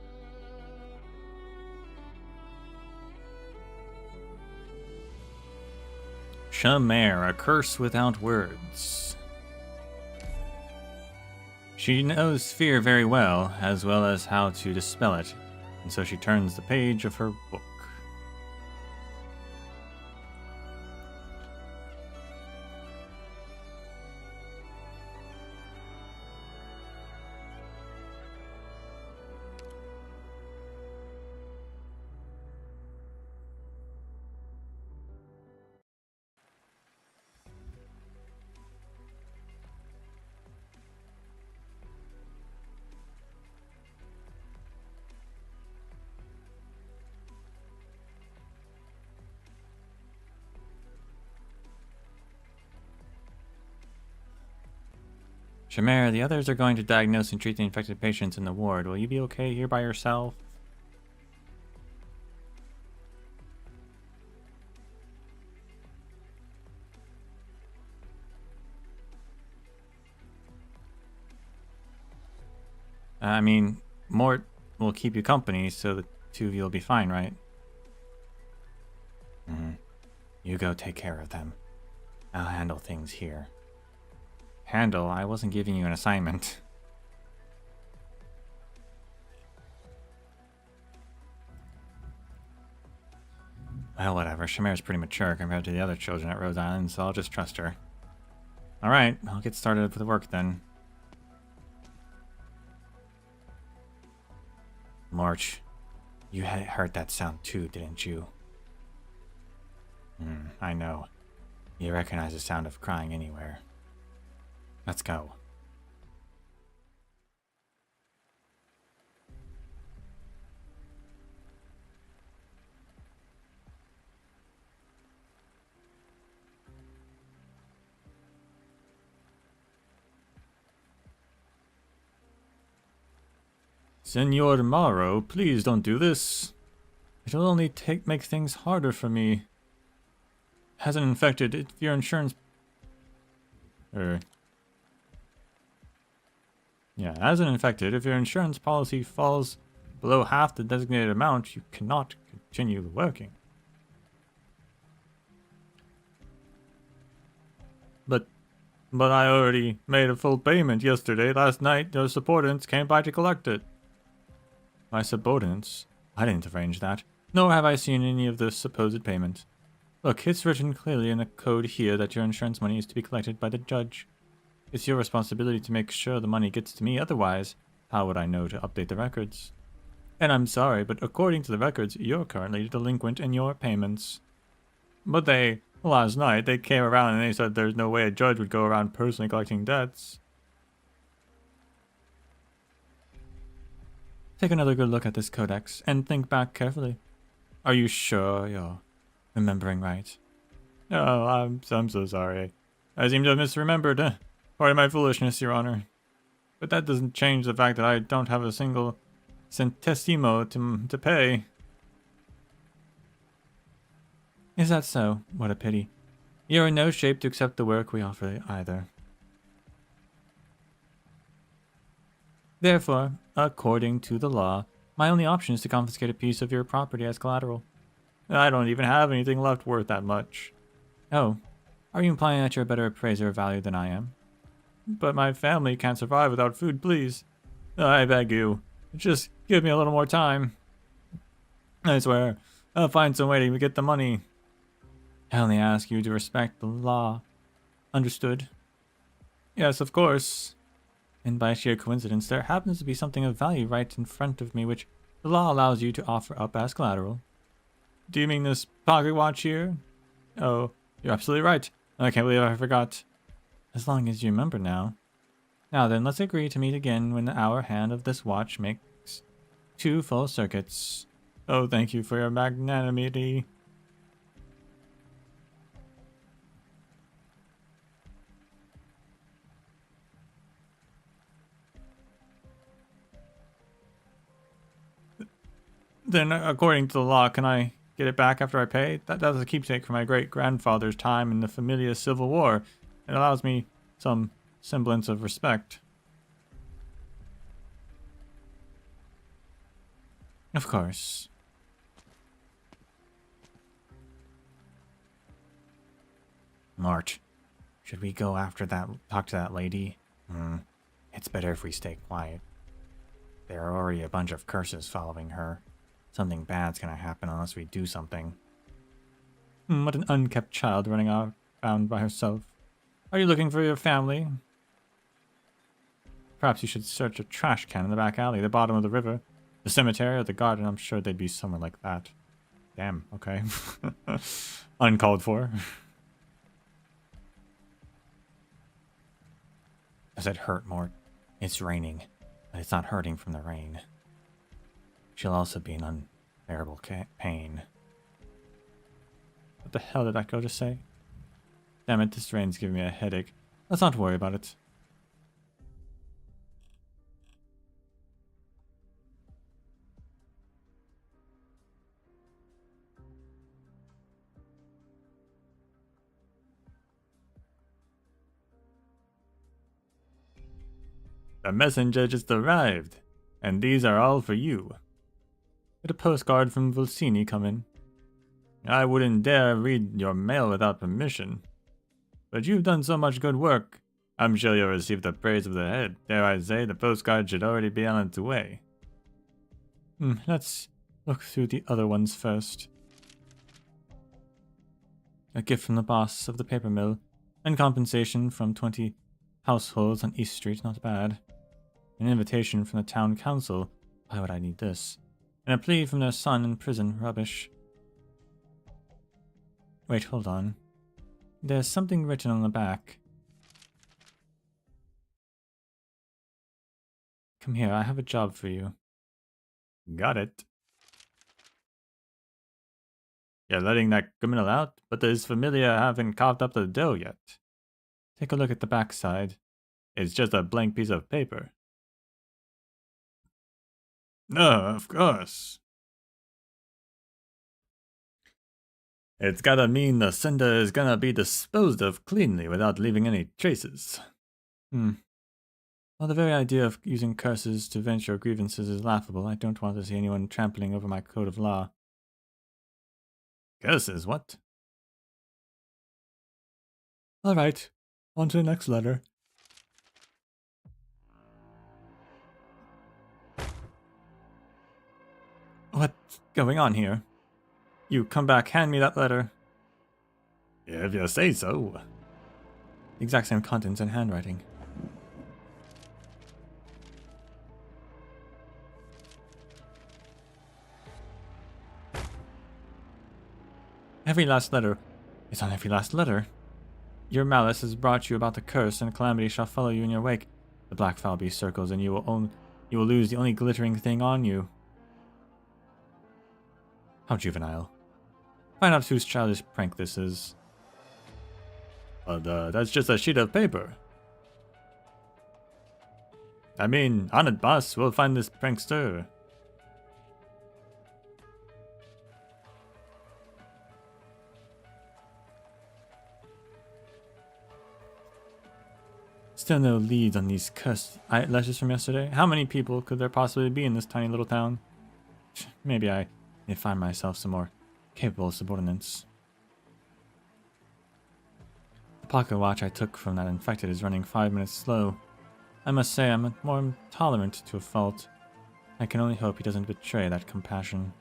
Shamare, a curse without words. She knows fear very well as how to dispel it, and so she turns the page of her book. Shamare, the others are going to diagnose and treat the infected patients in the ward. Will you be okay here by yourself? I mean, Mort will keep you company, so the two of you will be fine, right? You go take care of them. I'll handle things here. Handle? I wasn't giving you an assignment. Well, whatever. Shamare's pretty mature compared to the other children at Rhodes Island, so I'll just trust her. Alright, I'll get started with the work then. March, you had heard that sound too, didn't you? I know. You recognize the sound of crying anywhere. Let's go. Senor Morrow, please don't do this. It'll only make things harder for me. Hasn't infected if your insurance... hasn't infected. If your insurance policy falls below half the designated amount, you cannot continue working. But I already made a full payment yesterday. Last night, your subordinates came by to collect it. My subordinates? I didn't arrange that. Nor have I seen any of the supposed payment. Look, it's written clearly in the code here that your insurance money is to be collected by the judge. It's your responsibility to make sure the money gets to me, otherwise, how would I know to update the records? And I'm sorry, but according to the records, you're currently delinquent in your payments. But last night, they came around and they said there's no way a judge would go around personally collecting debts. Take another good look at this codex, and think back carefully. Are you sure you're remembering right? Oh, I'm so sorry. I seem to have misremembered. Pardon my foolishness, Your Honor. But that doesn't change the fact that I don't have a single centesimo to pay. Is that so? What a pity. You're in no shape to accept the work we offer either. Therefore, according to the law, my only option is to confiscate a piece of your property as collateral. I don't even have anything left worth that much. Oh, are you implying that you're a better appraiser of value than I am? But my family can't survive without food, please. I beg you, just give me a little more time. I swear, I'll find some way to get the money. I only ask you to respect the law. Understood? Yes, of course. And by sheer coincidence, there happens to be something of value right in front of me which the law allows you to offer up as collateral. Do you mean this pocket watch here? Oh, you're absolutely right. I can't believe I forgot. As long as you remember now. Now then, let's agree to meet again when the hour hand of this watch makes 2 full circuits. Oh, thank you for your magnanimity. Then, according to the law, can I get it back after I pay? That was a keepsake from my great-grandfather's time in the Familia Civil War. It allows me some semblance of respect. Of course. March, should we go after that, talk to that lady? It's better if we stay quiet. There are already a bunch of curses following her. Something bad's gonna happen unless we do something. What an unkept child running around by herself. Are you looking for your family? Perhaps you should search a trash can in the back alley, the bottom of the river, the cemetery, or the garden. I'm sure they'd be somewhere like that. Damn, okay. Uncalled for. Does it hurt, Mort? It's raining, but it's not hurting from the rain. She'll also be in unbearable pain. What the hell did that girl just say? Damn it, this rain's giving me a headache. Let's not worry about it. The messenger just arrived, and these are all for you. Did a postcard from Bluesky come in? I wouldn't dare read your mail without permission. But you've done so much good work. I'm sure you'll receive the praise of the head. Dare I say, the postcard should already be on its way. Let's look through the other ones first. A gift from the boss of the paper mill, and compensation from 20 households on East Street, not bad. An invitation from the town council. Why would I need this? and a plea from their son in prison. Rubbish. Wait, hold on. There's something written on the back. Come here, I have a job for you. Got it. You're letting that criminal out, but his familia haven't carved up the dough yet. Take a look at the backside. It's just a blank piece of paper. No, of course. It's gotta mean the sender is gonna be disposed of cleanly without leaving any traces. Well, the very idea of using curses to vent your grievances is laughable. I don't want to see anyone trampling over my code of law. Curses, what? Alright, on to the next letter. What's going on here? You come back, hand me that letter. If you say so. The exact same contents and handwriting. Every last letter is on every last letter. Your malice has brought you about the curse, and calamity shall follow you in your wake. The black foul beast circles, and you will lose the only glittering thing on you. How juvenile. Find out whose childish prank this is. But that's just a sheet of paper. I mean, on it, boss. We'll find this prankster. Still no leads on these cursed letters from yesterday. How many people could there possibly be in this tiny little town? Maybe I need to find myself some more capable subordinates. The pocket watch I took from that infected is running 5 minutes slow. I must say I'm more tolerant to a fault. I can only hope he doesn't betray that compassion.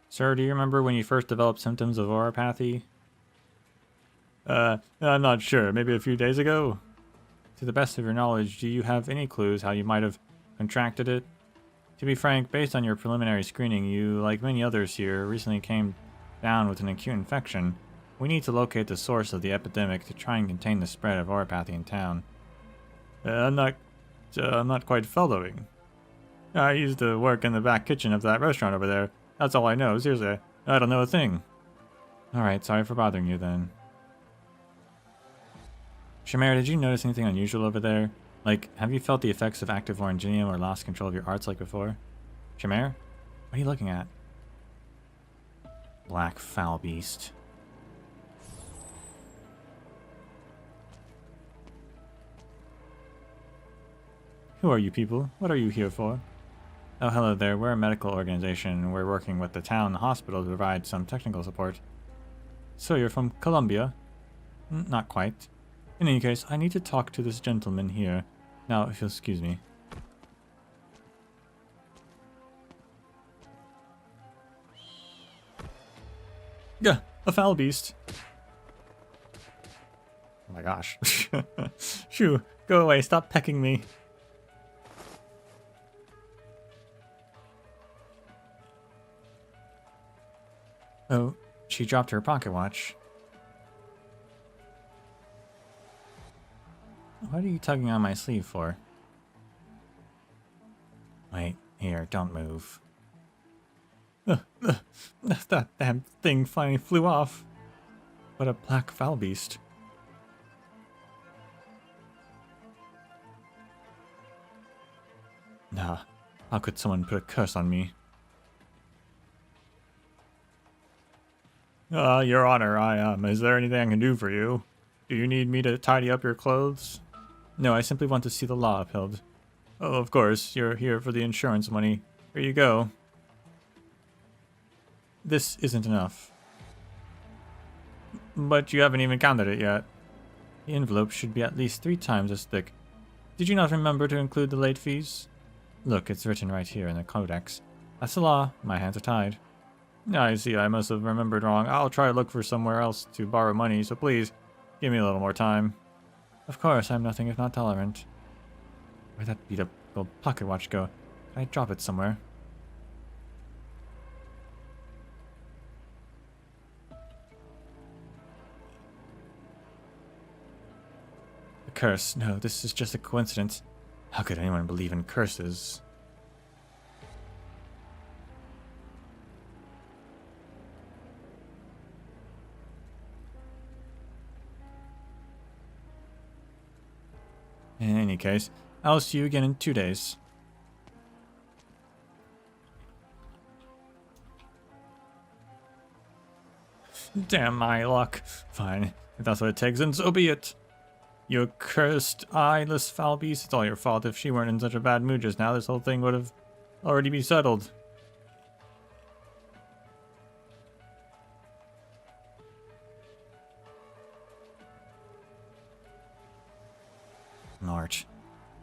Sir, do you remember when you first developed symptoms of auropathy? I'm not sure. Maybe a few days ago? To the best of your knowledge, do you have any clues how you might have contracted it? To be frank, based on your preliminary screening, you, like many others here, recently came down with an acute infection. We need to locate the source of the epidemic to try and contain the spread of auropathy in town. I'm not quite following. I used to work in the back kitchen of that restaurant over there. That's all I know. Seriously, I don't know a thing. Alright, sorry for bothering you then. Shamare, did you notice anything unusual over there? Like, have you felt the effects of active oranginium or lost control of your arts like before? Shamare? What are you looking at? Black foul beast. Who are you people? What are you here for? Oh, hello there. We're a medical organization, and we're working with the town hospital to provide some technical support. So you're from Colombia? Not quite. In any case, I need to talk to this gentleman here. Now, if you'll excuse me. Gah! A foul beast! Oh my gosh. Shoo! Go away, stop pecking me. Oh, she dropped her pocket watch. What are you tugging on my sleeve for? Wait, here, don't move. That damn thing finally flew off. What a black foul beast. Nah, how could someone put a curse on me? Your Honor, is there anything I can do for you? Do you need me to tidy up your clothes? No, I simply want to see the law upheld. Oh, of course, you're here for the insurance money. Here you go. This isn't enough. But you haven't even counted it yet. The envelope should be at least 3 times as thick. Did you not remember to include the late fees? Look, it's written right here in the codex. That's the law. My hands are tied. I see, I must have remembered wrong. I'll try to look for somewhere else to borrow money, so please, give me a little more time. Of course, I'm nothing if not tolerant. Where'd that beat up gold pocket watch go? Did I drop it somewhere? A curse. No, this is just a coincidence. How could anyone believe in curses? In any case, I'll see you again in 2 days. Damn my luck. Fine, if that's what it takes, then so be it. You accursed, eyeless foul beast. It's all your fault. If she weren't in such a bad mood just now, this whole thing would have already be settled. March,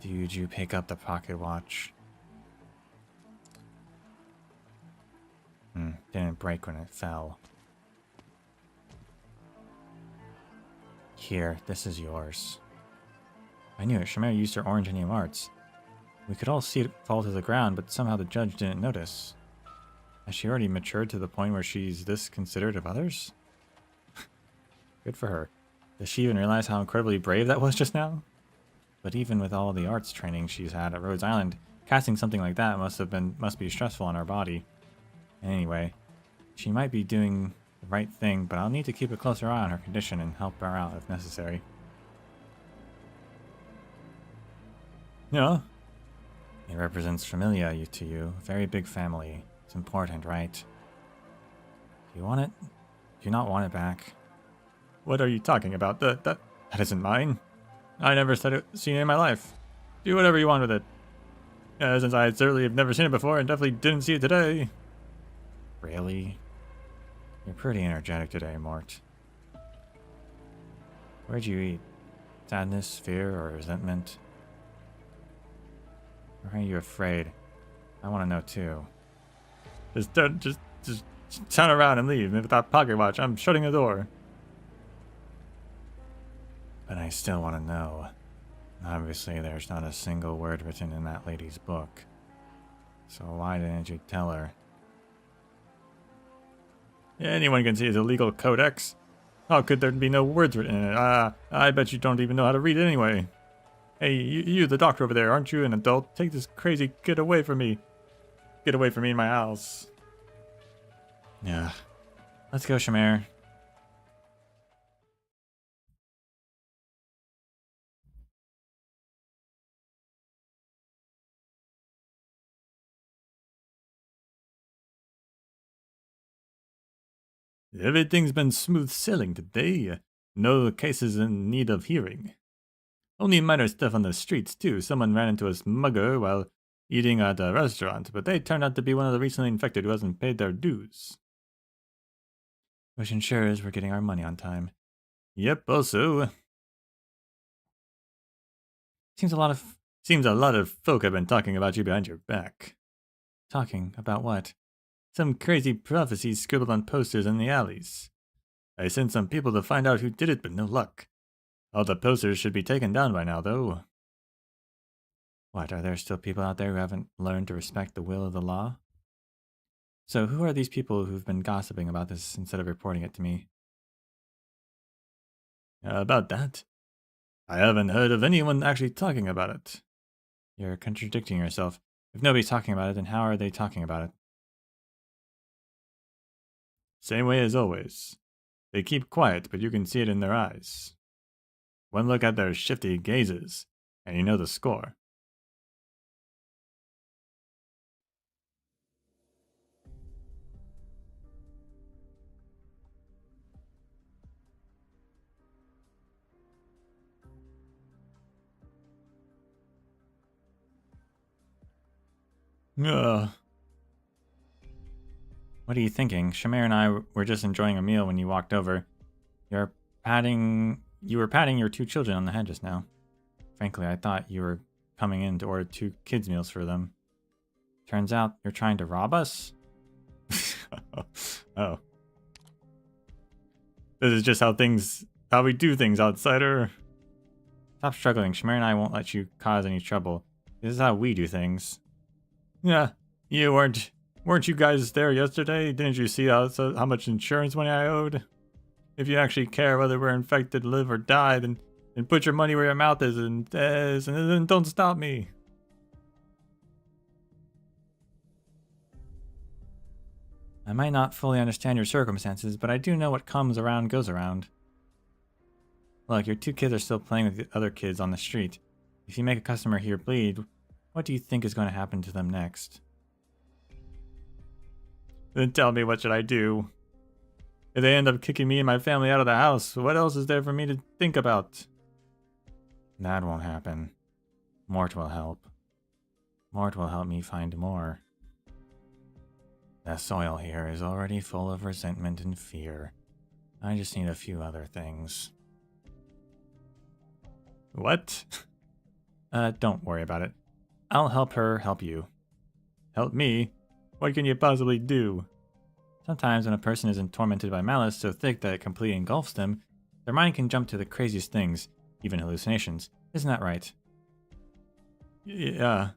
did you pick up the pocket watch? Didn't break when it fell. Here, this is yours. I knew it. Shamare used her orange-anium arts. We could all see it fall to the ground, but somehow the judge didn't notice. Has she already matured to the point where she's this considerate of others? Good for her. Does she even realize how incredibly brave that was just now? But even with all the arts training she's had at Rhodes Island, casting something like that must be stressful on her body. Anyway, she might be doing the right thing, but I'll need to keep a closer eye on her condition and help her out if necessary. Yeah. It represents familia to you, a very big family. It's important, right? Do you want it? Do you not want it back? What are you talking about? That isn't mine. I never seen it in my life. Do whatever you want with it. Since I certainly have never seen it before and definitely didn't see it today. Really? You're pretty energetic today, Mort. Where'd you eat? Sadness, fear, or resentment? Or are you afraid? I want to know too. Just turn around and leave. With that pocket watch, I'm shutting the door. But I still want to know. Obviously, there's not a single word written in that lady's book. So why didn't you tell her? Anyone can see his illegal codex. How could there be no words written in it? I bet you don't even know how to read it anyway. Hey, you the doctor over there, aren't you an adult? Take this crazy kid away from me. Get away from me in my house. Yeah. Let's go, Shamare. Everything's been smooth sailing today. No cases in need of hearing. Only minor stuff on the streets, too. Someone ran into a mugger while eating at a restaurant, but they turned out to be one of the recently infected who hasn't paid their dues. Which ensures we're getting our money on time. Yep, also. Seems a lot of folk have been talking about you behind your back. Talking about what? Some crazy prophecies scribbled on posters in the alleys. I sent some people to find out who did it, but no luck. All the posters should be taken down by now, though. What, are there still people out there who haven't learned to respect the will of the law? So who are these people who've been gossiping about this instead of reporting it to me? About that? I haven't heard of anyone actually talking about it. You're contradicting yourself. If nobody's talking about it, then how are they talking about it? Same way as always. They keep quiet, but you can see it in their eyes. One look at their shifty gazes, and you know the score. Ugh. What are you thinking? Shamare and I were just enjoying a meal when you walked over. You were patting your 2 children on the head just now. Frankly, I thought you were coming in to order 2 kids' meals for them. Turns out you're trying to rob us? Oh. This is just how we do things, outsider. Stop struggling. Shamare and I won't let you cause any trouble. This is how we do things. Yeah, you weren't you guys there yesterday? Didn't you see how much insurance money I owed? If you actually care whether we're infected, live, or die, then put your money where your mouth is and then don't stop me. I might not fully understand your circumstances, but I do know what comes around goes around. Look, your 2 kids are still playing with the other kids on the street. If you make a customer here bleed, what do you think is going to happen to them next? Then tell me, what should I do? If they end up kicking me and my family out of the house, what else is there for me to think about? That won't happen. Mort will help. Mort will help me find more. The soil here is already full of resentment and fear. I just need a few other things. What? Don't worry about it. I'll help her help you. Help me? What can you possibly do? Sometimes when a person isn't tormented by malice so thick that it completely engulfs them, their mind can jump to the craziest things, even hallucinations. Isn't that right? Yeah.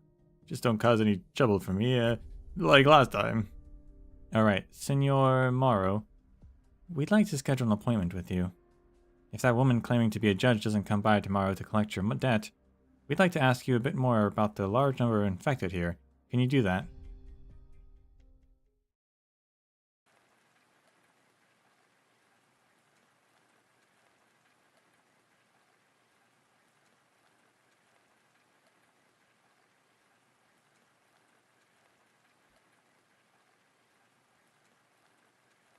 Just don't cause any trouble for me, like last time. Alright, Senor Morrow. We'd like to schedule an appointment with you. If that woman claiming to be a judge doesn't come by tomorrow to collect your debt, we'd like to ask you a bit more about the large number of infected here. Can you do that?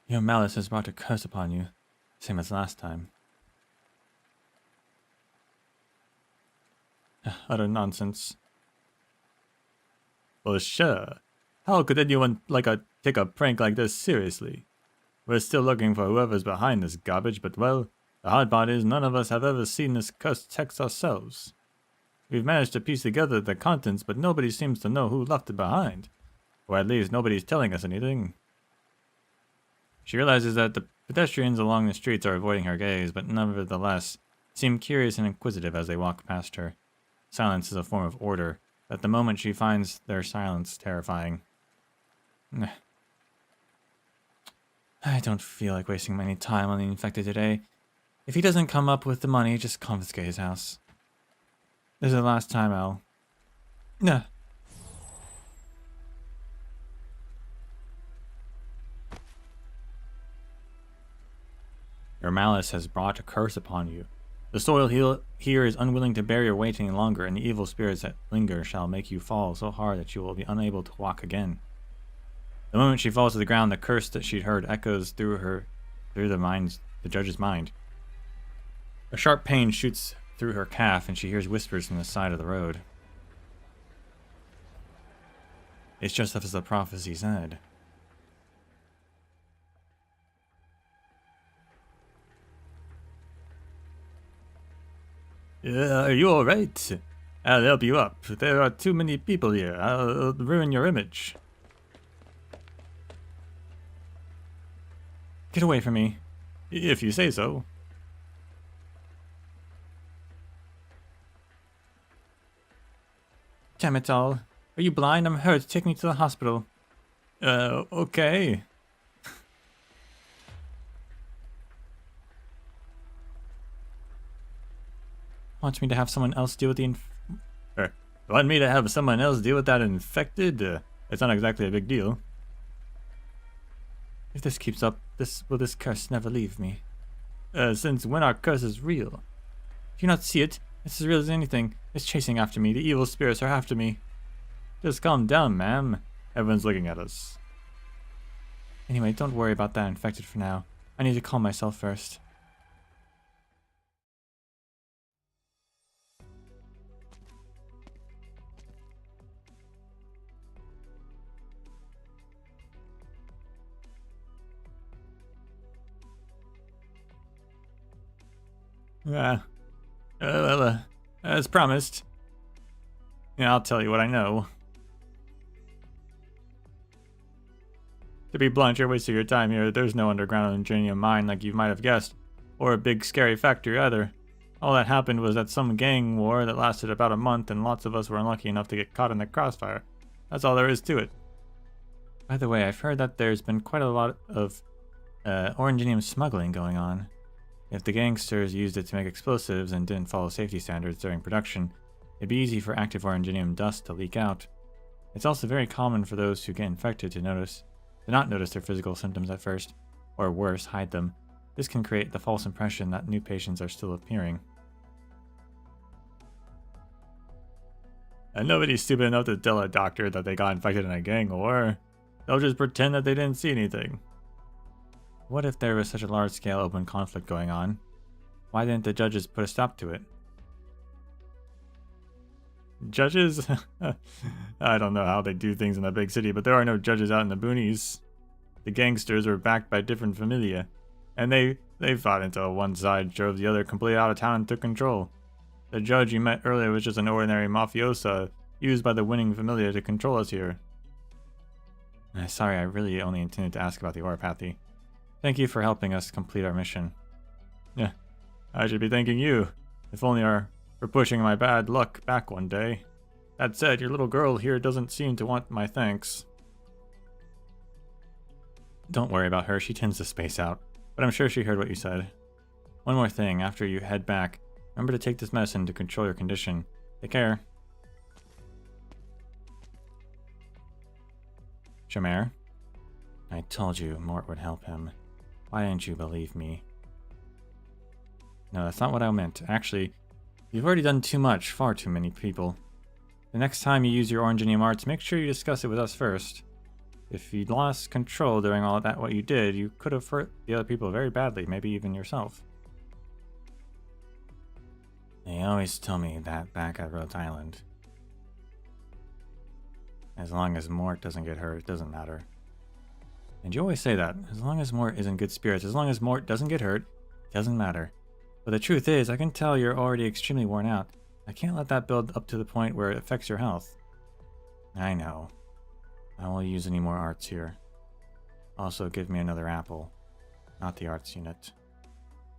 Your malice has brought a curse upon you, same as last time. Utter nonsense. Well, sure. How could anyone take a prank like this seriously? We're still looking for whoever's behind this garbage, but well, the hard part is none of us have ever seen this cursed text ourselves. We've managed to piece together the contents, but nobody seems to know who left it behind. Or at least nobody's telling us anything. She realizes that the pedestrians along the streets are avoiding her gaze, but nevertheless seem curious and inquisitive as they walk past her. Silence is a form of order. At the moment she finds their silence terrifying. I don't feel like wasting any time on the infected today. If he doesn't come up with the money, just confiscate his house. This is the last time I'll... Your malice has brought a curse upon you. The soil here is unwilling to bear your weight any longer, and the evil spirits that linger shall make you fall so hard that you will be unable to walk again. The moment she falls to the ground, the curse that she'd heard echoes through the judge's mind. A sharp pain shoots through her calf, and she hears whispers from the side of the road. It's just as the prophecy said. Are you alright? I'll help you up. There are too many people here. I'll ruin your image. Get away from me. If you say so. Damn it all. Are you blind? I'm hurt. Take me to the hospital. Okay. Want me to have someone else deal with the Want me to have someone else deal with that infected? It's not exactly a big deal. If this keeps up, will this curse never leave me? Since when our curse is real? Do you not see it? It's as real as anything. It's chasing after me. The evil spirits are after me. Just calm down, ma'am. Everyone's looking at us. Anyway, don't worry about that infected for now. I need to calm myself first. As promised. Yeah, I'll tell you what I know. To be blunt, you're wasting your time here. There's no underground uranium mine like you might have guessed. Or a big scary factory either. All that happened was that some gang war that lasted about a month and lots of us were unlucky enough to get caught in the crossfire. That's all there is to it. By the way, I've heard that there's been quite a lot of orangenium smuggling going on. If the gangsters used it to make explosives and didn't follow safety standards during production, it'd be easy for active orangenium dust to leak out. It's also very common for those who get infected to not notice their physical symptoms at first, or worse, hide them. This can create the false impression that new patients are still appearing. And nobody's stupid enough to tell a doctor that they got infected in a gang war. They'll just pretend that they didn't see anything. What if there was such a large-scale open conflict going on? Why didn't the judges put a stop to it? Judges? I don't know how they do things in the big city, but there are no judges out in the boonies. The gangsters were backed by different familia, and they fought until one side drove the other completely out of town and took control. The judge you met earlier was just an ordinary mafiosa used by the winning familia to control us here. Sorry, I really only intended to ask about the Oripathy. Thank you for helping us complete our mission. Yeah, I should be thanking you. If only for pushing my bad luck back one day. That said, your little girl here doesn't seem to want my thanks. Don't worry about her, she tends to space out. But I'm sure she heard what you said. One more thing, after you head back, remember to take this medicine to control your condition. Take care. Shamare? I told you Mort would help him. Why didn't you believe me? No, that's not what I meant. Actually, you've already done too much, far too many people. The next time you use your Orangenium arts, make sure you discuss it with us first. If you lost control during all of that, what you did, you could have hurt the other people very badly, maybe even yourself. They always tell me that back at Rhodes Island. As long as Mort doesn't get hurt, it doesn't matter. And you always say that. As long as Mort is in good spirits, as long as Mort doesn't get hurt, it doesn't matter. But the truth is, I can tell you're already extremely worn out. I can't let that build up to the point where it affects your health. I know. I won't use any more arts here. Also, give me another apple. Not the arts unit.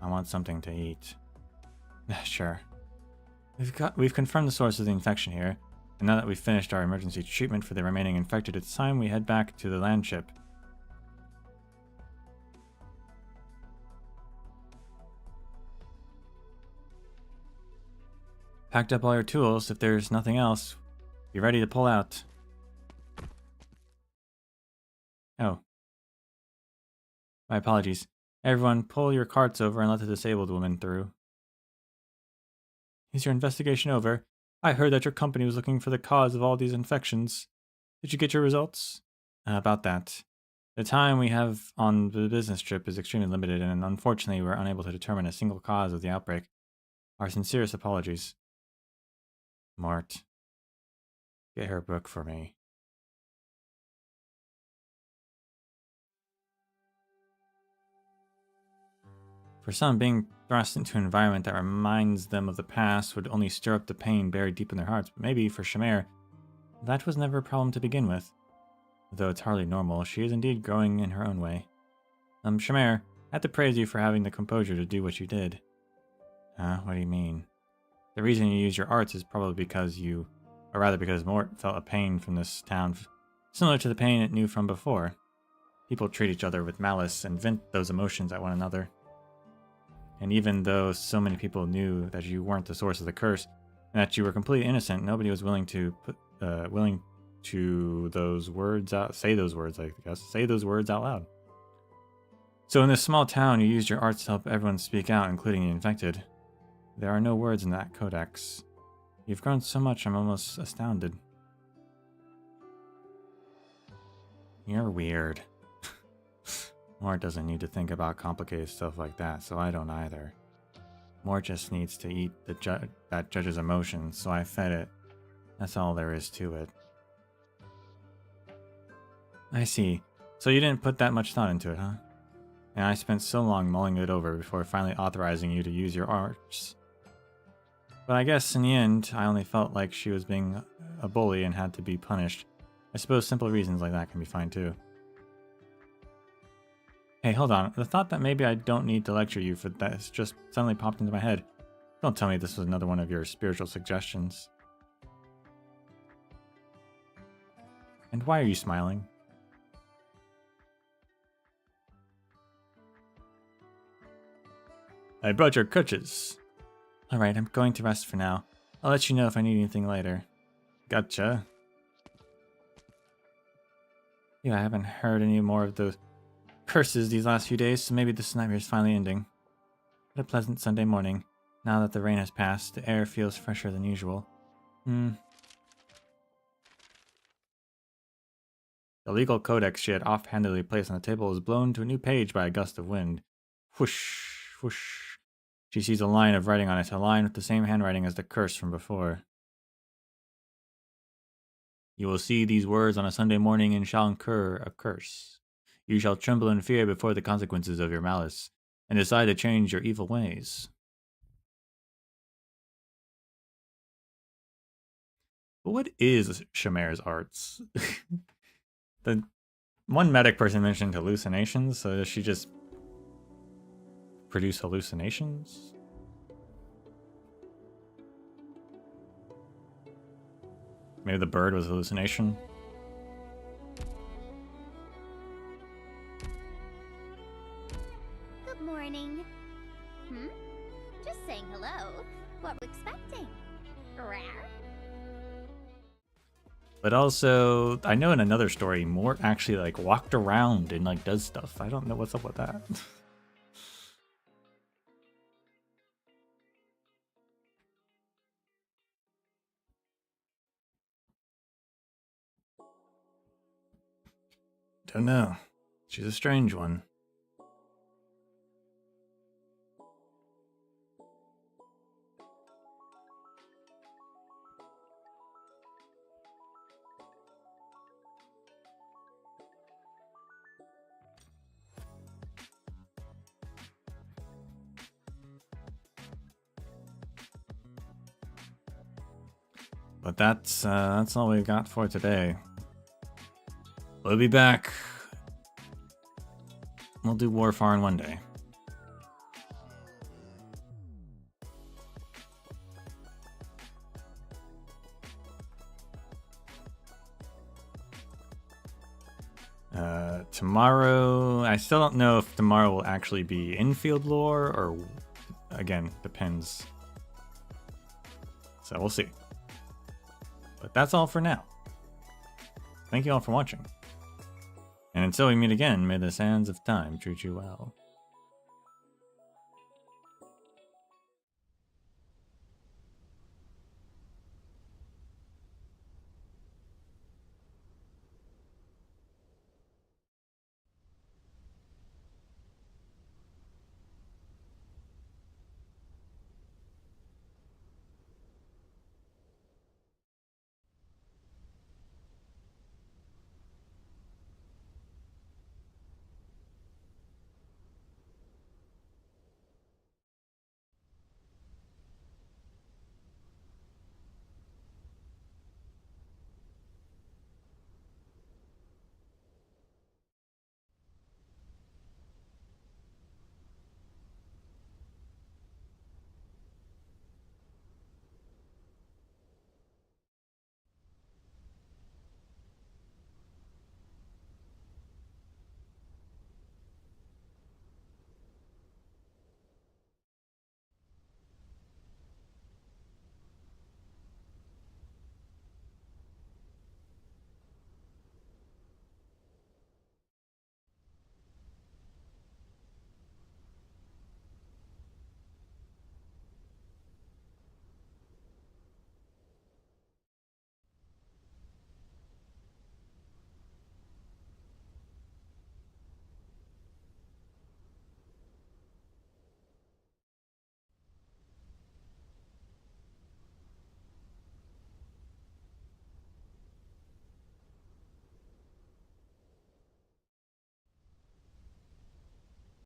I want something to eat. Sure. We've confirmed the source of the infection here, and now that we've finished our emergency treatment for the remaining infected, it's time we head back to the land ship. Packed up all your tools. If there's nothing else, be ready to pull out. Oh. My apologies. Everyone, pull your carts over and let the disabled woman through. Is your investigation over? I heard that your company was looking for the cause of all these infections. Did you get your results? About that. The time we have on the business trip is extremely limited, and unfortunately we're unable to determine a single cause of the outbreak. Our sincerest apologies. Mort, get her book for me. For some, being thrust into an environment that reminds them of the past would only stir up the pain buried deep in their hearts, but maybe for Shamare, that was never a problem to begin with. Though it's hardly normal, she is indeed growing in her own way. Shamare, I have to praise you for having the composure to do what you did. What do you mean? The reason you use your arts is probably because because Mort felt a pain from this town, similar to the pain it knew from before. People treat each other with malice and vent those emotions at one another. And even though so many people knew that you weren't the source of the curse, and that you were completely innocent, nobody was willing to say those words out loud. So in this small town, you used your arts to help everyone speak out, including the infected. There are no words in that codex. You've grown so much, I'm almost astounded. You're weird. Mort doesn't need to think about complicated stuff like that, so I don't either. Mort just needs to eat that judge's emotions, so I fed it. That's all there is to it. I see. So you didn't put that much thought into it, huh? And I spent so long mulling it over before finally authorizing you to use your arts. But I guess in the end, I only felt like she was being a bully and had to be punished. I suppose simple reasons like that can be fine too. Hey, hold on. The thought that maybe I don't need to lecture you for that has just suddenly popped into my head. Don't tell me this was another one of your spiritual suggestions. And why are you smiling? I brought your crutches. Alright, I'm going to rest for now. I'll let you know if I need anything later. Gotcha. Yeah, I haven't heard any more of the curses these last few days, so maybe this nightmare is finally ending. What a pleasant Sunday morning. Now that the rain has passed, the air feels fresher than usual. The legal codex she had offhandedly placed on the table was blown to a new page by a gust of wind. Whoosh, whoosh. She sees a line of writing on it, a line with the same handwriting as the curse from before. You will see these words on a Sunday morning and shall incur a curse. You shall tremble in fear before the consequences of your malice, and decide to change your evil ways. But what is Shamare's arts? The one medic person mentioned hallucinations, so does she just produce hallucinations? Maybe the bird was a hallucination? Good morning. Just saying hello. What were you expecting? Rare? But also, I know in another story, Mort actually like walked around and like does stuff. I don't know what's up with that. Don't know. She's a strange one. But that's all we've got for today. We'll be back. We'll do Warfarn one day. Tomorrow, I still don't know if tomorrow will actually be infield lore or, again, depends. So we'll see. But that's all for now. Thank you all for watching. And until we meet again, may the sands of time treat you well.